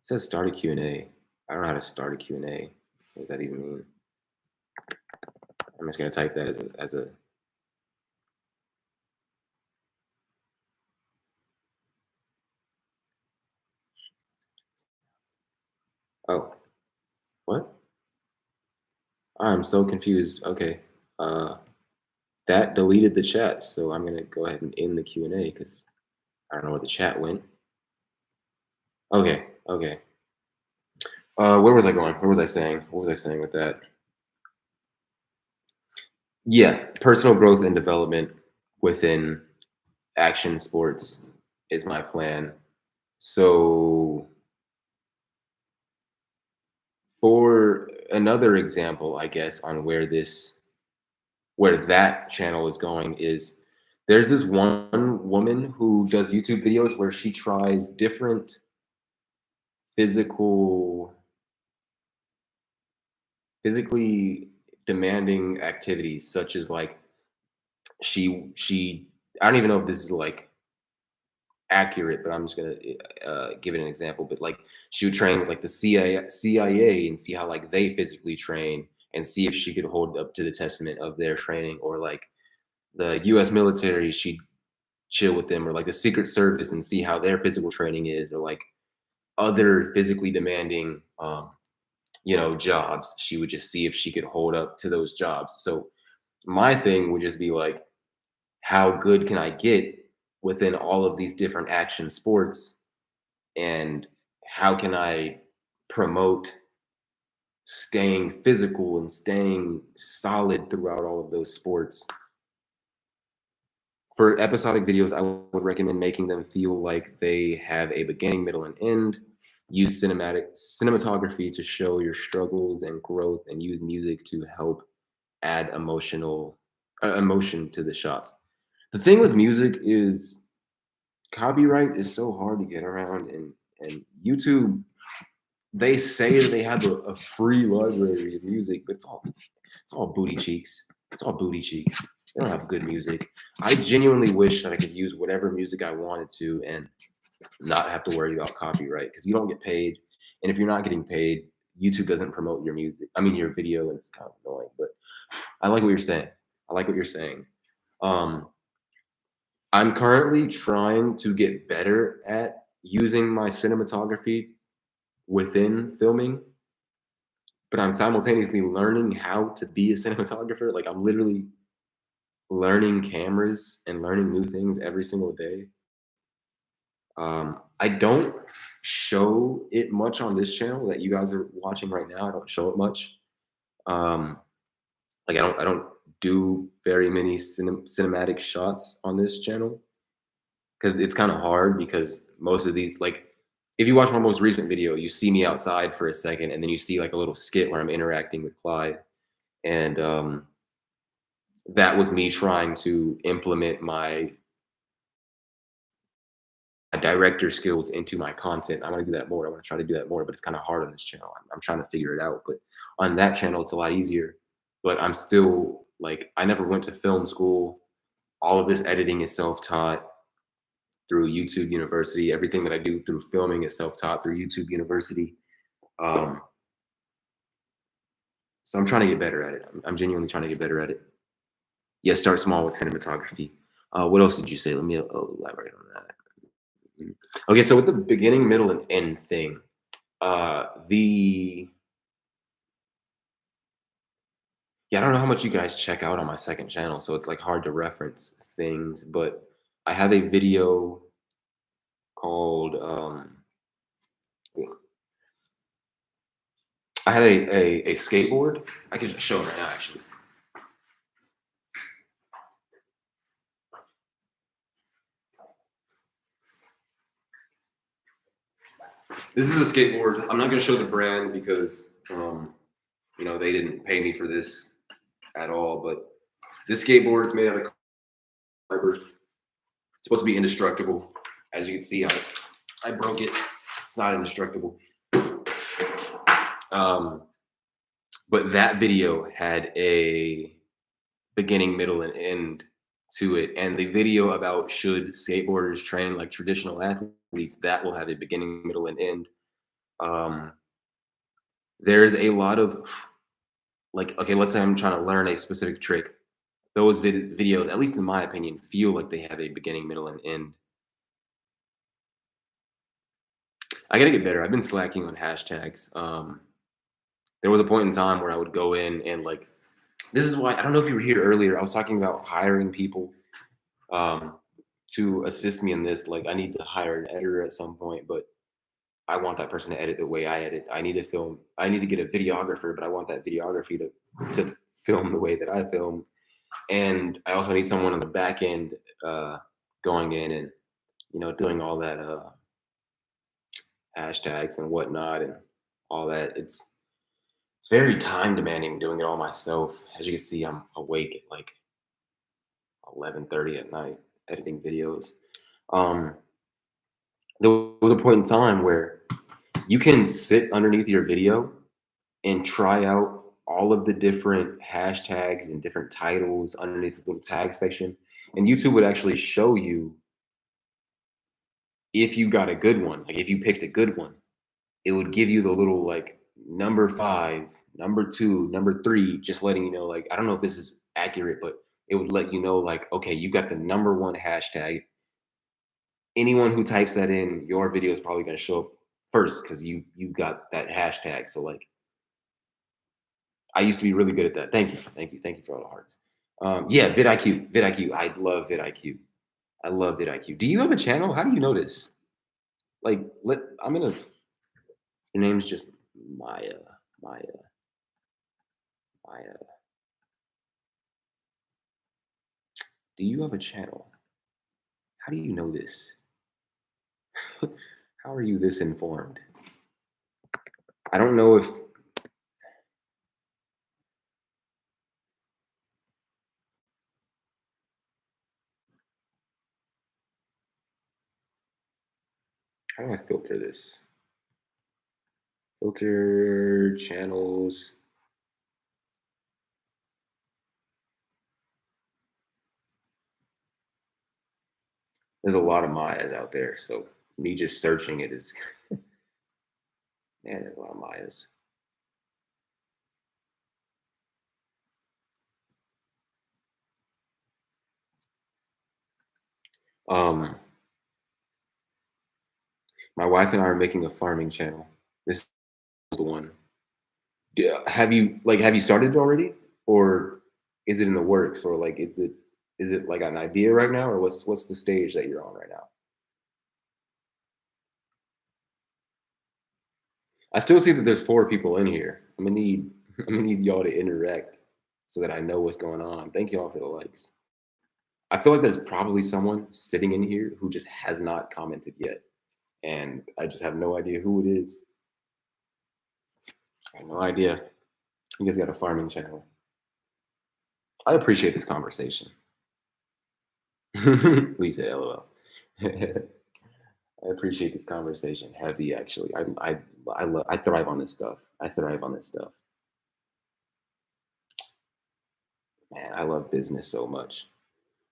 says start a Q&A. I don't know how to start a Q&A. What does that even mean? I'm just gonna type that as a. Oh, what? I'm so confused. Okay, that deleted the chat, so I'm gonna go ahead and end the Q&A because I don't know where the chat went. Okay, okay. Where was I going? What was I saying? What was I saying with that? Yeah, personal growth and development within action sports is my plan. So for another example, I guess, on where that channel is going is there's this one woman who does YouTube videos where she tries different physically demanding activities, such as like she I don't even know if this is like accurate, but I'm just gonna give it an example. But like she would train with like the CIA and see how like they physically train and see if she could hold up to the testament of their training, or like the U.S. military, she'd chill with them, or like the Secret Service and see how their physical training is, or like other physically demanding jobs. She would just see if she could hold up to those jobs. So my thing would just be like, how good can I get within all of these different action sports, and how can I promote staying physical and staying solid throughout all of those sports. For episodic videos, I would recommend making them feel like they have a beginning, middle, and end. Use cinematography to show your struggles and growth, and use music to help add emotion to the shots. The thing with music is copyright is so hard to get around, and YouTube, they say that they have a free library of music, but it's all booty cheeks. It's all booty cheeks. They don't have good music. I genuinely wish that I could use whatever music I wanted to and not have to worry about copyright, because you don't get paid. And if you're not getting paid, YouTube doesn't promote your music. I mean, your video, and it's kind of annoying, but I like what you're saying. I like what you're saying. I'm currently trying to get better at using my cinematography within filming, but I'm simultaneously learning how to be a cinematographer. Like, I'm literally learning cameras and learning new things every single day. I don't show it much on this channel that you guys are watching right now. I don't show it much. Like, I don't do very many cinematic shots on this channel, because it's kind of hard, because most of these, like, if you watch my most recent video, you see me outside for a second, and then you see like a little skit where I'm interacting with Clyde. And that was me trying to implement my director skills into my content. I want to do that more. I want to try to do that more, but it's kind of hard on this channel. I'm trying to figure it out. But on that channel, it's a lot easier. But I'm still, like, I never went to film school. All of this editing is self-taught through YouTube University. Everything that I do through filming is self-taught through YouTube University. So I'm trying to get better at it. I'm genuinely trying to get better at it. Yeah, start small with cinematography. What else did you say? Let me elaborate on that. Okay, so with the beginning, middle, and end thing, yeah, I don't know how much you guys check out on my second channel, so it's like hard to reference things, but I have a video called, I had a skateboard. I could just show it right now, actually. This is a skateboard. I'm not going to show the brand because, you know, they didn't pay me for this at all. But this skateboard is made out of fiber. It's supposed to be indestructible. As you can see, I broke it. It's not indestructible. But that video had a beginning, middle, and end to it. And the video about should skateboarders train like traditional athletes, that will have a beginning, middle, and end. There's a lot of, like, okay, let's say I'm trying to learn a specific trick. Those videos, at least in my opinion, feel like they have a beginning, middle, and end. I gotta get better. I've been slacking on hashtags. There was a point in time where I would go in and, like, this is why, I don't know if you were here earlier, I was talking about hiring people to assist me in this. Like, I need to hire an editor at some point, but I want that person to edit the way I edit. I need to film, I need to get a videographer, but I want that videography to film the way that I film. And I also need someone on the back end going in and, you know, doing all that hashtags and whatnot and all that. It's very time demanding doing it all myself. As you can see, I'm awake at like 11:30 at night editing videos. There was a point in time where you can sit underneath your video and try out all of the different hashtags and different titles underneath the little tag section. And YouTube would actually show you if you got a good one. Like, if you picked a good one, it would give you the little, like, number 5, number 2, number 3, just letting you know, like, I don't know if this is accurate, but it would let you know, like, okay, you got the number 1 hashtag. Anyone who types that in, your video is probably going to show up first because you got that hashtag. So, like, I used to be really good at that. Thank you for all the hearts. Yeah, vidIQ. I love vidIQ. I love vidIQ. Do you have a channel? How do you know this? Like, your name's just Maya. Do you have a channel? How do you know this? How are you this informed? I don't know if how do I filter this? Filter channels. There's a lot of Mayas out there, so me just searching it is man, there's a lot of Mayas. My wife and I are making a farming channel. This is the one. Have you started it already, or is it in the works, or like is it like an idea right now, or what's the stage that you're on right now? I still see that there's 4 people in here. I'm gonna need y'all to interact so that I know what's going on. Thank y'all for the likes. I feel like there's probably someone sitting in here who just has not commented yet, and I just have no idea who it is. I have no idea. You guys got a farming channel. I appreciate this conversation. Please say LOL. I appreciate this conversation heavy. Actually, I thrive on this stuff. Man, I love business so much.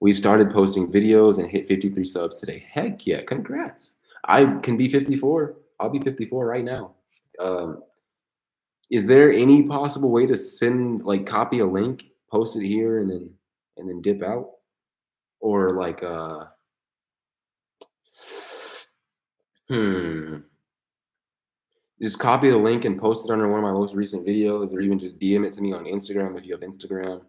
We've started posting videos and hit 53 subs today. Heck yeah, congrats. I can be 54. I'll be 54 right now. Is there any possible way to send, like, copy a link, post it here, and then dip out? Or like just copy the link and post it under one of my most recent videos, or even just DM it to me on Instagram if you have Instagram.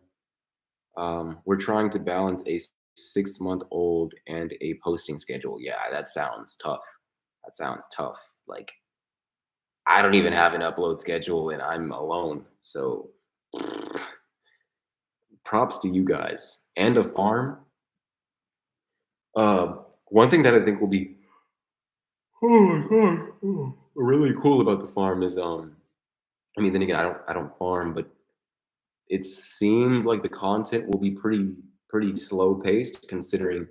We're trying to balance a 6-month-old and a posting schedule. Yeah, that sounds tough. Like, I don't even have an upload schedule and I'm alone. So props to you guys. And a farm. One thing that I think will be really cool about the farm is I mean, then again, I don't farm, but it seemed like the content will be pretty slow paced, considering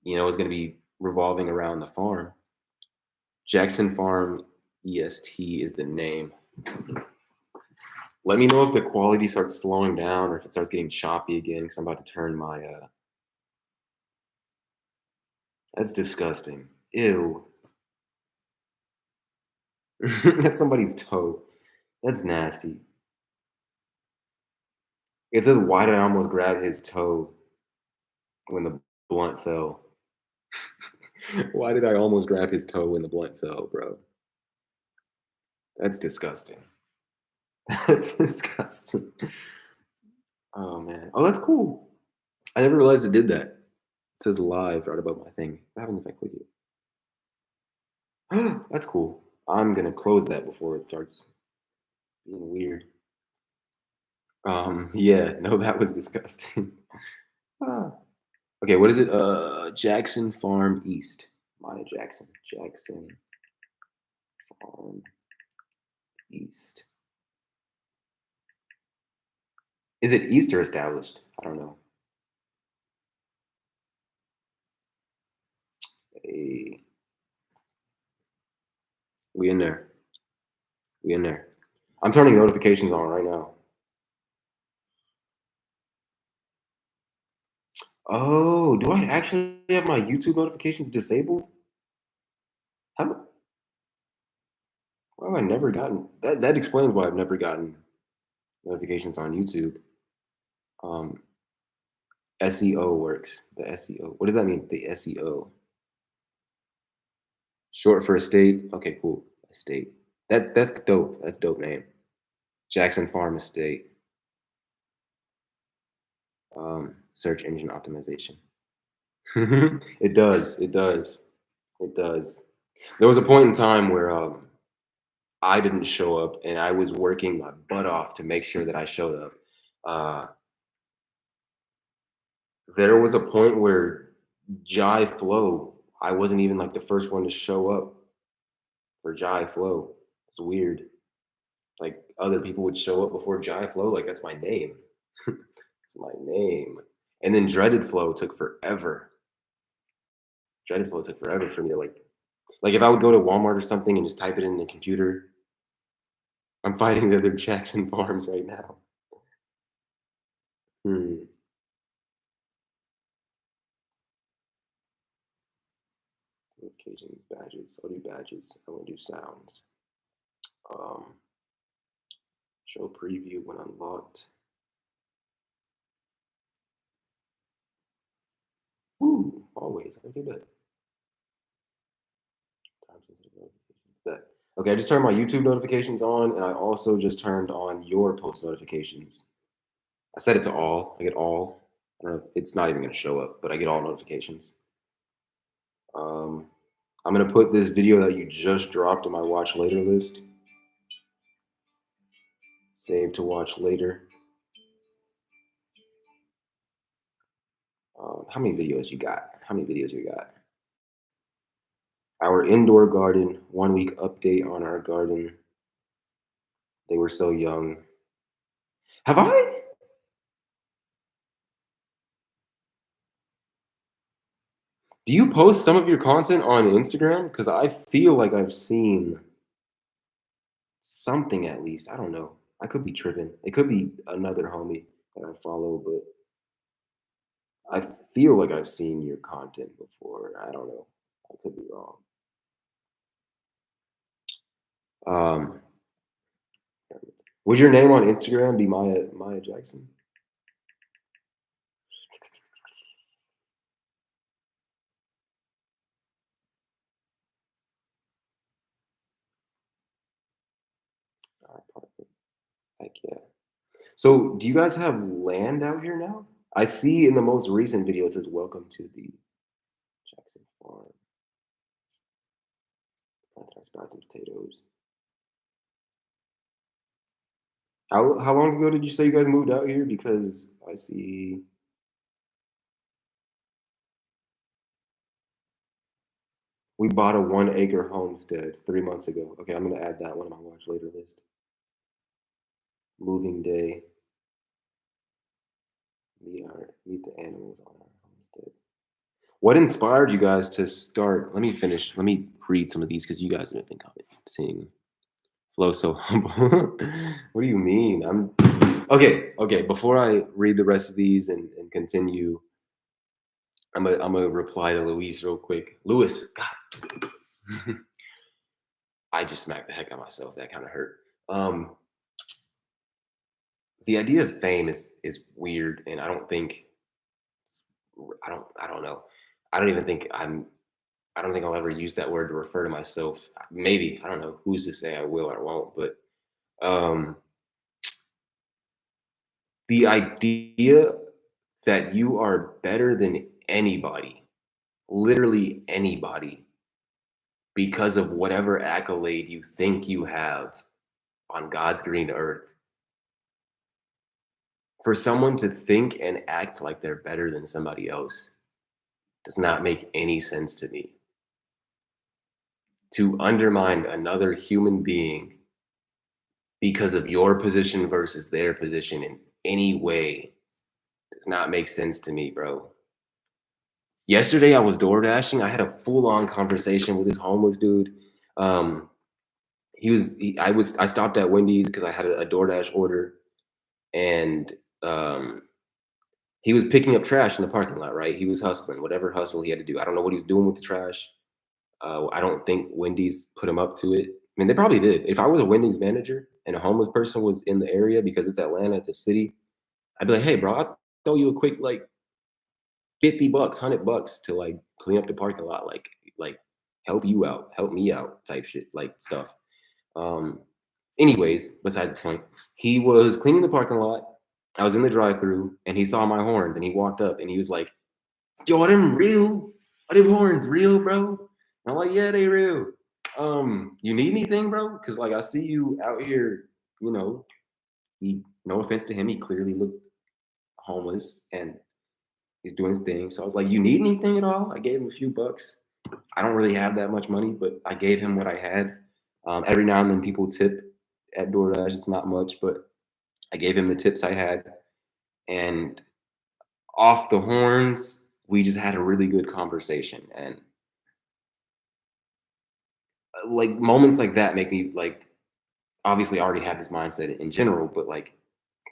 it's going to be revolving around the farm. Jackson Farm EST is the name. Let me know if the quality starts slowing down or if it starts getting choppy again, because I'm about to turn my that's disgusting. Ew. That's somebody's toe. That's nasty. It says, why did I almost grab his toe when the blunt fell? Why did I almost grab his toe when the blunt fell, bro? That's disgusting. That's disgusting. Oh, man. Oh, that's cool. I never realized it did that. It says live right above my thing. What happens if I click it? That's cool. I'm going to close that before it starts being weird. Yeah, no, that was disgusting. Okay, what is it? Jackson Farm East. Maya Jackson. Jackson Farm East. Is it East or established? I don't know. Hey. We in there. I'm turning notifications on right now. Oh, do I actually have my YouTube notifications disabled? Why have I never gotten that? That explains why I've never gotten notifications on YouTube. SEO works. The SEO. What does that mean? The SEO. Short for estate. Okay, cool. Estate. That's dope. That's dope name. Jackson Farm Estate. Search engine optimization. It does. There was a point in time where I didn't show up, and I was working my butt off to make sure that I showed up. There was a point where Jai Flow, I wasn't even like the first one to show up for Jai Flow. It's weird. Like other people would show up before Jai Flow. Like that's my name. It's my name. And then Dreaded Flow took forever. Dreaded Flow took forever for me to like if I would go to Walmart or something and just type it in the computer, I'm fighting the other Jackson Farms right now. Notifications, badges. I'll do badges. I want to do sounds. Show preview when unlocked. Ooh, always. I do that. Okay, I just turned my YouTube notifications on, and I also just turned on your post notifications. I set it to all. I get all. I don't know, it's not even going to show up, but I get all notifications. I'm going to put this video that you just dropped in my watch later list. Save to watch later. How many videos you got? How many videos you got? Our indoor garden, 1 week update on our garden. They were so young. Have I? Do you post some of your content on Instagram? Because I feel like I've seen something at least. I don't know. I could be tripping. It could be another homie that I follow, but I feel like I've seen your content before. I don't know. I could be wrong. Would your name on Instagram be Maya Jackson? Heck yeah. So do you guys have land out here now? I see in the most recent video it says welcome to the Jackson Farm. I sprouted some potatoes. How long ago did you say you guys moved out here? Because I see we bought a 1 acre homestead 3 months ago. Okay, I'm gonna add that one on my watch later list. Moving day. Meet the animals on our homestead. What inspired you guys to start? Let me finish. Let me read some of these because you guys have been commenting. Flow so humble. What do you mean? I'm okay. Before I read the rest of these and continue, I'm gonna reply to Luis real quick. Luis, God. I just smacked the heck out of myself. That kind of hurt. The idea of fame is weird, and I don't know. I don't even think I don't think I'll ever use that word to refer to myself. Maybe, I don't know. Who's to say I will or won't? But the idea that you are better than anybody, literally anybody, because of whatever accolade you think you have on God's green earth. For someone to think and act like they're better than somebody else does not make any sense to me. To undermine another human being because of your position versus their position in any way does not make sense to me, bro. Yesterday I was door dashing. I had a full-on conversation with this homeless dude. I stopped at Wendy's because I had a DoorDash order, and he was picking up trash in the parking lot, right? He was hustling, whatever hustle he had to do. I don't know what he was doing with the trash. I don't think Wendy's put him up to it. I mean, they probably did. If I was a Wendy's manager and a homeless person was in the area, because it's Atlanta, it's a city, I'd be like, hey, bro, I'll throw you a quick like $50, $100 to like clean up the parking lot, like help you out, help me out type shit, like stuff. Anyways, beside the point, he was cleaning the parking lot. I was in the drive-thru and he saw my horns and he walked up and he was like, yo, are them real? Are them horns real, bro? And I'm like, yeah, they real. You need anything, bro? Because like I see you out here, you know, no offense to him, he clearly looked homeless and he's doing his thing. So I was like, you need anything at all? I gave him a few bucks. I don't really have that much money, but I gave him what I had. Every now and then people tip at DoorDash. It's not much, but I gave him the tips I had. And off the horns, we just had a really good conversation. And like moments like that make me like, obviously I already have this mindset in general, but like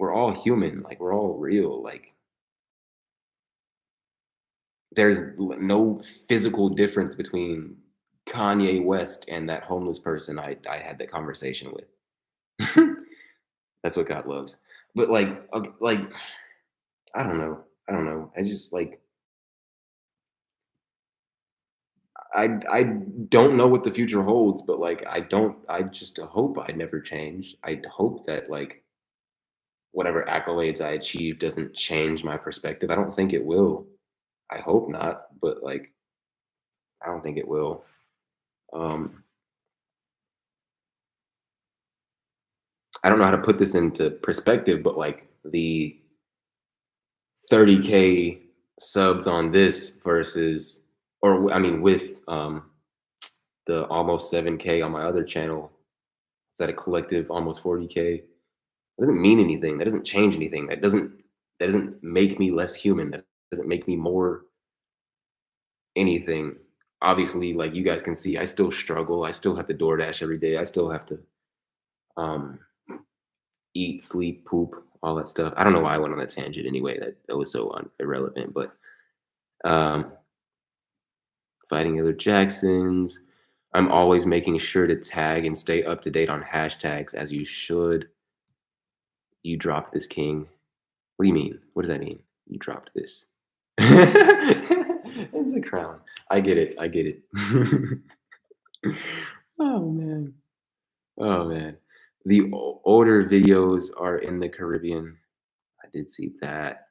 we're all human, like we're all real. Like there's no physical difference between Kanye West and that homeless person I had that conversation with. That's what God loves. But like I don't know. I don't know. I just like I don't know what the future holds, but like I just hope I never change. I hope that like whatever accolades I achieve doesn't change my perspective. I don't think it will. I hope not, but like I don't think it will. Um I don't know how to put this into perspective, but like the 30K subs on this versus, or I mean, with the almost 7K on my other channel, is that a collective almost 40K? That doesn't mean anything. That doesn't change anything. That doesn't make me less human. That doesn't make me more anything. Obviously, like you guys can see, I still struggle. I still have to DoorDash every day. I still have to um, eat, sleep, poop, all that stuff. I don't know why I went on that tangent anyway. That was so irrelevant. But um, fighting other Jacksons. I'm always making sure to tag and stay up to date on hashtags as you should. You dropped this, King. What do you mean? What does that mean? You dropped this. It's a crown. I get it. I get it. Oh man. Oh man. The older videos are in the Caribbean. I did see that.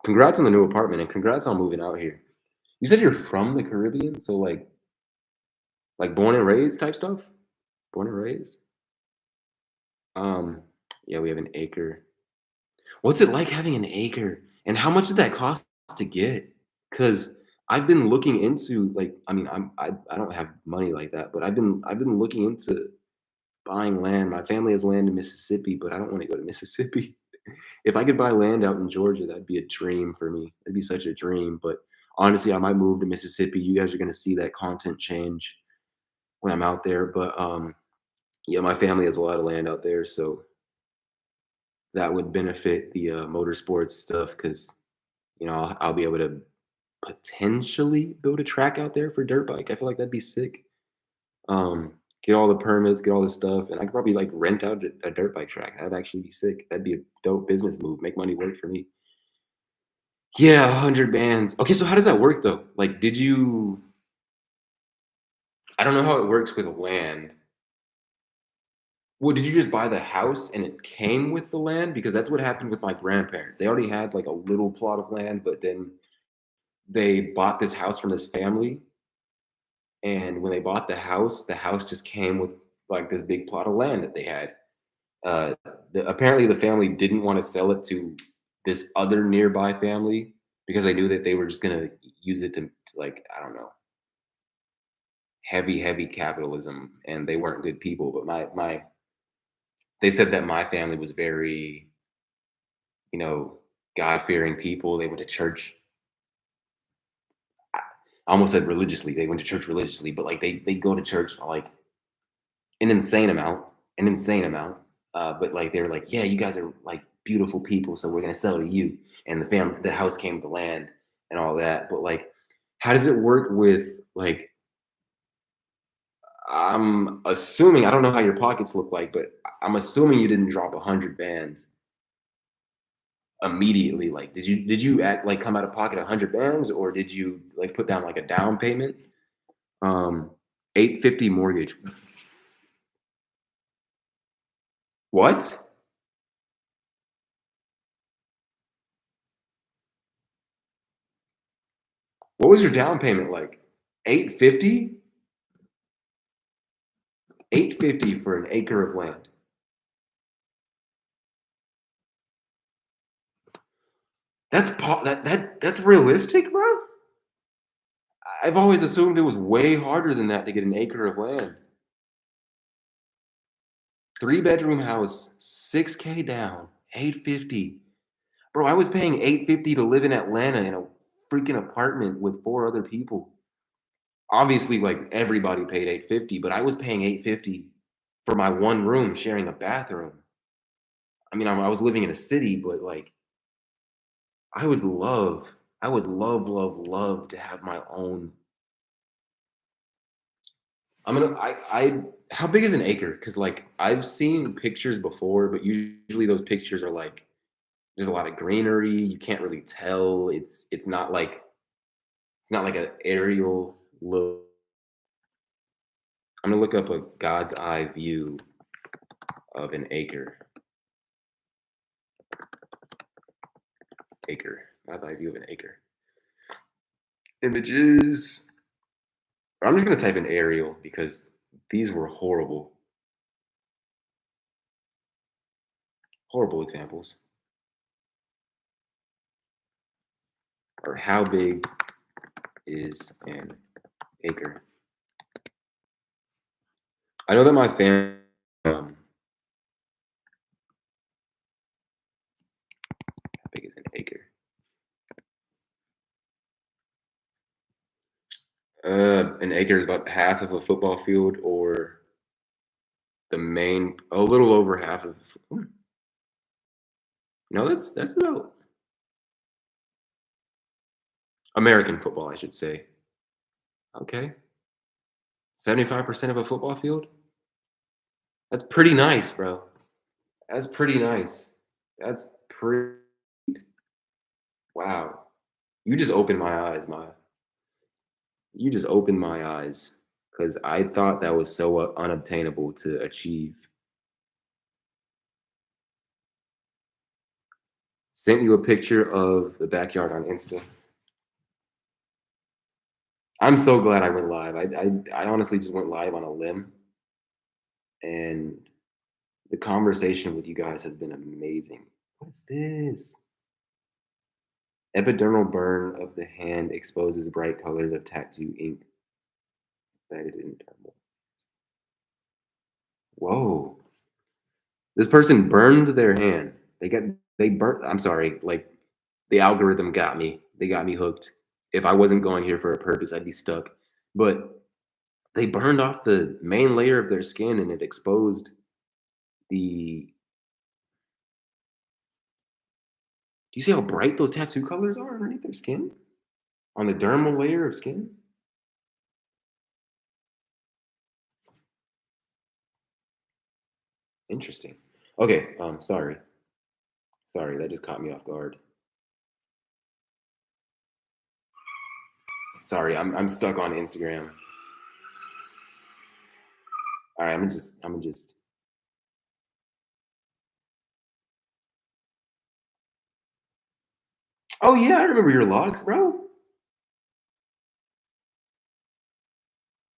Congrats on the new apartment and congrats on moving out here. You said you're from the Caribbean, so like born and raised type stuff? Born and raised? Um, yeah, we have an acre. What's it like having an acre? And how much did that cost to get? Because I've been looking into like, I mean, I don't have money like that, but I've been looking into buying land. My family has land in Mississippi, but I don't want to go to Mississippi. If I could buy land out in Georgia, that'd be a dream for me. It'd be such a dream. But honestly, I might move to Mississippi. You guys are gonna see that content change when I'm out there. But yeah, my family has a lot of land out there, so that would benefit the motorsports stuff because I'll be able to potentially build a track out there for dirt bike. I feel like that'd be sick. Get all the permits, get all the stuff, and I could probably like rent out a dirt bike track. That'd actually be sick. That'd be a dope business move. Make money work for me. Yeah, 100 bands. Okay, so how does that work though? Like, did you? I don't know how it works with land. Well, did you just buy the house and it came with the land? Because that's what happened with my grandparents. They already had like a little plot of land, but then they bought this house from this family. And when they bought the house just came with like this big plot of land that they had. Uh, apparently, the family didn't want to sell it to this other nearby family because they knew that they were just gonna use it to like I don't know, heavy capitalism, and they weren't good people. But my they said that my family was very God fearing people. They went to church. I almost said religiously. They went to church religiously, but like they go to church like an insane amount, an insane amount. But like they were like, yeah, you guys are like beautiful people, so we're gonna sell to you. And the house came to land and all that. But like, how does it work with like? I'm assuming I don't know how your pockets look like, but I'm assuming you didn't drop 100 bands immediately. Like, did you act like come out of pocket 100 bands, or did you like put down like a down payment? 850 mortgage. What? What was your down payment like? 850? $850 for an acre of land. That's realistic, bro? I've always assumed it was way harder than that to get an acre of land. 3-bedroom house, 6K down, 850. Bro, I was paying 850 to live in Atlanta in a freaking apartment with 4 other people. Obviously, like everybody paid 850, but I was paying 850 for my one room sharing a bathroom. I mean, I was living in a city, but like I would love, love to have my own. How big is an acre? Because like I've seen pictures before, but usually those pictures are like there's a lot of greenery. You can't really tell. It's not like an aerial look. I'm gonna look up a God's eye view of an acre. God's eye view of an acre. Images. I'm just gonna type in aerial because these were horrible. Horrible examples. Or how big is an acre? I know that my family. How big is an acre? An acre is about half of a football field, or a little over half of. No, that's about American football, I should say. Okay, 75% of a football field. That's pretty nice, bro. That's pretty nice. That's pretty. Wow, you just opened my eyes, Maya. You just opened my eyes because I thought that was so unobtainable to achieve. Sent you a picture of the backyard on Insta. I'm so glad I went live. I honestly just went live on a limb, and the conversation with you guys has been amazing. What's this? Epidermal burn of the hand exposes bright colors of tattoo ink embedded in dermal. Whoa. This person burned their hand. They burnt. I'm sorry. Like the algorithm got me. They got me hooked. If I wasn't going here for a purpose, I'd be stuck. But they burned off the main layer of their skin and it exposed the. Do you see how bright those tattoo colors are underneath their skin? On the dermal layer of skin? Interesting. Okay, sorry. Sorry, that just caught me off guard. Sorry, I'm stuck on Instagram. All right, I'm gonna just. Oh yeah, I remember your logs, bro.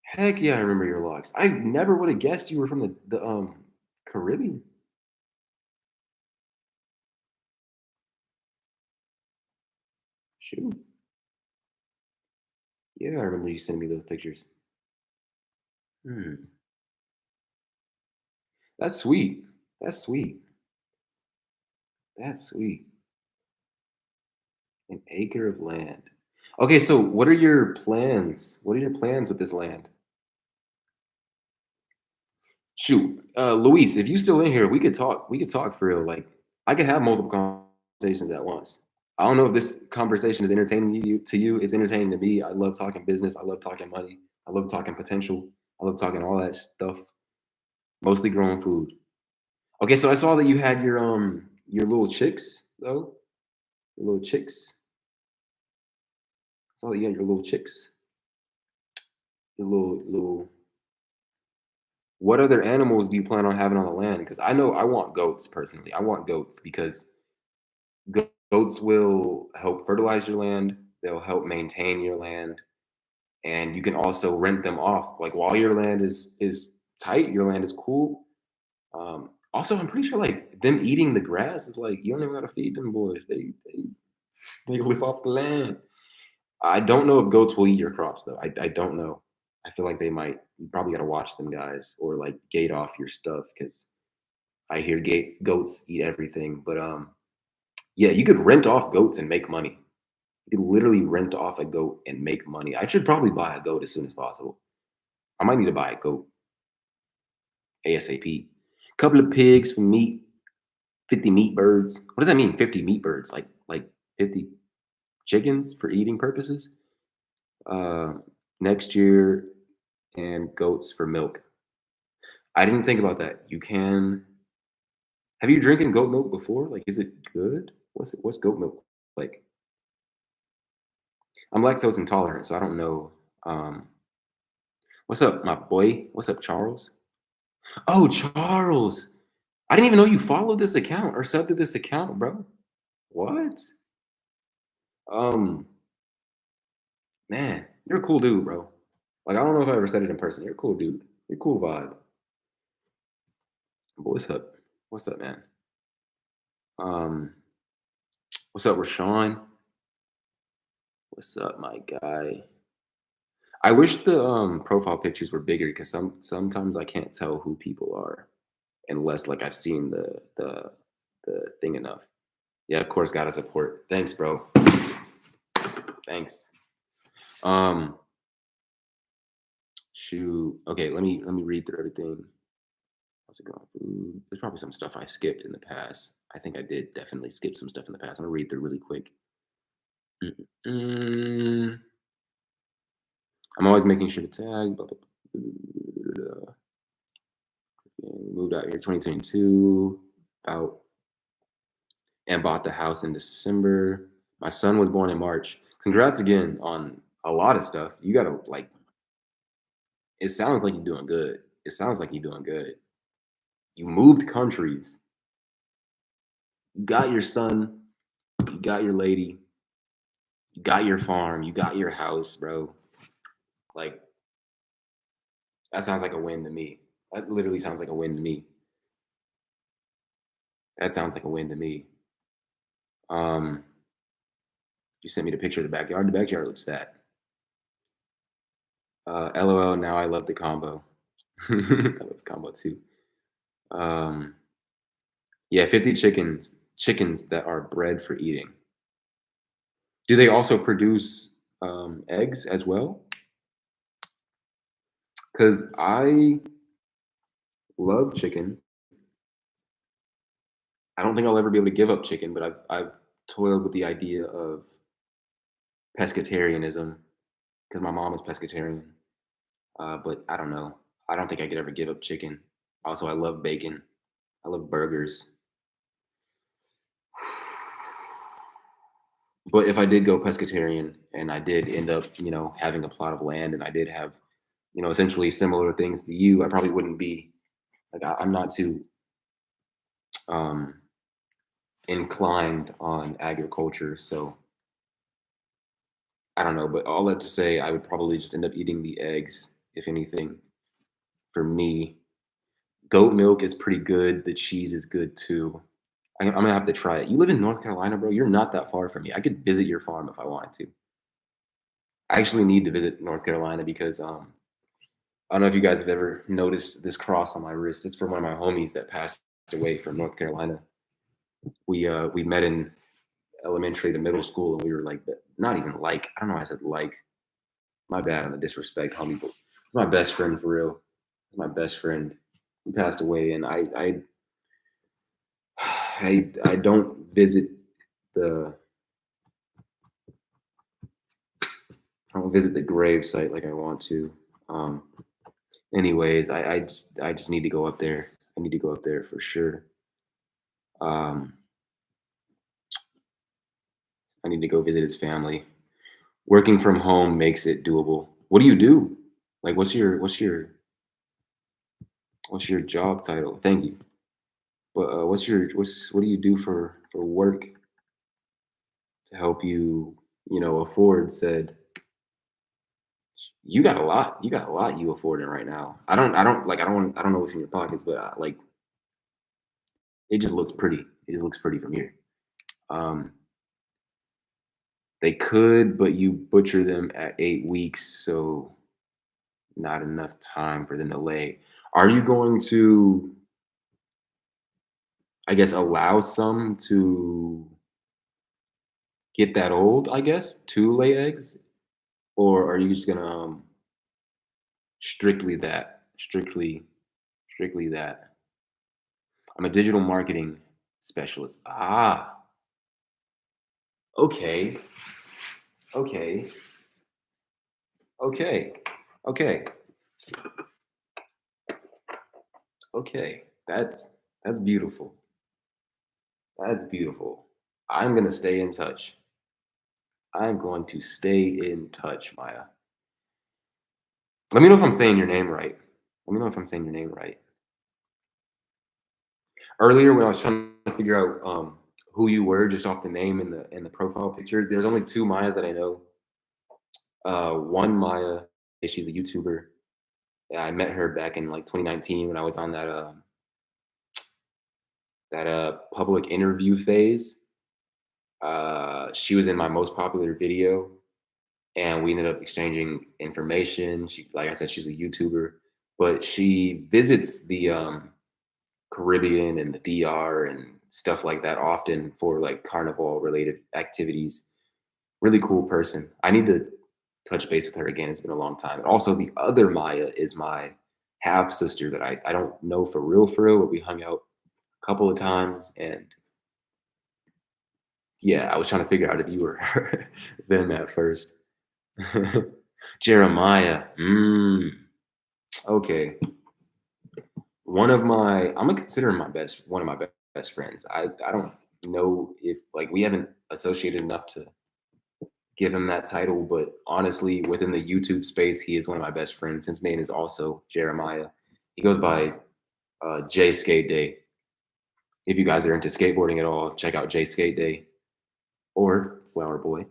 Heck yeah, I remember your logs. I never would have guessed you were from the Caribbean. Shoot. Yeah, I remember you sending me those pictures. Hmm. That's sweet. That's sweet. That's sweet. An acre of land. Okay, so what are your plans? What are your plans with this land? Shoot, Luis, if you still in here, we could talk. We could talk for real. Like, I could have multiple conversations at once. I don't know if this conversation is entertaining to you. It's entertaining to me. I love talking business. I love talking money. I love talking potential. I love talking all that stuff. Mostly growing food. Okay, so I saw that you had your little chicks though. Your little chicks. I saw that you had your little chicks. Your little. What other animals do you plan on having on the land? Because I know I want goats personally. I want goats because goats will help fertilize your land. They'll help maintain your land, and you can also rent them off. Like while your land is tight. Your land is cool. Also, I'm pretty sure like them eating the grass is like you don't even gotta feed them boys. They live off the land. I don't know if goats will eat your crops though. I don't know. I feel like they might. You probably gotta watch them guys or like gate off your stuff because I hear goats eat everything. But yeah, you could rent off goats and make money. You could literally rent off a goat and make money. I should probably buy a goat as soon as possible. I might need to buy a goat ASAP. Couple of pigs for meat, 50 meat birds. What does that mean? 50 meat birds? Like 50 chickens for eating purposes? Uh, Next year, and goats for milk. I didn't think about that. You can. Have you drinking goat milk before? Like, is it good? What's goat milk like? I'm lactose intolerant, so I don't know. Um, what's up, my boy? What's up, Charles? Oh, Charles. I didn't even know you followed this account or subbed to this account, bro. What? Um, Man, you're a cool dude, bro. Like, I don't know if I ever said it in person. You're a cool dude. You're a cool vibe. But what's up? What's up, man? Um, what's up, Rashawn? What's up, my guy? I wish the profile pictures were bigger because sometimes I can't tell who people are unless like I've seen the thing enough. Yeah, of course, gotta support. Thanks, bro. Thanks. Shoot. Okay, let me read through everything. How's it going? Food. There's probably some stuff I skipped in the past. I think I did definitely skip some stuff in the past. I'm gonna read through really quick. Mm-mm. I'm always making sure to tag. Blah, blah, blah, blah. Moved out here 2022. Out and bought the house in December. My son was born in March. Congrats again on a lot of stuff. You gotta like. It sounds like you're doing good. It sounds like you're doing good. You moved countries. You got your son. You got your lady. You got your farm. You got your house, bro. Like that sounds like a win to me. That literally sounds like a win to me. That sounds like a win to me. Um, you sent me the picture of the backyard. The backyard looks fat. LOL. Now I love the combo. I love the combo too. Um, yeah, 50 chickens that are bred for eating. Do they also produce eggs as well? Because I love chicken. I don't think I'll ever be able to give up chicken, but I've toiled with the idea of pescatarianism because my mom is pescatarian. But I don't know. I don't think I could ever give up chicken. Also, I love bacon. I love burgers. But if I did go pescatarian and I did end up, having a plot of land and I did have, essentially similar things to you, I probably wouldn't be like I'm not too um, inclined on agriculture. So I don't know, but all that to say, I would probably just end up eating the eggs, if anything. For me, goat milk is pretty good. The cheese is good too. I'm gonna have to try it. You live in North Carolina, bro. You're not that far from me. I could visit your farm if I wanted to. I actually need to visit North Carolina because I don't know if you guys have ever noticed this cross on my wrist. It's from one of my homies that passed away from North Carolina. We met in elementary to middle school, and we were like, not even like. I don't know why I said like. My bad on the disrespect, homie. But it's my best friend for real. It's my best friend. He passed away, and I don't visit the I don't visit the grave site like I want to. Anyways, I just need to go up there. I need to go up there for sure. I need to go visit his family. Working from home makes it doable. What do you do? Like, what's your job title? Thank you. But what do you do for work to help you afford said You got a lot. You got a lot you affording right now. I don't know what's in your pockets, but like it just looks pretty. It just looks pretty from here. Um, they could, but you butcher them at 8 weeks, so not enough time for them to lay. Are you going to, I guess, allow some to get that old, I guess, to lay eggs? Or are you just gonna strictly that? I'm a digital marketing specialist. Ah, okay, okay, okay, okay, okay. That's beautiful. That's beautiful. I'm gonna stay in touch. I'm going to stay in touch, Maya. Let me know if I'm saying your name right. Let me know if I'm saying your name right. Earlier, when I was trying to figure out who you were just off the name in the profile picture, there's only two Mayas that I know. One Maya, she's a YouTuber. Yeah, I met her back in like 2019 when I was on that public interview phase. She was in my most popular video, and we ended up exchanging information. She, like I said, she's a YouTuber, but she visits the Caribbean and the DR and stuff like that often for like carnival related activities. Really cool person. I need to touch base with her again. It's been a long time. And also the other Maya is my half sister that I don't know for real, but we hung out a couple of times. And yeah, I was trying to figure out if you were her then at first. Jeremiah. Okay. I'm gonna consider him one of my best friends. I don't know if like we haven't associated enough to give him that title, but honestly, within the YouTube space, he is one of my best friends. His name is also Jeremiah. He goes by J Skate Day. If you guys are into skateboarding at all, check out J Skate Day or Flower Boy.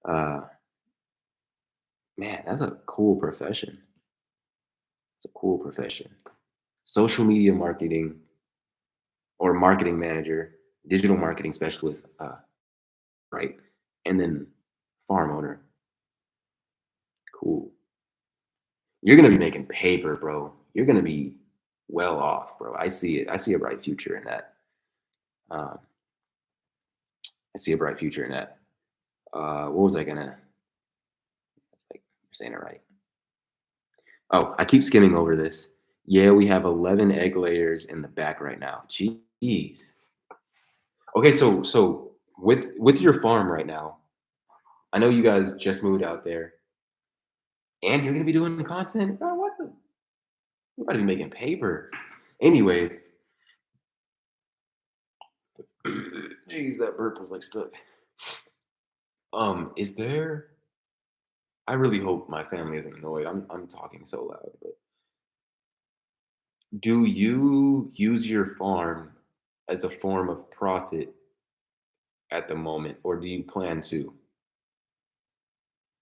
uh, man, that's a cool profession. It's a cool profession. Social media marketing or marketing manager, digital marketing specialist, right? And then farm owner. Cool. You're gonna be making paper, bro. You're gonna be well off, bro. I see it. I see a bright future in that. Um, I see a bright future in that. What was I gonna? Like, you're saying it right. Oh, I keep skimming over this. Yeah, we have 11 egg layers in the back right now. Jeez. Okay, so with your farm right now, I know you guys just moved out there, and you're gonna be doing content. Bro, what the? You're about to be making paper. Anyways, jeez, that burp was like stuck. Is there? I really hope my family isn't annoyed. I'm talking so loud, but do you use your farm as a form of profit at the moment, or do you plan to?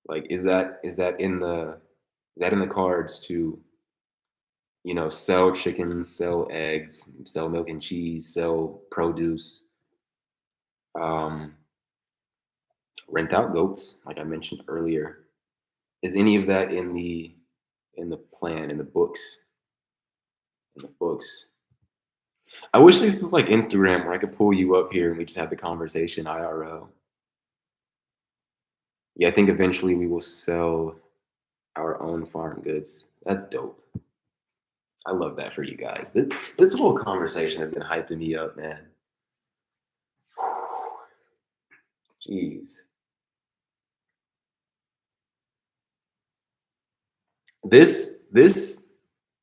Like, is that in the cards to, sell chickens, sell eggs, sell milk and cheese, sell produce, um, rent out goats, like I mentioned earlier? Is any of that in the plan, in the books? In the books. I wish this was like Instagram where I could pull you up here and we just have the conversation IRL. Yeah, I think eventually we will sell our own farm goods. That's dope. I love that for you guys. This whole conversation has been hyping me up, man. Jeez. This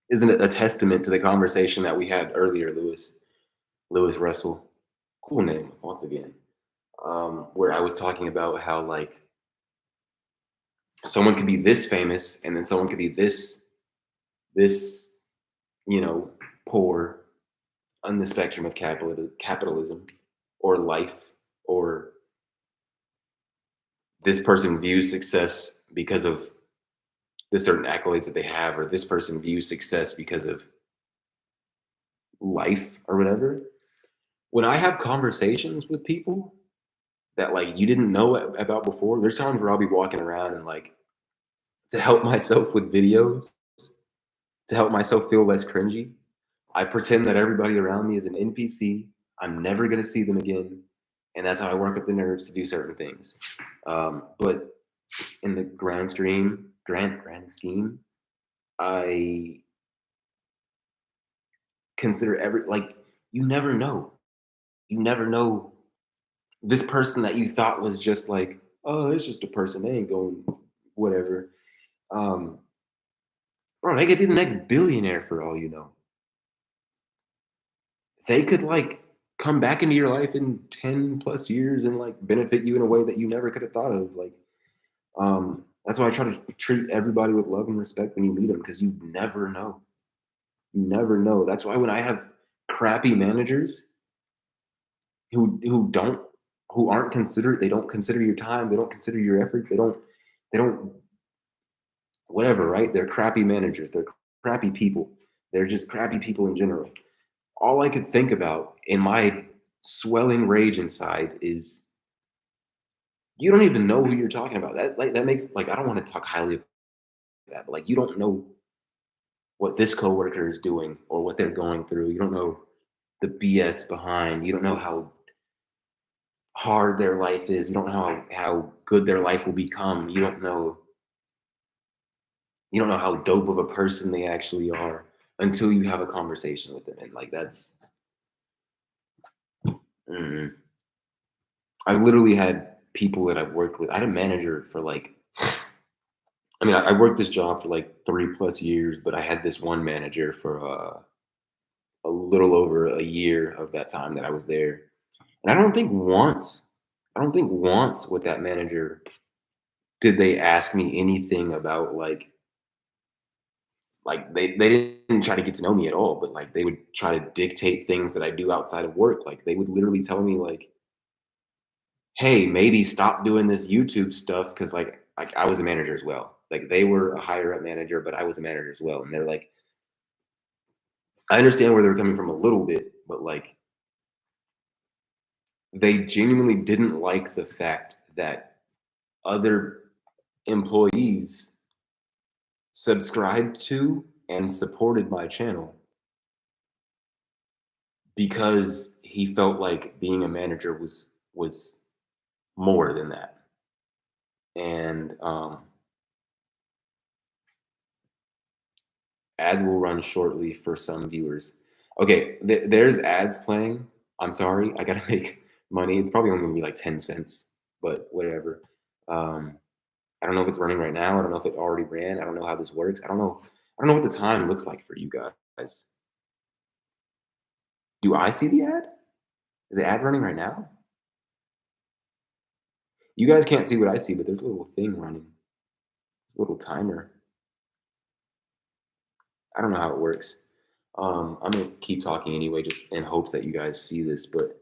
isn't a testament to the conversation that we had earlier, Lewis Russell. Cool name once again. Where I was talking about how like someone could be this famous and then someone could be this poor on the spectrum of capitalism or life, or this person views success because of the certain accolades that they have, or this person views success because of life or whatever. When I have conversations with people that like you didn't know about before, there's times where I'll be walking around and like to help myself with videos, to help myself feel less cringy, I pretend that everybody around me is an NPC. I'm never gonna see them again, and that's how I work up the nerves to do certain things. But in the grand scheme, I consider like you never know. You never know this person that you thought was just like, oh, it's just a person. They ain't going whatever. Um, bro, they could be the next billionaire for all you know. They could like come back into your life in 10 plus years and like benefit you in a way that you never could have thought of. Like, that's why I try to treat everybody with love and respect when you meet them, because you never know. You never know. That's why when I have crappy managers who aren't considerate, they don't consider your time, they don't consider your efforts, they don't whatever, right? They're crappy managers, they're crappy people, they're just crappy people in general. All I could think about in my swelling rage inside is you don't even know who you're talking about. That makes like I don't want to talk highly of that, but like you don't know what this coworker is doing or what they're going through. You don't know the BS behind. You don't know how hard their life is. You don't know how good their life will become. You don't know how dope of a person they actually are until you have a conversation with them. And like that's I literally had people that I've worked with. I had a manager for like I worked this job for like 3+ years, but I had this one manager for a little over a year of that time that I was there. And I don't think once with that manager did they ask me anything about like they didn't try to get to know me at all, but like they would try to dictate things that I do outside of work. Like they would literally tell me like, hey, maybe stop doing this YouTube stuff because like I was a manager as well. Like they were a higher up manager, but I was a manager as well. And they're like, I understand where they're coming from a little bit, but like they genuinely didn't like the fact that other employees subscribed to and supported my channel because he felt like being a manager was more than that. And ads will run shortly for some viewers. Okay, there's ads playing. I'm sorry, I gotta make money. It's probably only gonna be like 10 cents, but whatever. I don't know if it's running right now. I don't know if it already ran. I don't know how this works. I don't know what the time looks like for you guys. Do I see the ad? Is the ad running right now? You guys can't see what I see, but there's a little thing running. There's a little timer. I don't know how it works. I'm gonna keep talking anyway, just in hopes that you guys see this. But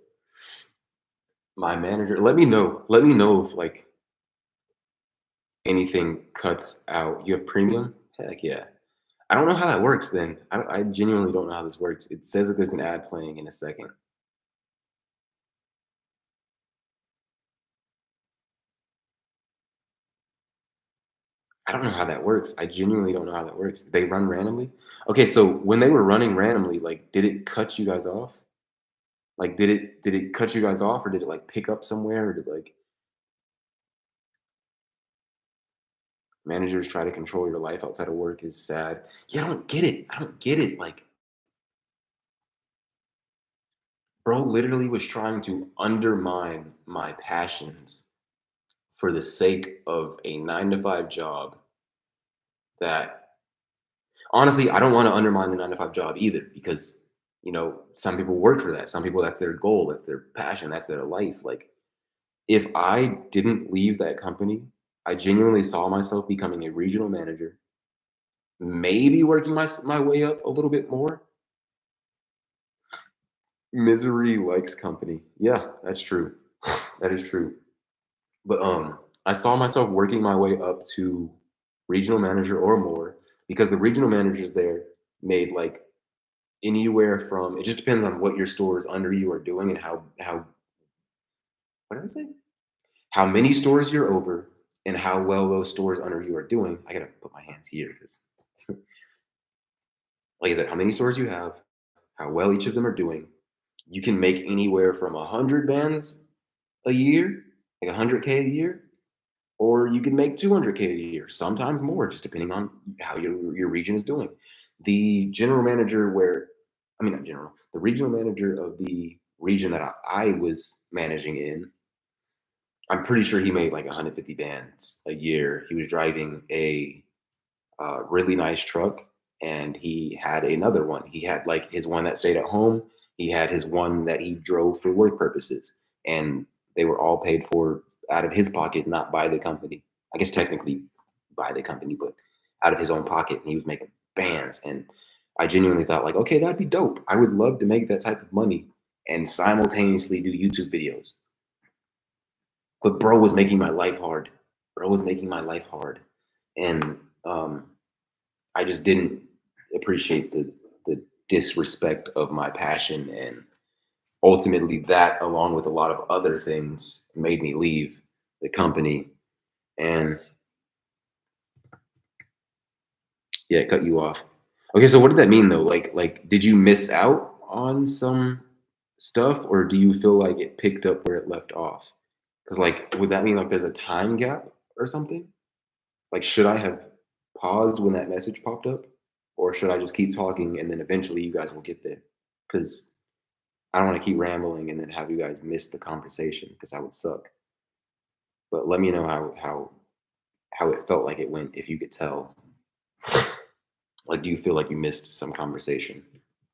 my manager, let me know. Let me know if like anything cuts out. You have premium? Heck yeah. I don't know how that works. Then I genuinely don't know how this works. It says that there's an ad playing in a second. I don't know how that works. I genuinely don't know how that works. They run randomly. Okay, so when they were running randomly, like, did it cut you guys off? Like, did it cut you guys off, or did it like pick up somewhere, or did like managers try to control your life outside of work is sad? Yeah, I don't get it. I don't get it. Like, bro, literally was trying to undermine my passions for the sake of a 9 to 5 job that honestly, I don't want to undermine the 9 to 5 job either because, some people work for that. Some people, that's their goal, that's their passion, that's their life. Like, if I didn't leave that company, I genuinely saw myself becoming a regional manager, maybe working my way up a little bit more. Misery likes company. Yeah, that's true. That is true. But I saw myself working my way up to regional manager or more because the regional managers there made like anywhere from, it just depends on what your stores under you are doing and how what did I say? How many stores you're over and how well those stores under you are doing. I gotta put my hands here because like I said, how many stores you have, how well each of them are doing. You can make anywhere from 100 bands a year, like 100K a year, or you can make 200K a year, sometimes more, just depending on how your region is doing. The general manager I mean, not general, the regional manager of the region that I was managing in, I'm pretty sure he made like 150 bands a year. He was driving a really nice truck, and he had another one. He had like his one that stayed at home. He had his one that he drove for work purposes, and they were all paid for out of his pocket, not by the company. I guess technically by the company, but out of his own pocket. And he was making bands, and I genuinely thought like, okay, that'd be dope. I would love to make that type of money and simultaneously do YouTube videos. But bro was making my life hard. Bro was making my life hard, and I just didn't appreciate the disrespect of my passion, and ultimately that, along with a lot of other things, made me leave the company. And yeah, cut you off. Okay, so what did that mean though? Like, did you miss out on some stuff, or do you feel like it picked up where it left off? Because like, would that mean like there's a time gap or something? Like, should I have paused when that message popped up? Or should I just keep talking and then eventually you guys will get there? Because I don't want to keep rambling and then have you guys miss the conversation because that would suck. But let me know how it felt like it went, if you could tell. Like, do you feel like you missed some conversation?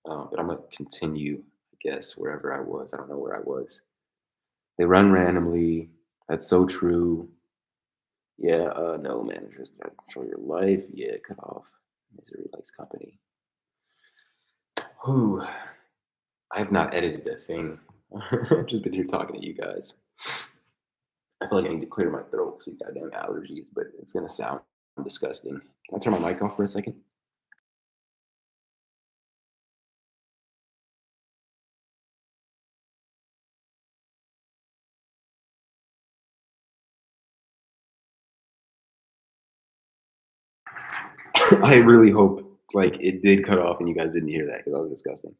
But I'm gonna continue, I guess, wherever I was. I don't know where I was. They run randomly. That's so true. Yeah, no, managers gotta control your life. Yeah, cut off. Misery likes company. Whew. I have not edited a thing. I've just been here talking to you guys. I feel like I need to clear my throat because of goddamn allergies, but it's gonna sound disgusting. Can I turn my mic off for a second? I really hope like it did cut off and you guys didn't hear that because that was disgusting.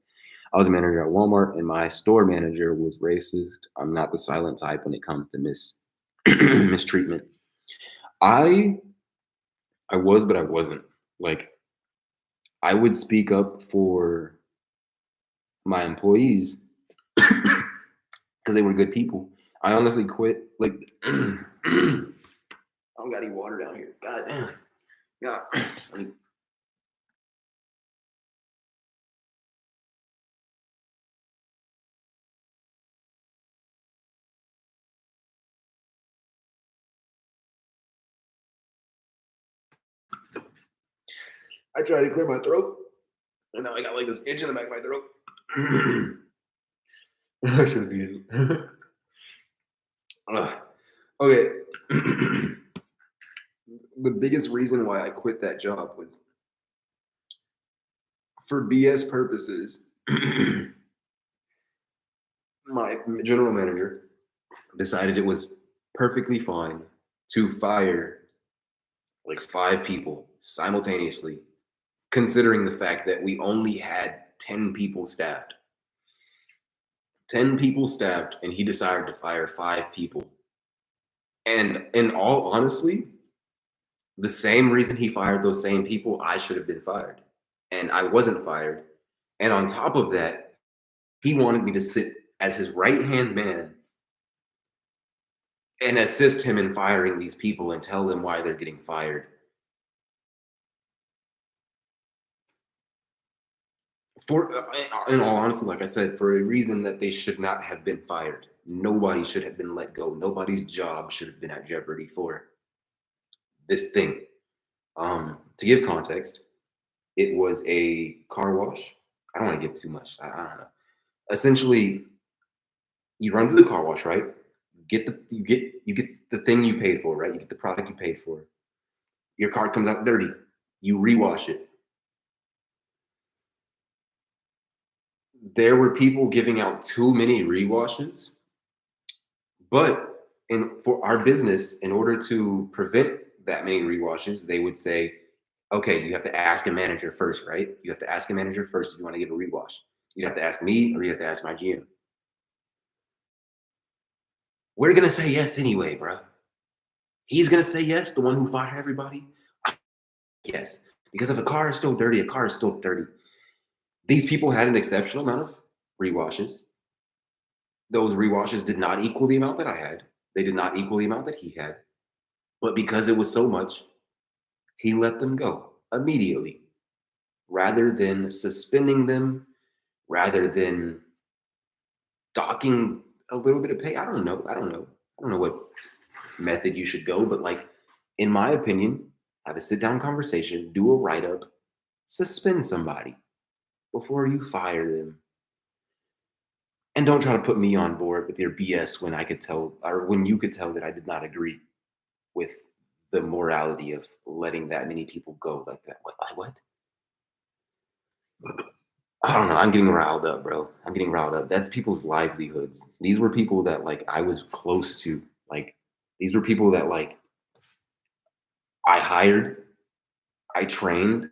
I was a manager at Walmart and my store manager was racist. I'm not the silent type when it comes to mistreatment. I was, but I wasn't. Like, I would speak up for my employees because they were good people. I honestly quit. Like, I don't got any water down here. God damn. God. I tried to clear my throat, and now I got like this itch in the back of my throat. I should be. Okay. The biggest reason why I quit that job was for BS purposes. My general manager decided it was perfectly fine to fire like 5 people simultaneously, considering the fact that we only had 10 people staffed. 10 people staffed, and he decided to fire 5 people. And in all honesty, the same reason he fired those same people, I should have been fired. And I wasn't fired. And on top of that, he wanted me to sit as his right-hand man and assist him in firing these people and tell them why they're getting fired. For in all honesty, like I said, for a reason that they should not have been fired. Nobody should have been let go. Nobody's job should have been at jeopardy for this thing. To give context, it was a car wash. I don't want to give too much. I don't know. Essentially, you run through the car wash, right? you get the thing you paid for, right? You get the product you paid for. Your car comes out dirty. You rewash it. There were people giving out too many rewashes, but for our business, in order to prevent that many rewashes, they would say, okay, you have to ask a manager first, right? You have to ask a manager first if you want to give a rewash. You have to ask me or you have to ask my GM. We're gonna say yes anyway, bro. He's gonna say yes, the one who fired everybody. Yes, because if a car is still dirty, a car is still dirty. These people had an exceptional amount of rewashes. Those rewashes did not equal the amount that I had. They did not equal the amount that he had. But because it was so much, he let them go immediately rather than suspending them, rather than docking a little bit of pay. I don't know. I don't know what method you should go, but like, in my opinion, have a sit down conversation, do a write up, suspend somebody before you fire them. And don't try to put me on board with your BS when I could tell, or when you could tell that I did not agree with the morality of letting that many people go like that. What? I don't know. I'm getting riled up, bro. I'm getting riled up. That's people's livelihoods. These were people that like I was close to. Like, these were people that like I hired, I trained,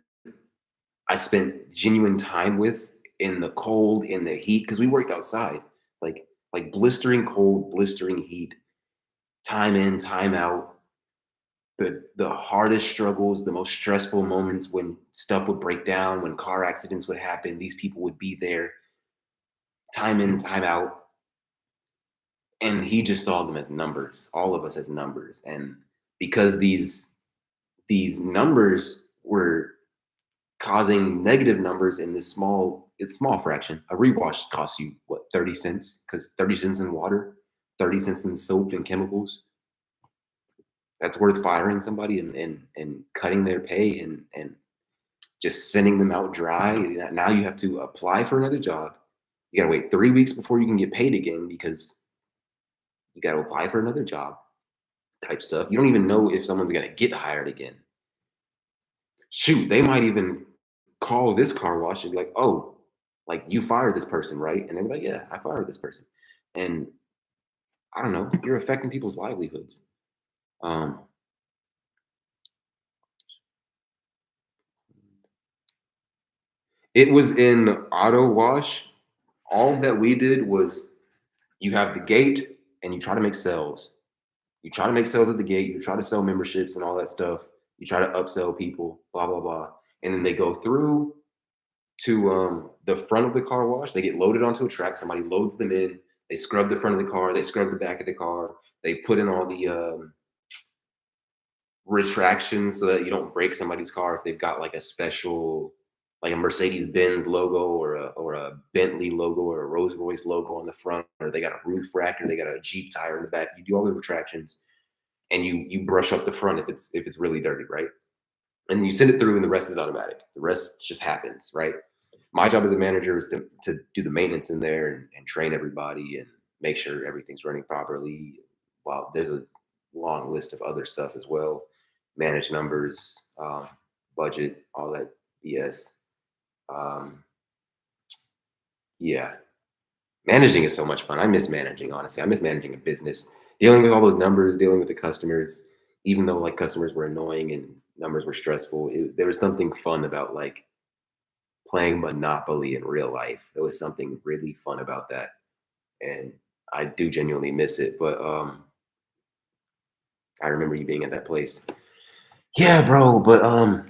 I spent genuine time with in the cold, in the heat, because we worked outside, like blistering cold, blistering heat, time in, time out. The hardest struggles, the most stressful moments when stuff would break down, when car accidents would happen, these people would be there, time in, time out. And he just saw them as numbers, all of us as numbers. And because these numbers were causing negative numbers in this small fraction. A rewash costs you what, 30 cents? Because 30 cents in water, 30 cents in soap and chemicals. That's worth firing somebody and cutting their pay and just sending them out dry. Now you have to apply for another job. You gotta wait 3 weeks before you can get paid again because you gotta apply for another job type stuff. You don't even know if someone's gonna get hired again. Shoot, they might even call this car wash and be like, oh, like you fired this person, right? And they're like, yeah, I fired this person. And I don't know, you're affecting people's livelihoods. Um, it was in auto wash. All that we did was you have the gate and you try to make sales. You try to make sales at the gate, you try to sell memberships and all that stuff. You try to upsell people, blah, blah, blah. And then they go through to the front of the car wash. They get loaded onto a track. Somebody loads them in. They scrub the front of the car. They scrub the back of the car. They put in all the retractions so that you don't break somebody's car if they've got like a special, like a Mercedes-Benz logo or a Bentley logo or a Rolls-Royce logo on the front, or they got a roof rack or they got a Jeep tire in the back. You do all the retractions and you brush up the front if it's really dirty, right? And you send it through and the rest is automatic. The rest just happens, right? My job as a manager is to do the maintenance in there and train everybody and make sure everything's running properly. Well, there's a long list of other stuff as well. Manage numbers, budget, all that BS. Um, yeah, managing is so much fun. I miss managing, honestly. I miss managing a business, dealing with all those numbers, dealing with the customers, even though like customers were annoying and numbers were stressful. There was something fun about like playing Monopoly in real life. There was something really fun about that. And I do genuinely miss it. But I remember you being at that place. Yeah, bro. But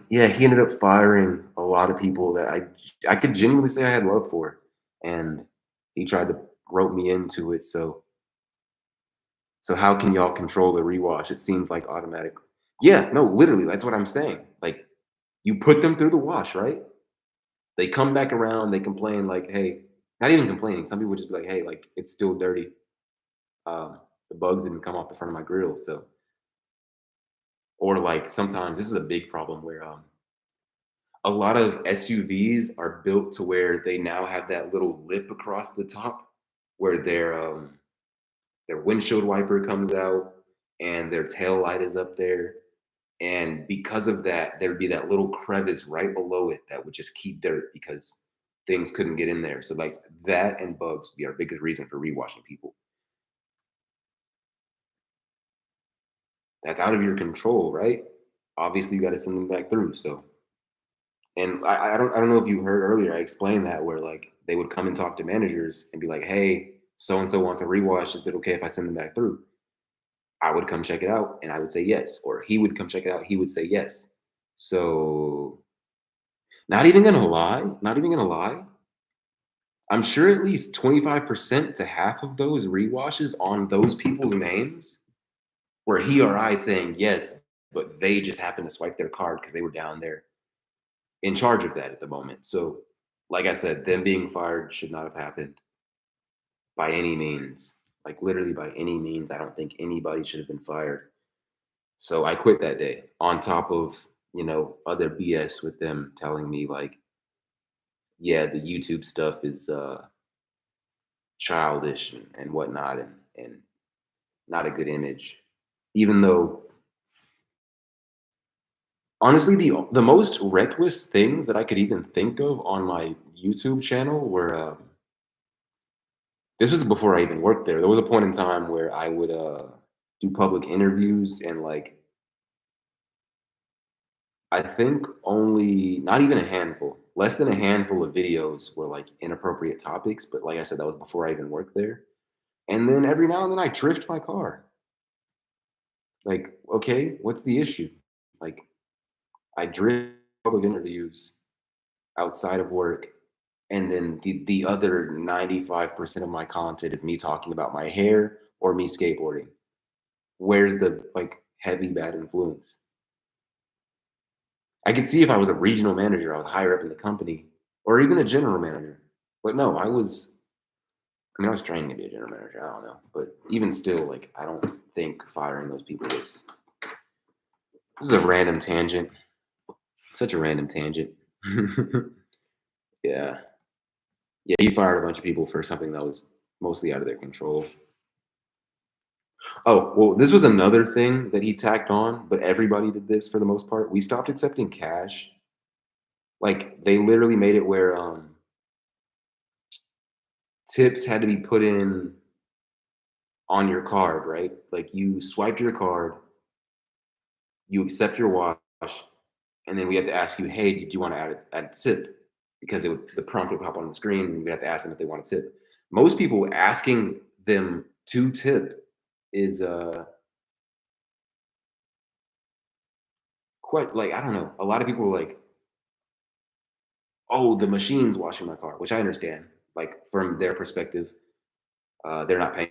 yeah, he ended up firing a lot of people that I could genuinely say I had love for. And he tried to rope me into it. So how can y'all control the rewash? It seems like automatic. Yeah, no, literally, that's what I'm saying. Like, you put them through the wash, right? They come back around, they complain like, hey, not even complaining. Some people just be like, hey, like it's still dirty. The bugs didn't come off the front of my grill. So, or like sometimes this is a big problem where a lot of SUVs are built to where they now have that little lip across the top where their windshield wiper comes out and their tail light is up there. And because of that, there'd be that little crevice right below it that would just keep dirt because things couldn't get in there. So like that and bugs would be our biggest reason for rewashing people. That's out of your control, right? Obviously, you got to send them back through. So, and I don't know if you heard earlier, I explained that where like they would come and talk to managers and be like, hey, so and so wants a rewash. Is it okay if I send them back through? I would come check it out and I would say yes. Or he would come check it out, he would say yes. So not even gonna lie. I'm sure at least 25% to half of those rewashes on those people's names were he or I saying yes, but they just happened to swipe their card because they were down there in charge of that at the moment. So, like I said, them being fired should not have happened by any means. Like literally by any means, I don't think anybody should have been fired. So I quit that day on top of, other BS with them telling me like, yeah, the YouTube stuff is childish and whatnot and not a good image. Even though honestly, the most reckless things that I could even think of on my YouTube channel were this was before I even worked there. There was a point in time where I would do public interviews and like I think only not even a handful, less than a handful of videos were like inappropriate topics. But like I said, that was before I even worked there. And then every now and then I drift my car. Like, okay, what's the issue? Like, I drift public interviews outside of work. And then the other 95% of my content is me talking about my hair or me skateboarding. Where's the like heavy bad influence? I could see if I was a regional manager, I was higher up in the company, or even a general manager. But no, I was training to be a general manager. I don't know. But even still, like, I don't think firing those people is. This is a random tangent. Such a random tangent. Yeah. Yeah, he fired a bunch of people for something that was mostly out of their control. Oh, well, this was another thing that he tacked on, but everybody did this for the most part. We stopped accepting cash. Like, they literally made it where tips had to be put in on your card, right? Like, you swiped your card, you accept your wash, and then we had to ask you, hey, did you want to add a tip? Because the prompt would pop on the screen, and we had to ask them if they want a tip. Most people asking them to tip is quite like I don't know. A lot of people are like, "Oh, the machine's washing my car," which I understand. Like from their perspective, they're not paying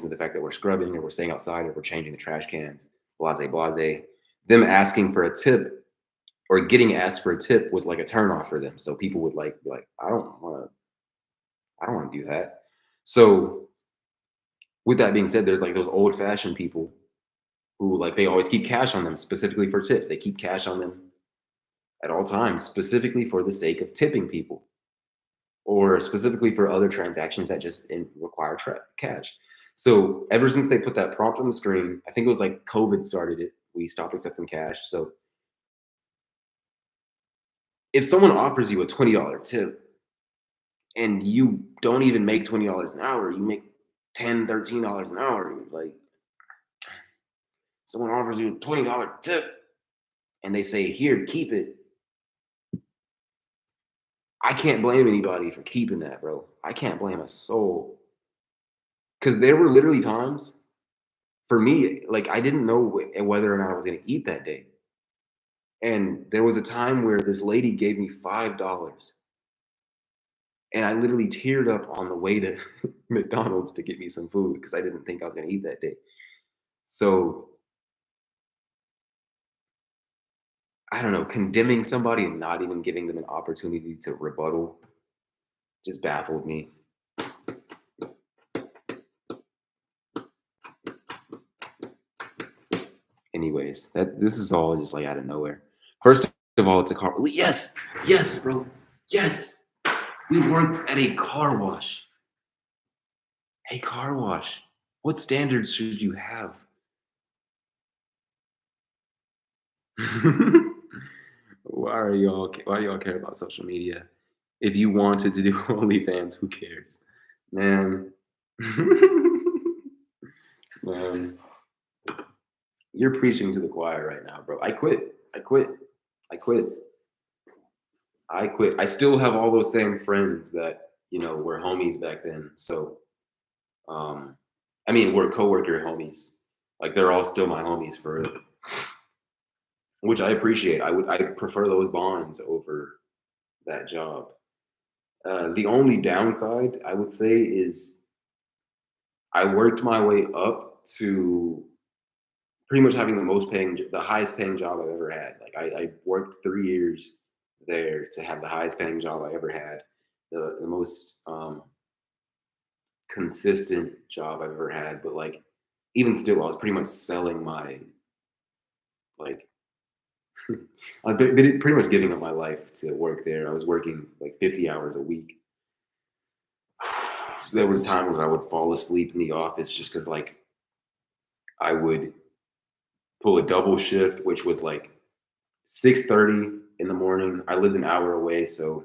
for the fact that we're scrubbing or we're staying outside or we're changing the trash cans. Blase, blase. Them asking for a tip or getting asked for a tip was like a turnoff for them. So people would like be like, I don't want to do that. So with that being said, there's like those old fashioned people who like they always keep cash on them specifically for tips. They keep cash on them at all times, specifically for the sake of tipping people or specifically for other transactions that just require cash. So ever since they put that prompt on the screen, I think it was like COVID started it. We stopped accepting cash. So if someone offers you a $20 tip and you don't even make $20 an hour, you make $10, $13 an hour, like someone offers you a $20 tip and they say, here, keep it. I can't blame anybody for keeping that, bro. I can't blame a soul. Because there were literally times for me, like I didn't know whether or not I was going to eat that day. And there was a time where this lady gave me $5. And I literally teared up on the way to McDonald's to get me some food because I didn't think I was going to eat that day. So I don't know, condemning somebody and not even giving them an opportunity to rebuttal just baffled me. Anyways, this is all just like out of nowhere. First of all, it's a car. Yes, bro. Yes. We worked at a car wash. A car wash. What standards should you have? Why do y'all care about social media? If you wanted to do OnlyFans, who cares? Man. Man. You're preaching to the choir right now, bro. I quit. I still have all those same friends that, were homies back then. So, we're coworker homies. Like, they're all still my homies for real, which I appreciate. I prefer those bonds over that job. The only downside I would say is I worked my way up to pretty much having the highest paying job I've ever had. Like I worked 3 years there to have the highest paying job I ever had, the most consistent job I've ever had. But like, even still, I was pretty much selling my like, I've been pretty much giving up my life to work there. I was working like 50 hours a week. There was times when I would fall asleep in the office just because like I would pull a double shift, which was like 6:30 in the morning. I lived an hour away, so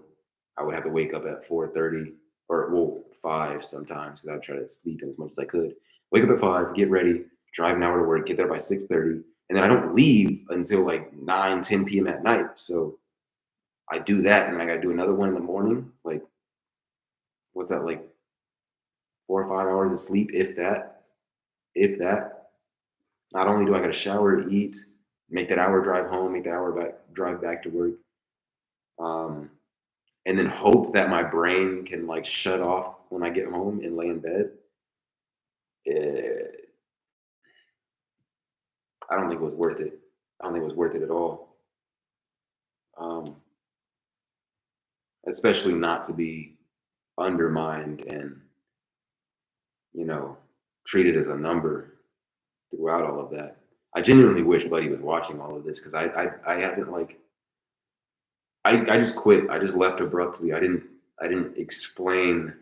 I would have to wake up at 4:30 or 5 sometimes because I'd try to sleep in as much as I could. Wake up at 5, get ready, drive an hour to work, get there by 6:30, and then I don't leave until like 9, 10 p.m. at night. So I do that, and then I got to do another one in the morning. Like, what's that, like 4 or 5 hours of sleep, if that, if that. Not only do I got to shower, eat, make that hour drive home, make that hour drive back to work, and then hope that my brain can like shut off when I get home and lay in bed. Eh, I don't think it was worth it. I don't think it was worth it at all. Um, Especially not to be undermined and, you know, treated as a number throughout all of that. I genuinely wish Buddy was watching all of this because I haven't like I just quit. I just left abruptly. I didn't explain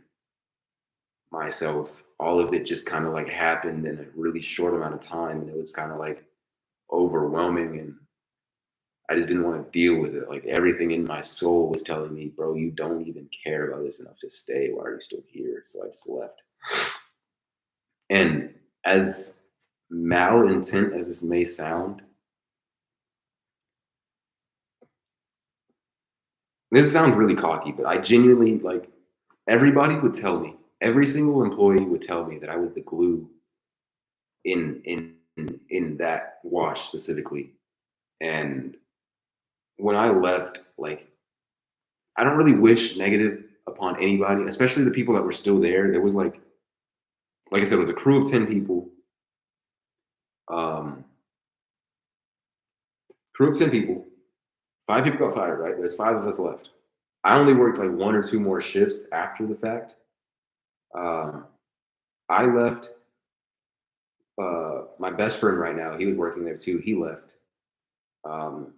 myself. All of it just kind of like happened in a really short amount of time, and it was kind of like overwhelming, and I just didn't want to deal with it. Like everything in my soul was telling me, bro, you don't even care about this enough to stay. Why are you still here? So I just left. And as malintent as this may sound, this sounds really cocky, but I genuinely like everybody would tell me, every single employee would tell me that I was the glue in that wash specifically. And when I left, like I don't really wish negative upon anybody, especially the people that were still there. There was like I said, it was a crew of 10 people. Um, Crew of 10 people. 5 people got fired, right? There's 5 of us left. I only worked like 1 or 2 more shifts after the fact. Um, I left. My best friend right now, he was working there too. He left. Um,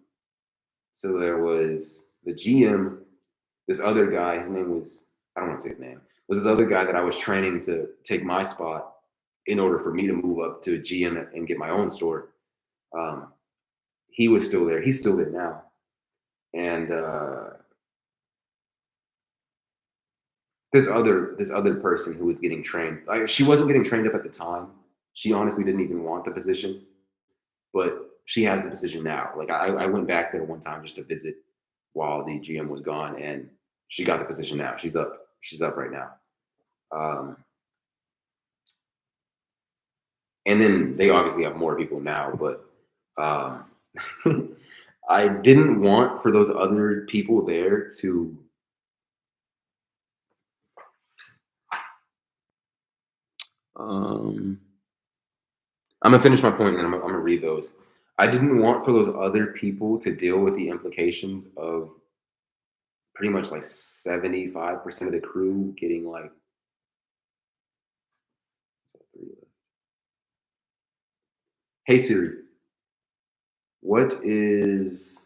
so there was the GM, this other guy. His name was, I don't want to say his name. Was this other guy that I was training to take my spot in order for me to move up to a GM and get my own store. He was still there. He's still there now. And this other person who was getting trained, she wasn't getting trained up at the time. She honestly didn't even want the position, but she has the position now. Like I went back there one time just to visit while the GM was gone, and she got the position now. She's up. She's up right now. And then they obviously have more people now, but um, I didn't want for those other people there to I'm gonna finish my point and then I'm gonna read those. I didn't want for those other people to deal with the implications of pretty much like 75% of the crew getting like hey Siri, what is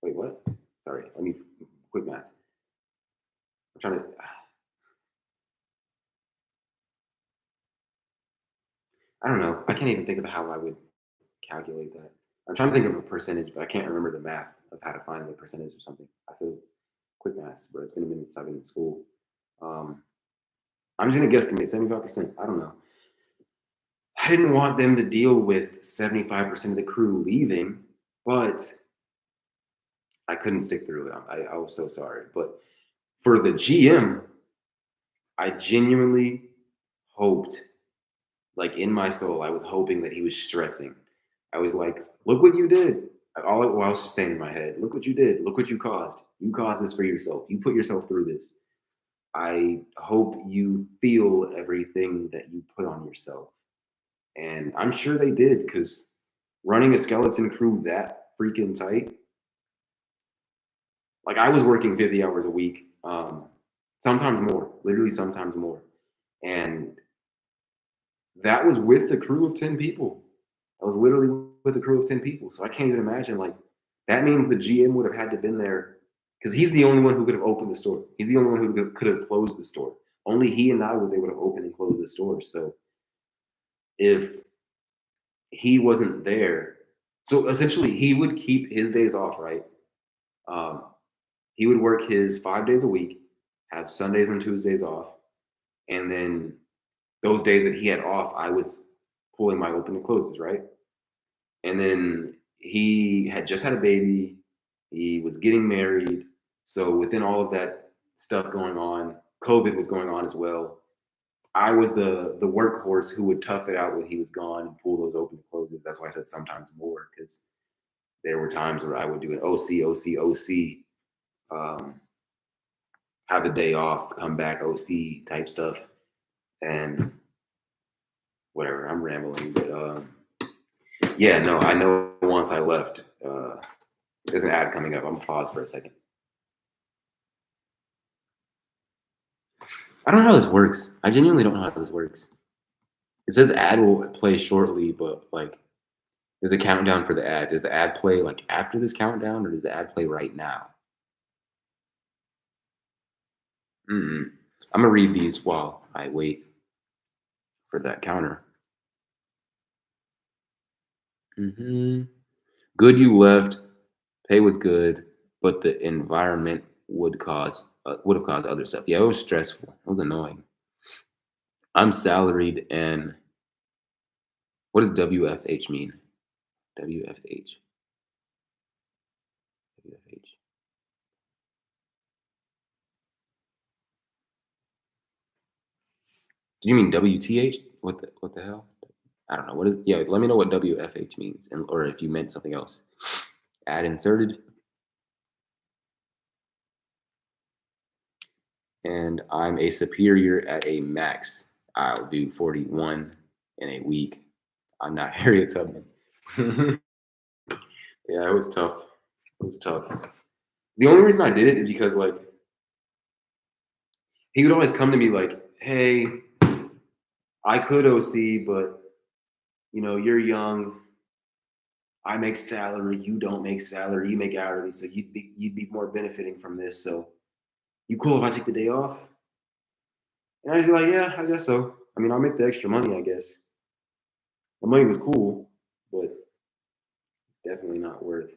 wait what? Sorry, let me quick math. I'm trying to I don't know. I can't even think of how I would calculate that. I'm trying to think of a percentage, but I can't remember the math of how to find the percentage or something. I feel quick maths, but it's been a minute since I've been in school. Um, I'm just gonna guesstimate 75%. I don't know. I didn't want them to deal with 75% of the crew leaving, but I couldn't stick through it. I was so sorry. But for the GM, I genuinely hoped, like in my soul, I was hoping that he was stressing. I was like, look what you did. All I was just saying in my head, look what you did. Look what you caused. You caused this for yourself. You put yourself through this. I hope you feel everything that you put on yourself. And I'm sure they did, because running a skeleton crew that freaking tight, like I was working 50 hours a week, sometimes more, literally sometimes more. And that was with a crew of 10 people. I was literally with a crew of 10 people. So I can't even imagine, like, that means the GM would have had to been there, because he's the only one who could have opened the store. He's the only one who could have closed the store. Only he and I was able to open and close the store. So if he wasn't there, so essentially he would keep his days off, right? He would work his 5 days a week, have Sundays and Tuesdays off, and then those days that he had off, I was pulling my open and closes, right? And then he had just had a baby, he was getting married. So within all of that stuff going on, COVID was going on as well. I was the workhorse who would tough it out when he was gone and pull those open and closes. That's why I said sometimes more, because there were times where I would do an OC, have a day off, come back, OC type stuff, and whatever. I'm rambling, but yeah, no, I know once I left, there's an ad coming up. I'm gonna pause for a second. I don't know how this works. I genuinely don't know how this works. It says ad will play shortly, but like, there's a countdown for the ad. Does the ad play like after this countdown, or does the ad play right now? I'm gonna read these while I wait for that counter. Good you left. Pay was good, but the environment would have caused other stuff. Yeah, it was stressful. It was annoying. I'm salaried, and what does WFH mean? WFH. WFH. Do you mean WTH? What the hell? I don't know. What is, yeah, let me know what WFH means, and or if you meant something else. Add inserted. And I'm a superior at a max. I'll do 41 in a week. I'm not Harriet Tubman. Yeah, it was tough. It was tough. The only reason I did it is because, like, he would always come to me like, hey, I could OC, but, you know, you're young. I make salary. You don't make salary. You make hourly. So you'd be more benefiting from this. So you cool if I take the day off? And I just be like, yeah, I guess so. I mean, I'll make the extra money, I guess. The money was cool, but it's definitely not worth.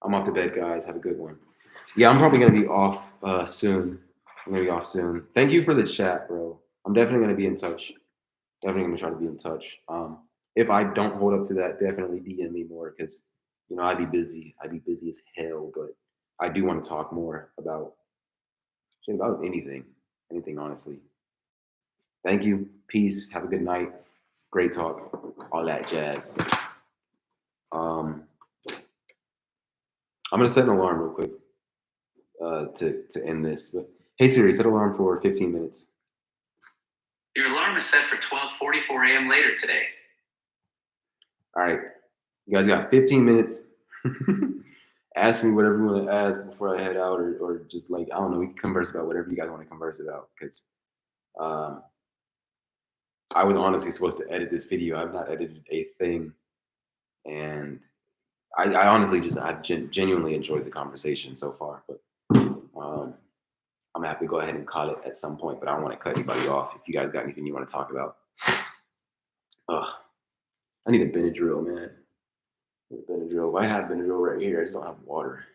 I'm off to bed, guys. Have a good one. Yeah, I'm probably gonna be off soon. I'm gonna be off soon. Thank you for the chat, bro. I'm definitely gonna be in touch. Definitely gonna try to be in touch. If I don't hold up to that, definitely DM me more, because you know I'd be busy. I'd be busy as hell, but I do want to talk more about anything, honestly. Thank you. Peace. Have a good night. Great talk. All that jazz. I'm gonna set an alarm real quick to end this. But hey Siri, set an alarm for 15 minutes. Your alarm is set for 12:44 a.m. later today. All right, you guys got 15 minutes. Ask me whatever you want to ask before I head out, or just, like, I don't know, we can converse about whatever you guys want to converse about, because I was honestly supposed to edit this video. I've not edited a thing, and I honestly I've genuinely enjoyed the conversation so far, but I'm gonna have to go ahead and call it at some point, but I don't want to cut anybody off. If you guys got anything you want to talk about, Ugh. I need a Benadryl, man. I need a Benadryl. I have Benadryl right here. I just don't have water.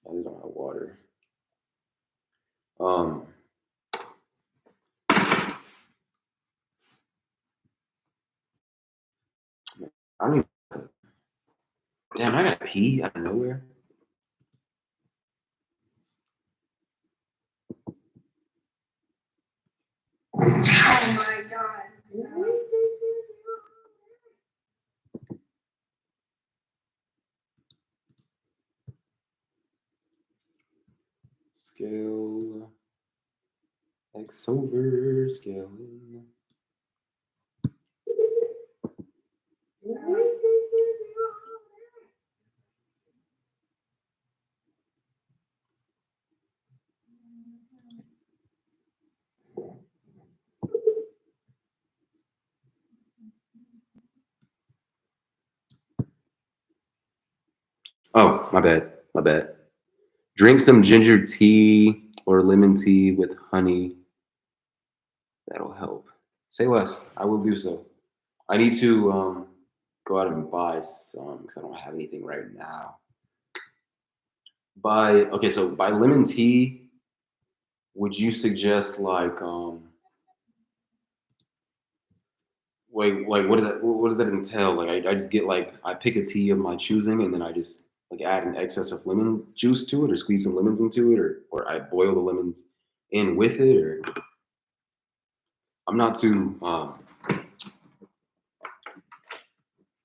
I just don't have water. I don't even. Damn, I gotta pee out of nowhere. Oh my god. No. Scale X over scaling. Oh, my bad. My bad. Drink some ginger tea or lemon tea with honey. That'll help. Say less. I will do so. I need to go out and buy some because I don't have anything right now. So by lemon tea, would you suggest like what does that entail? Like I just get like I pick a tea of my choosing and then I just like add an excess of lemon juice to it or squeeze some lemons into it or I boil the lemons in with it or I'm not too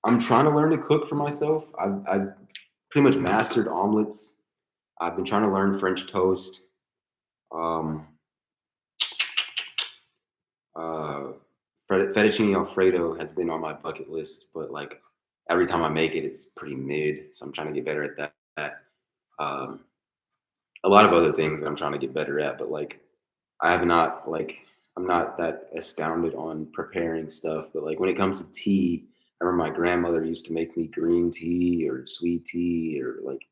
I'm trying to learn to cook for myself. I've pretty much mastered omelets. I've been trying to learn French toast. Um, fettuccine Alfredo has been on my bucket list, but like every time I make it, it's pretty mid. So I'm trying to get better at that. Um, a lot of other things that I'm trying to get better at, but like I have not like I'm not that astounded on preparing stuff. But like when it comes to tea, I remember my grandmother used to make me green tea or sweet tea or like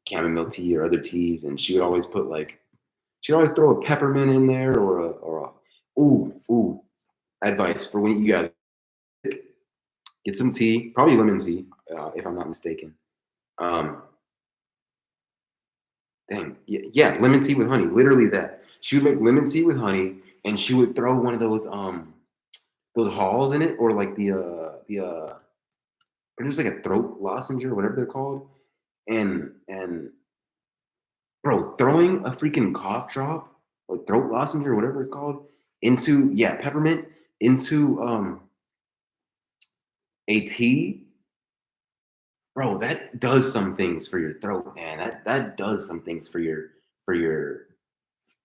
chamomile tea or other teas, and she would always put like she'd always throw a peppermint in there or a ooh advice for when you guys get some tea, probably lemon tea, if I'm not mistaken. Um, yeah, lemon tea with honey, literally that. She would make lemon tea with honey, and she would throw one of those halls in it, or like it was like a throat lozenge or whatever they're called, and bro, throwing a freaking cough drop or throat lozenge or whatever it's called into peppermint into a tea, bro, that does some things for your throat, man. That does some things for your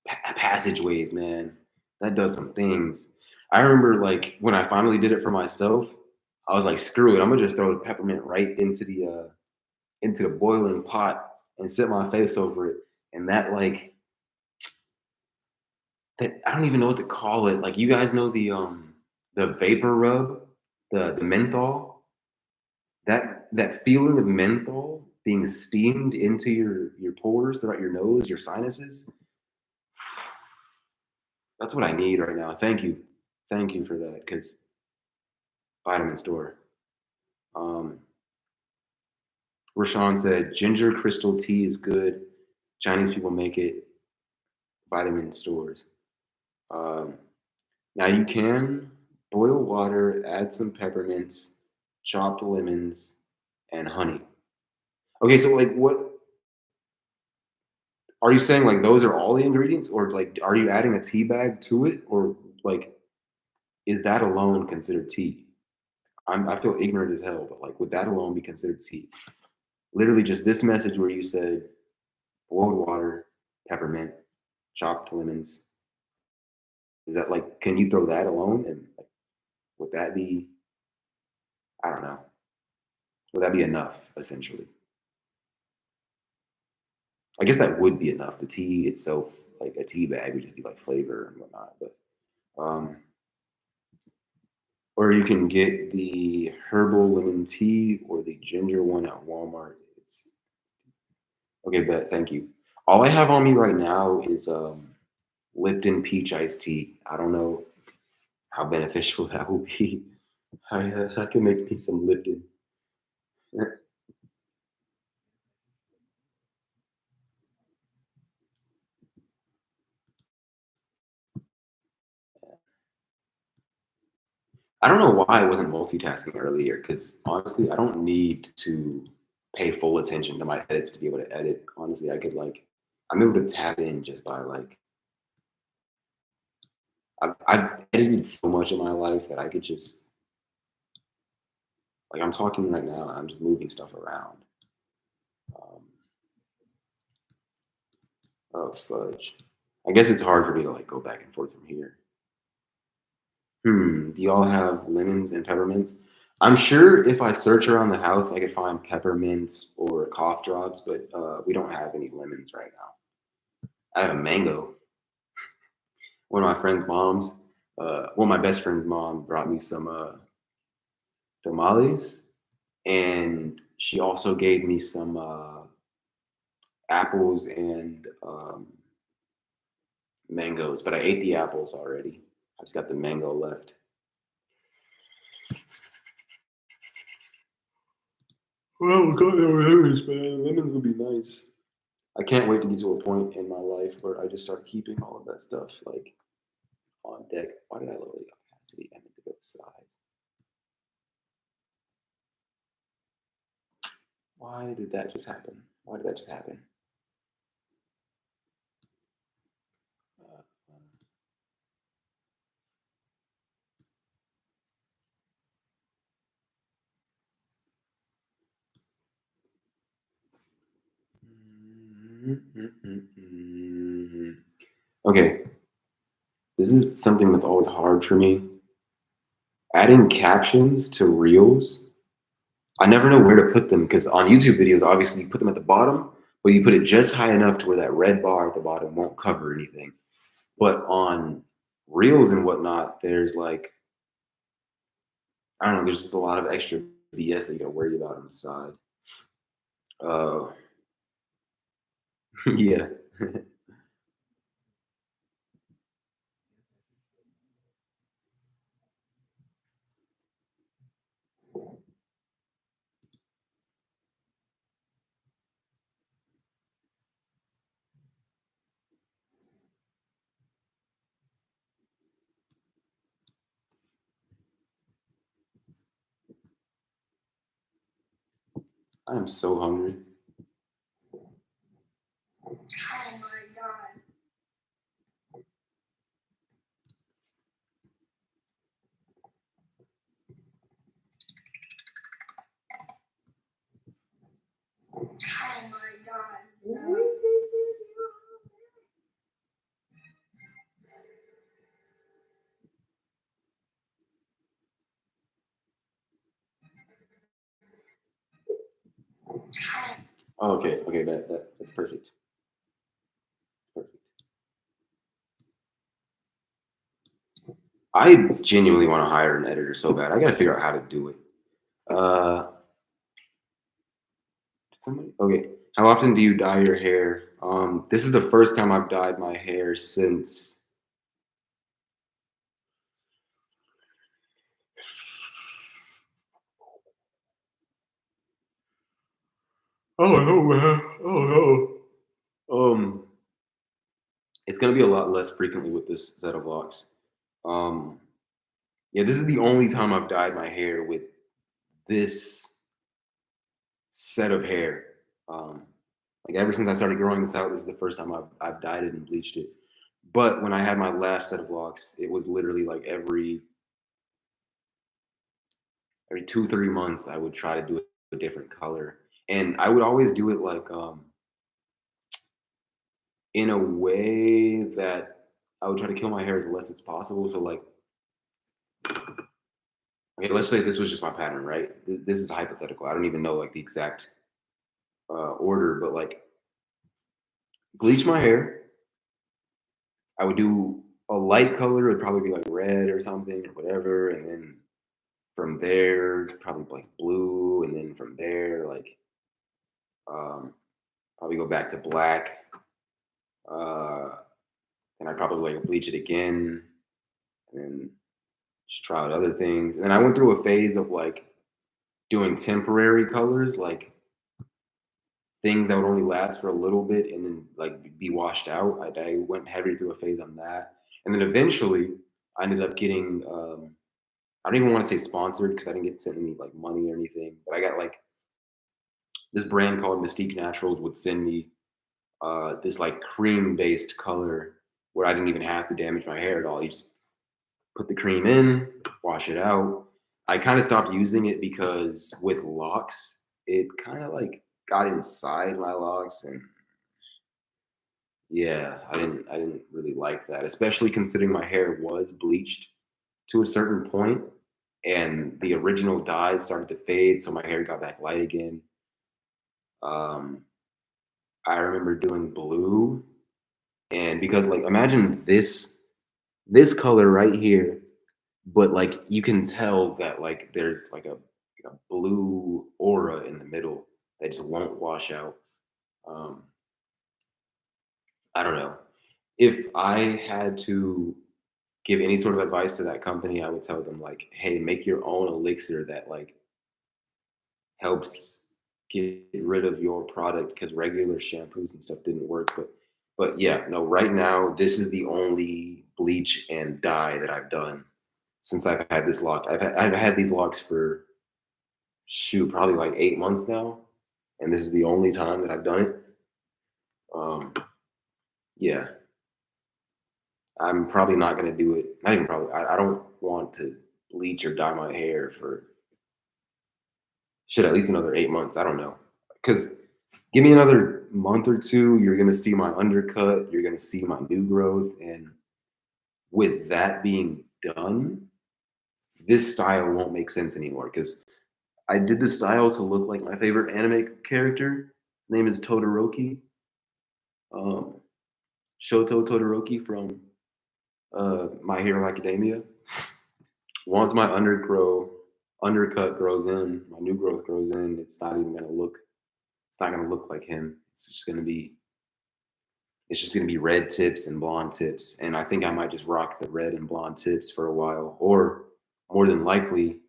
passageways, man. That does some things. I remember like when I finally did it for myself, I was like, screw it, I'm gonna just throw the peppermint right into the boiling pot and set my face over it. And that like that I don't even know what to call it. Like you guys know the vapor rub, the menthol, that feeling of menthol being steamed into your pores throughout your nose, your sinuses. That's what I need right now. Thank you for that. Because vitamin store. Um, Rashawn said ginger crystal tea is good. Chinese people make it. Vitamin stores. Um, Now you can boil water, add some peppermints, chopped lemons, and honey. Okay, so like what are you saying like those are all the ingredients or like are you adding a tea bag to it or like is that alone considered tea? I feel ignorant as hell, but like would that alone be considered tea? Literally just this message where you said boiled water, peppermint, chopped lemons. Is that like can you throw that alone and like, would that be I don't know. Would that be enough essentially? I guess that would be enough. The tea itself, like a tea bag, would just be like flavor and whatnot. But or you can get the herbal lemon tea or the ginger one at Walmart. Okay, bet. Thank you. All I have on me right now is Lipton peach iced tea. I don't know how beneficial that will be. I can make me some Lipton. I don't know why I wasn't multitasking earlier, because honestly, I don't need to pay full attention to my edits to be able to edit. Honestly, I could like, I'm able to tap in just by like, I've edited so much in my life that I could just, like, I'm talking right now and I'm just moving stuff around. Um, oh, fudge. I guess it's hard for me to like go back and forth from here. Do y'all have lemons and peppermints? I'm sure if I search around the house, I could find peppermints or cough drops, but we don't have any lemons right now. I have a mango. One of my friend's moms, my best friend's mom brought me some tamales, and she also gave me some apples and mangoes, but I ate the apples already. I just got the mango left. Well, we got no lemons, man. Lemons would be nice. I can't wait to get to a point in my life where I just start keeping all of that stuff like on deck. Why did I lower the opacity? I meant to go to size. Why did that just happen? Why did that just happen? Okay, this is something that's always hard for me. Adding captions to reels, I never know where to put them because on YouTube videos, obviously you put them at the bottom, but you put it just high enough to where that red bar at the bottom won't cover anything. But on reels and whatnot, there's like, I don't know, there's just a lot of extra BS that you gotta worry about on the side. Yeah. I am so hungry. Oh my god. Oh my god. Oh, okay, that's perfect. Perfect. I genuinely want to hire an editor so bad. I gotta figure out how to do it. Did somebody? Okay. How often do you dye your hair? This is the first time I've dyed my hair since. Oh no, man. Oh no. It's gonna be a lot less frequently with this set of vlogs. Yeah, this is the only time I've dyed my hair with this set of hair. Like ever since I started growing this out, this is the first time I've dyed it and bleached it. But when I had my last set of vlogs, it was literally like every 2-3 months I would try to do a different color, and I would always do it like in a way that I would try to kill my hair as less as possible. So like, okay, let's say this was just my pattern, right? This is hypothetical. I don't even know like the exact order, but like bleach my hair. I would do a light color. It'd probably be like red or something or whatever, and then from there probably like blue, and then from there like probably go back to black. And I'd probably like bleach it again, and then just try out other things. And then I went through a phase of like doing temporary colors, like things that would only last for a little bit and then like be washed out. I went heavy through a phase on that, and then eventually I ended up getting. I don't even want to say sponsored because I didn't get sent any like money or anything, but I got like this brand called Mystique Naturals would send me this like cream based color where I didn't even have to damage my hair at all. You just put the cream in, wash it out. I kind of stopped using it because with locks, it kind of like got inside my locks, and yeah, I didn't really like that, especially considering my hair was bleached to a certain point and the original dyes started to fade, so my hair got back light again. Um, I remember doing blue, and because like imagine this color right here, but like you can tell that like there's like a blue aura in the middle that just won't wash out. Um, I don't know. If I had to give any sort of advice to that company, I would tell them like, hey, make your own elixir that like helps get rid of your product because regular shampoos and stuff didn't work. But yeah, no, right now this is the only bleach and dye that I've done since I've had this lock. I've had these locks for shoot, probably like 8 months now. And this is the only time that I've done it. Yeah. I'm probably not gonna do it. Not even probably. I don't want to bleach or dye my hair for shit at least another 8 months. I don't know, because give me another month or two, you're gonna see my undercut. You're gonna see my new growth, and with that being done, this style won't make sense anymore. Because I did this style to look like my favorite anime character. His name is Todoroki. Um, Shoto Todoroki from My Hero Academia. Once my undercut grows in, my new growth grows in, it's not gonna look like him. It's just gonna be red tips and blonde tips. And I think I might just rock the red and blonde tips for a while. Or more than likely,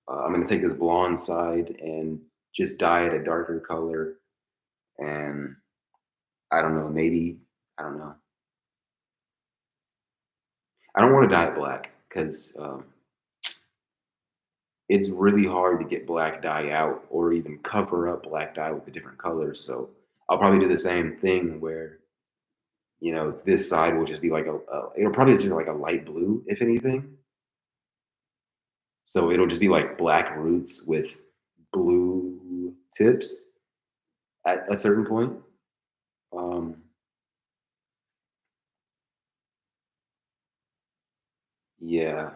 I'm gonna take this blonde side and just dye it a darker color. And I don't know, maybe, I don't know. I don't want to dye it black because it's really hard to get black dye out or even cover up black dye with a different color. So I'll probably do the same thing where, this side will just be like it'll probably just like a light blue, if anything. So it'll just be like black roots with blue tips at a certain point. Um, yeah,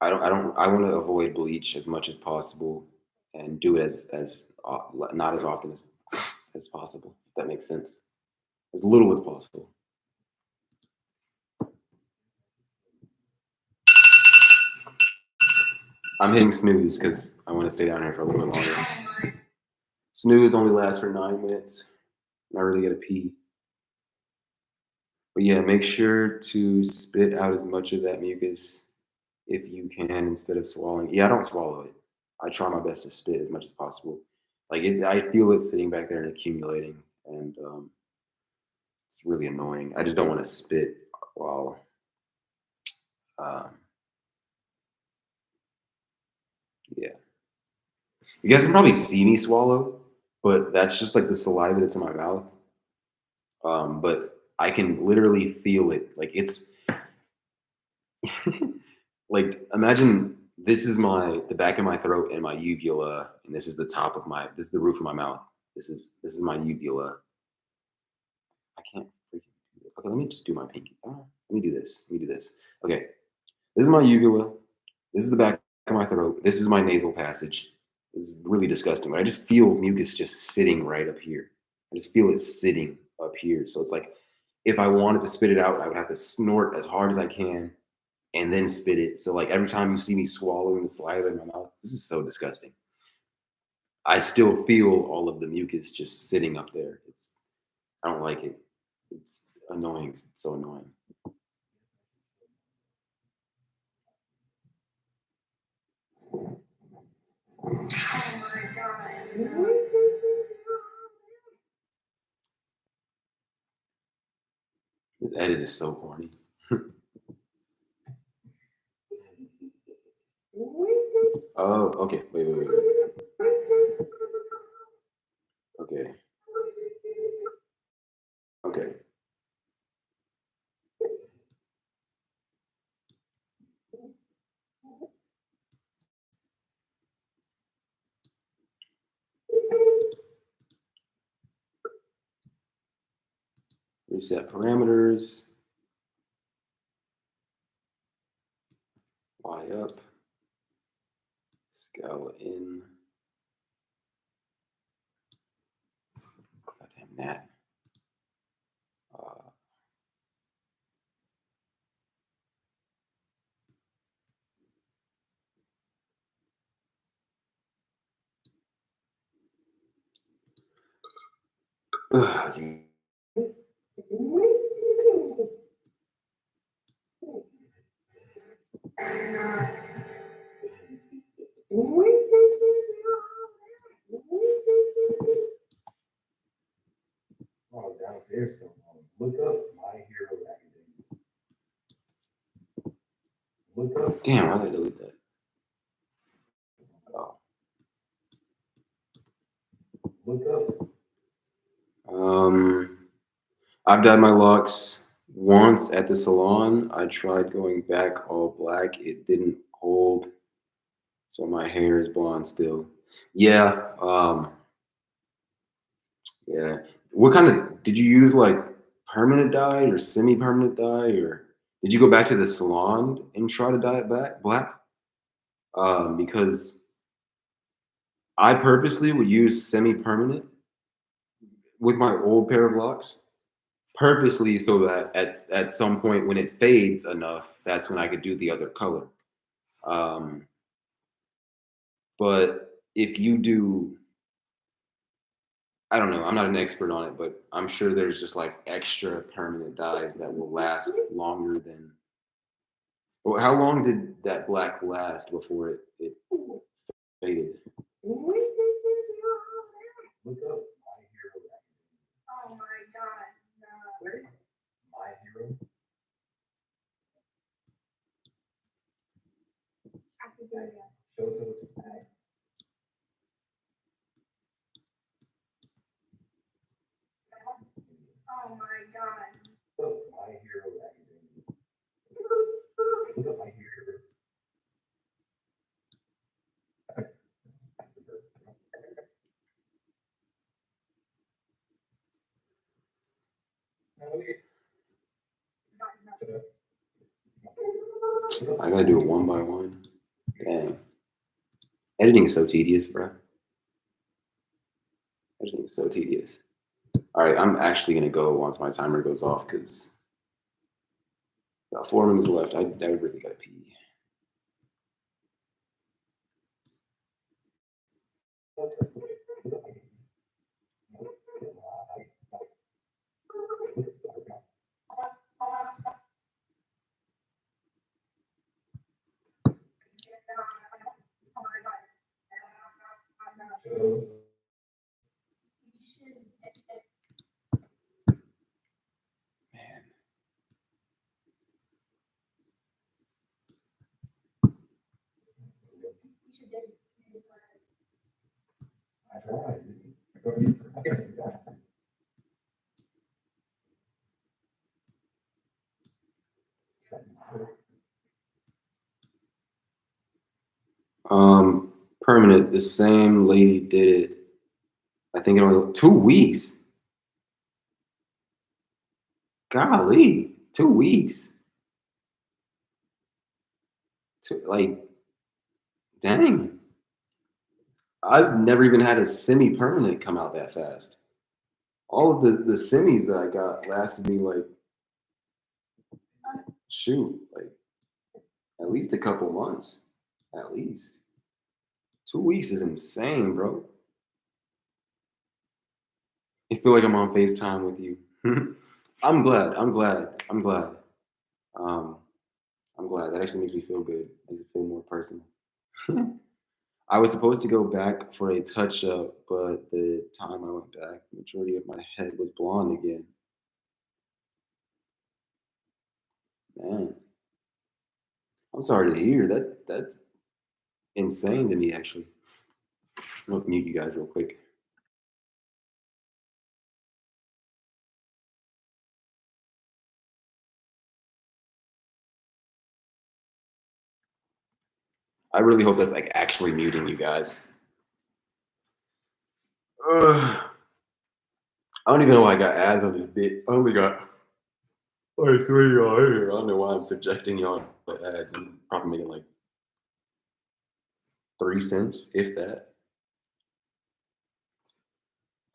I want to avoid bleach as much as possible and do it not as often as possible. If that makes sense. As little as possible. I'm hitting snooze because I want to stay down here for a little bit longer. Snooze only lasts for 9 minutes. I really gotta pee. But yeah, make sure to spit out as much of that mucus if you can instead of swallowing. Yeah, I don't swallow it. I try my best to spit as much as possible. Like I feel it sitting back there and accumulating, and it's really annoying. I just don't want to spit while. Um, yeah, you guys can probably see me swallow, but that's just like the saliva that's in my mouth. But I can literally feel it. Like it's like imagine this is the back of my throat and my uvula, and this is the roof of my mouth. This is my uvula. I can't freaking do it. Okay, let me just do my pinky. Let me do this. Okay, this is my uvula. This is the back of my throat. This is my nasal passage. This is really disgusting. But I just feel mucus just sitting right up here. I just feel it sitting up here. So it's like if I wanted to spit it out, I would have to snort as hard as I can and then spit it. So like every time you see me swallowing the saliva in my mouth, this is so disgusting. I still feel all of the mucus just sitting up there. I don't like it. It's annoying. It's so annoying. Oh my god. This edit is so corny. Oh, okay. Wait. Okay. Okay. Reset parameters. Y up. Scale in. God damn that. You Oh, downstairs. So look up My Hero Academia. Look up. damn, why did I delete that? Oh. Look up. I've dyed my locks once at the salon. I tried going back all black. It didn't hold. So my hair is blonde still. Yeah. Yeah. What kind of did you use, like permanent dye or semi-permanent dye, or did you go back to the salon and try to dye it back black? Because I purposely would use semi-permanent with my old pair of locks, purposely so that at some point when it fades enough, that's when I could do the other color. But if you do, I don't know, I'm not an expert on it, but I'm sure there's just like extra permanent dyes that will last longer than. Well, how long did that black last before it faded? Look up My Hero Academia. Oh my god. No. Where is it? My Hero. Academia. Show it to us. Oh my god. Look up My Hero Academia. Look up My Hero. I gotta do it one by one. Dang. Editing is so tedious, bro. Editing is so tedious. All right, I'm actually gonna go once my timer goes off because about 4 minutes left. I really gotta pee. Oh my god. Man. I tried. Permanent. The same lady did it. I think it only 2 weeks. Golly, 2 weeks. Like, dang. I've never even had a semi-permanent come out that fast. All of the semis that I got lasted me like, shoot, like at least a couple months. At least 2 weeks is insane, bro. I feel like I'm on FaceTime with you. I'm glad. I'm glad. I'm glad. Um, I'm glad. That actually makes me feel good. Makes it feel more personal. I was supposed to go back for a touch up, but the time I went back, the majority of my head was blonde again. Man, I'm sorry to hear that. That's insane to me, actually. I'm gonna mute you guys real quick. I really hope that's like actually muting you guys. I don't even know why I got ads on this bit. I only got like 3 y'all here. I don't know why I'm subjecting y'all to ads. I'm probably making like 3 cents, if that.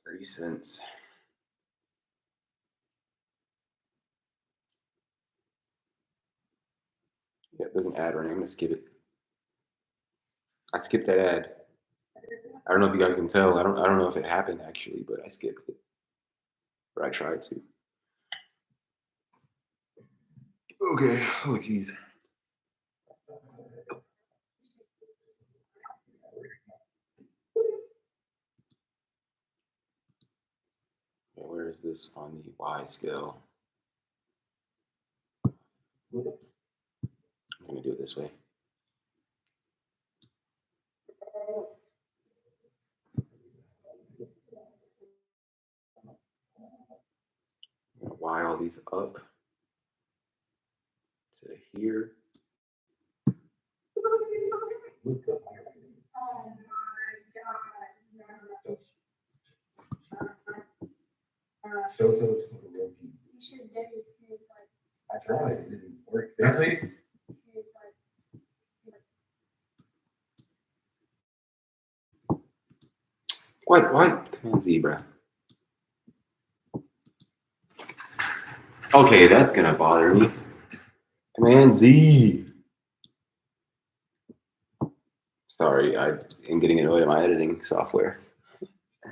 3 cents. Yeah, there's an ad running. I'm gonna skip it. I skipped that ad. I don't know if you guys can tell. I don't know if it happened actually, but I skipped it. Or I tried to. Okay. Oh jeez. Yeah, where is this on the Y scale? I'm gonna do it this way. I'm gonna Y all these up to here. Oh my god. Show to the real people. You should dedicate like I tried. It didn't work. That's it. What? Come on, zebra. Okay, that's gonna bother me. Command Z. Sorry, I am getting annoyed at my editing software. I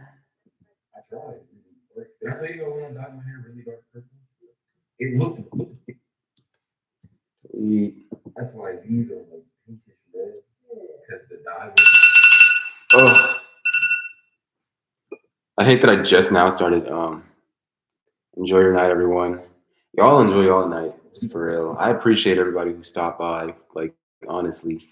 tried. It didn't work. Did I tell you I want to dye my hair really dark purple? It looked. That's why these are like pinkish red because the dye was. Oh, I hate that I just now started. Enjoy your night, everyone. Y'all enjoy y'all night, just for real. I appreciate everybody who stopped by. Like, honestly,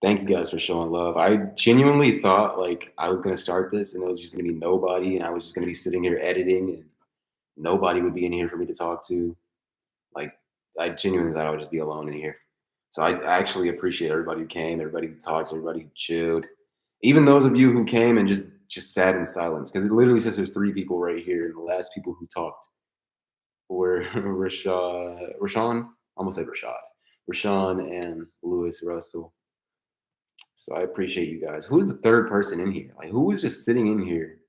thank you guys for showing love. I genuinely thought like I was gonna start this and it was just gonna be nobody, and I was just gonna be sitting here editing, and nobody would be in here for me to talk to. Like, I genuinely thought I would just be alone in here. So I actually appreciate everybody who came, everybody who talked, everybody who chilled. Even those of you who came and just sat in silence, because it literally says there's 3 people right here, and the last people who talked were Rashawn, almost said Rashad, Rashawn and Lewis Russell. So I appreciate you guys. Who's the 3rd person in here? Like, who was just sitting in here?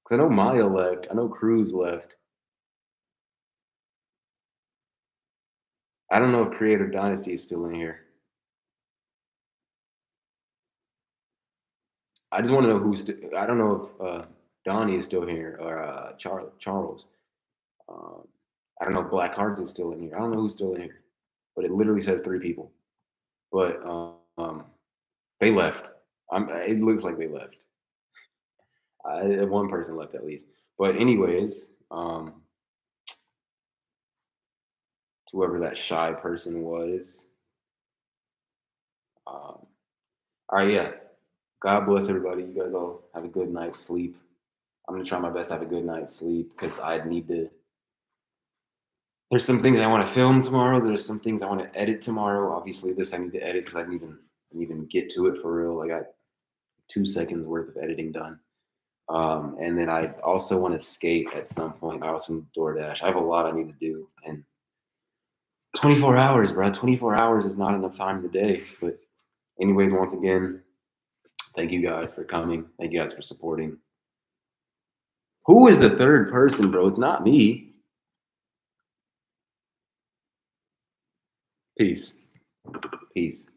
Because I know Maya left. I know Cruz left. I don't know if Creative Dynasty is still in here. I just want to know who's. I don't know if Donnie is still here or Charles. I don't know if Black Hearts is still in here. I don't know who's still in here, but it literally says 3 people. But they left. It looks like they left. One person left at least. But anyways, whoever that shy person was. All right, yeah. God bless everybody. You guys all have a good night's sleep. I'm gonna try my best to have a good night's sleep because I need to. There's some things I want to film tomorrow. There's some things I want to edit tomorrow. Obviously, this I need to edit because I didn't even get to it for real. I got 2 seconds worth of editing done. And then I also want to skate at some point. I also need DoorDash. I have a lot I need to do. And 24 hours, bro. 24 hours is not enough time in the day. But anyways, once again, thank you guys for coming. Thank you guys for supporting. Who is the 3rd person, bro? It's not me. Peace. Peace.